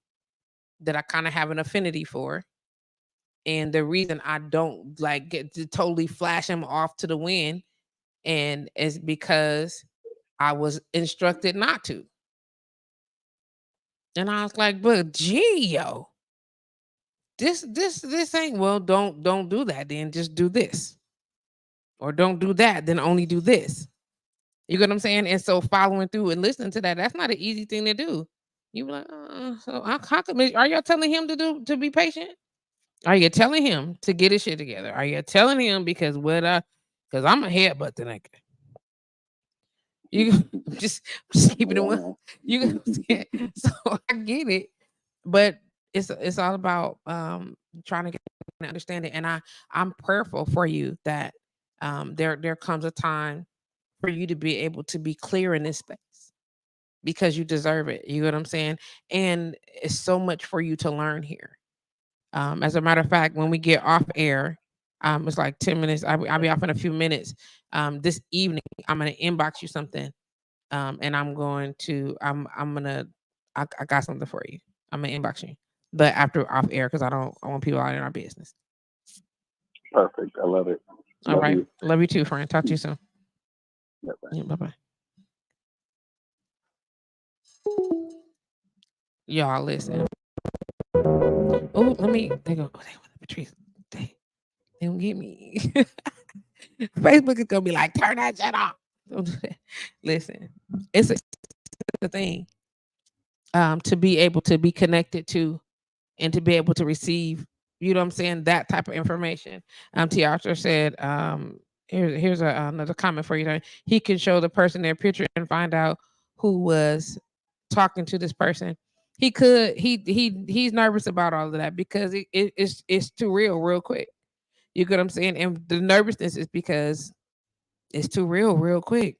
that I kind of have an affinity for. And the reason I don't like get to totally flash him off to the wind and is because I was instructed not to. And I was like, but gee, yo, this ain't well, don't do that, then just do this. Or don't do that, then only do this. You get what I'm saying? And so following through and listening to that, that's not an easy thing to do. You be like, so how come are y'all telling him to be patient? Are you telling him to get his shit together? Are you telling him because because I'm a headbutt the nigga? You just keeping it
Yeah, I
one.
know.
You know what I'm saying? So I get it, but it's all about trying to get an understanding. And I'm prayerful for you that there comes a time for you to be able to be clear in this space because you deserve it. You know what I'm saying? And it's so much for you to learn here. As a matter of fact, when we get off air, it's like 10 minutes. I'll be off in a few minutes. This evening, I'm going to inbox you something. And I'm going to, I got something for you. I'm going to inbox you. But after off air, because I want people out in our business.
Perfect. I love it.
All
Love
right.
you.
Love you too, friend. Talk to you soon.
Yeah.
Yeah, bye bye. Y'all listen. Oh, they go, oh, they want Patrice. They don't get me. Facebook is gonna be like, turn that shit off. Don't do that. Listen, it's a thing to be able to be connected to and to be able to receive, you know what I'm saying, that type of information. T. Arthur said, here's another comment for you. He can show the person their picture and find out who was talking to this person. He could he's nervous about all of that because it's too real quick. You get what I'm saying? And the nervousness is because it's too real quick.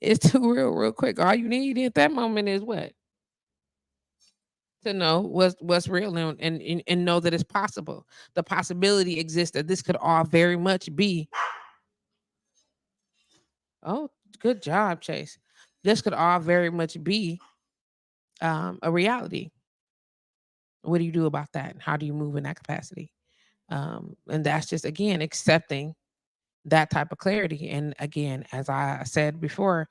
It's too real quick. All you need at that moment is what? To know what's real and know that it's possible. The possibility exists that this could all very much be. Oh, good job, Chase. This could all very much be a reality. What do you do about that? How do you move in that capacity? And that's just again accepting that type of clarity. And again, as I said before,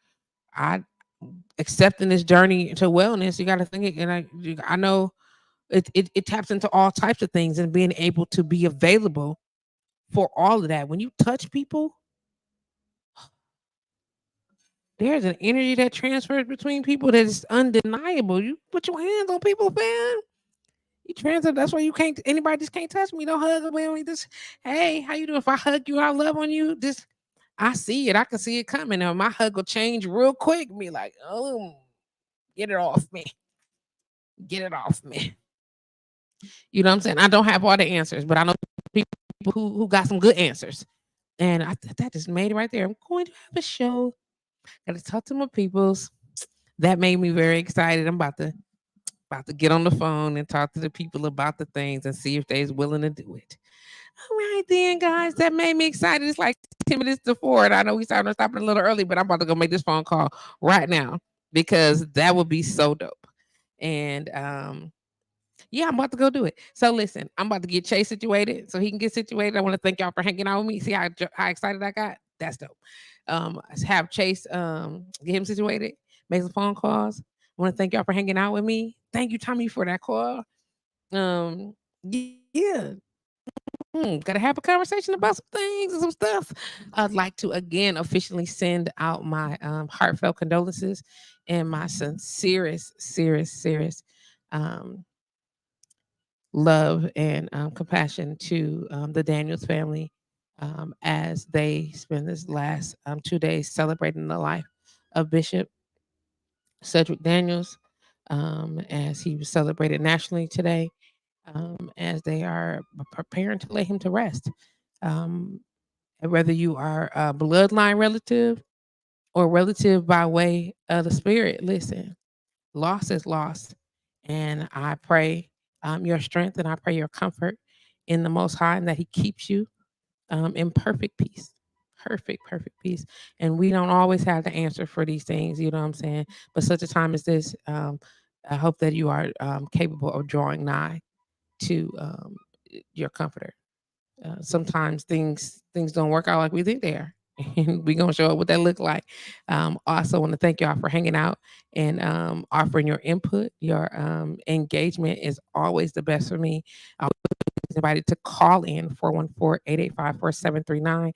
I accepting this journey to wellness. You got to think it, and I know it taps into all types of things and being able to be available for all of that. When you touch people, there's an energy that transfers between people that is undeniable. You put your hands on people, fam. You transfer. That's why you can't. Anybody just can't touch me. Don't hug me. Just hey, how you doing? If I hug you, I love on you. Just I see it. I can see it coming. And my hug will change real quick. Be like, oh, get it off me. Get it off me. You know what I'm saying? I don't have all the answers, but I know people who got some good answers. And that just made it right there. I'm going to have a show. Got to talk to my peoples. That made me very excited. I'm about to get on the phone and talk to the people about the things and see if they's willing to do it. All right, then, guys, that made me excited. It's like 10 minutes to 4. And I know we started stopping a little early, but I'm about to go make this phone call right now because that would be so dope. And yeah, I'm about to go do it. So listen, I'm about to get Chase situated so he can get situated. I want to thank y'all for hanging out with me. See how excited I got? That's dope. Have Chase get him situated, make some phone calls. I want to thank y'all for hanging out with me. Thank you, Tommy, for that call. Yeah. Gotta have a conversation about some things and some stuff. I'd like to again officially send out my heartfelt condolences and my sincerest um, love and compassion to the Daniels family as they spend this last 2 days celebrating the life of Bishop Cedric Daniels, as he was celebrated nationally today, as they are preparing to lay him to rest. Um, whether you are a bloodline relative or relative by way of the spirit, listen, loss is loss. And I pray your strength and I pray your comfort in the Most High and that He keeps you in perfect peace. Perfect peace. And we don't always have the answer for these things, you know what I'm saying? But such a time as this, I hope that you are capable of drawing nigh to your comforter. Sometimes things don't work out like we think they are. And we're gonna show up what that look like. Also want to thank y'all for hanging out and offering your input. Your engagement is always the best for me. I was invited to call in 414-885-4739.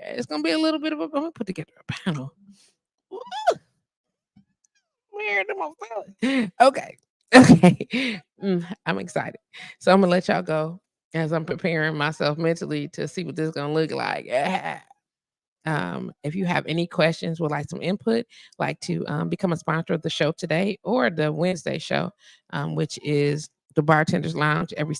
It's gonna be a little bit of a I'm gonna put together a panel. Where am I feeling? Okay. Okay. I'm excited. So I'm gonna let y'all go as I'm preparing myself mentally to see what this is gonna look like. If you have any questions, would like some input, like to become a sponsor of the show today or the Wednesday show, which is the Bartenders Lounge every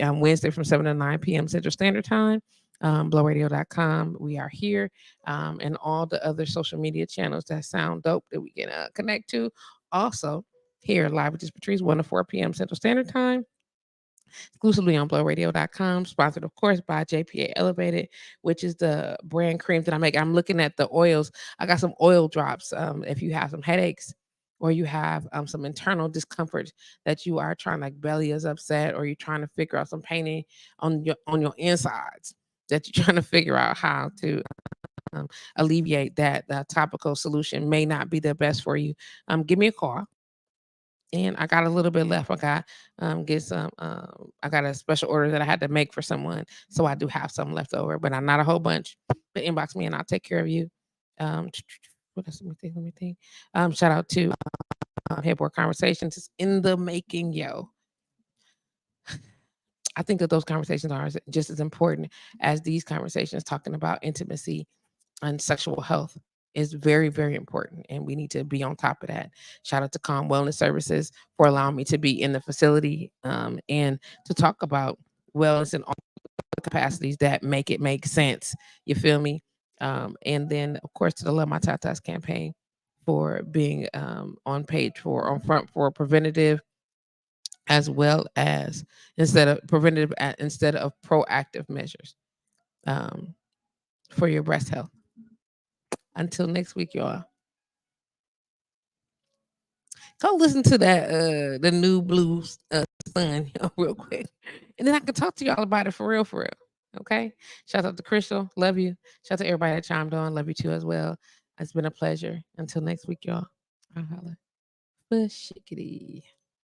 Wednesday from 7 to 9 p.m. Central Standard Time. Blowradio.com. We are here, and all the other social media channels that sound dope that we can connect to. Also, here live with JustPatrice 1 to 4 p.m. Central Standard Time, exclusively on blowradio.com, sponsored, of course, by JPA Elevated, which is the brand cream that I make. I'm looking at the oils. I got some oil drops. If you have some headaches or you have some internal discomfort that you are trying, like belly is upset, or you're trying to figure out some pain on your insides that you're trying to figure out how to alleviate that, the topical solution may not be the best for you. Give me a call, and I got a little bit left. I got get some. I got a special order that I had to make for someone, so I do have some left over, but I'm not a whole bunch. But inbox me and I'll take care of you. Um, what else? Let me think. Let me think. Shout out to Headboard Conversations. It's in the making, yo. I think that those conversations are just as important as these conversations talking about intimacy and sexual health is very, very important, and we need to be on top of that. Shout out to Calm Wellness Services for allowing me to be in the facility and to talk about wellness in all the capacities that make it make sense. You feel me? And then, of course, to the Love My Tatas campaign for being on front for preventative as well as instead of proactive measures um, for your breast health. Until next week, y'all. Go listen to that the new blues son real quick, and then I can talk to y'all about it for real, for real. Okay. Shout out to Crystal, love you. Shout out to everybody that chimed on, love you too as well. It's been a pleasure. Until next week, y'all. I'll holla. Shickety.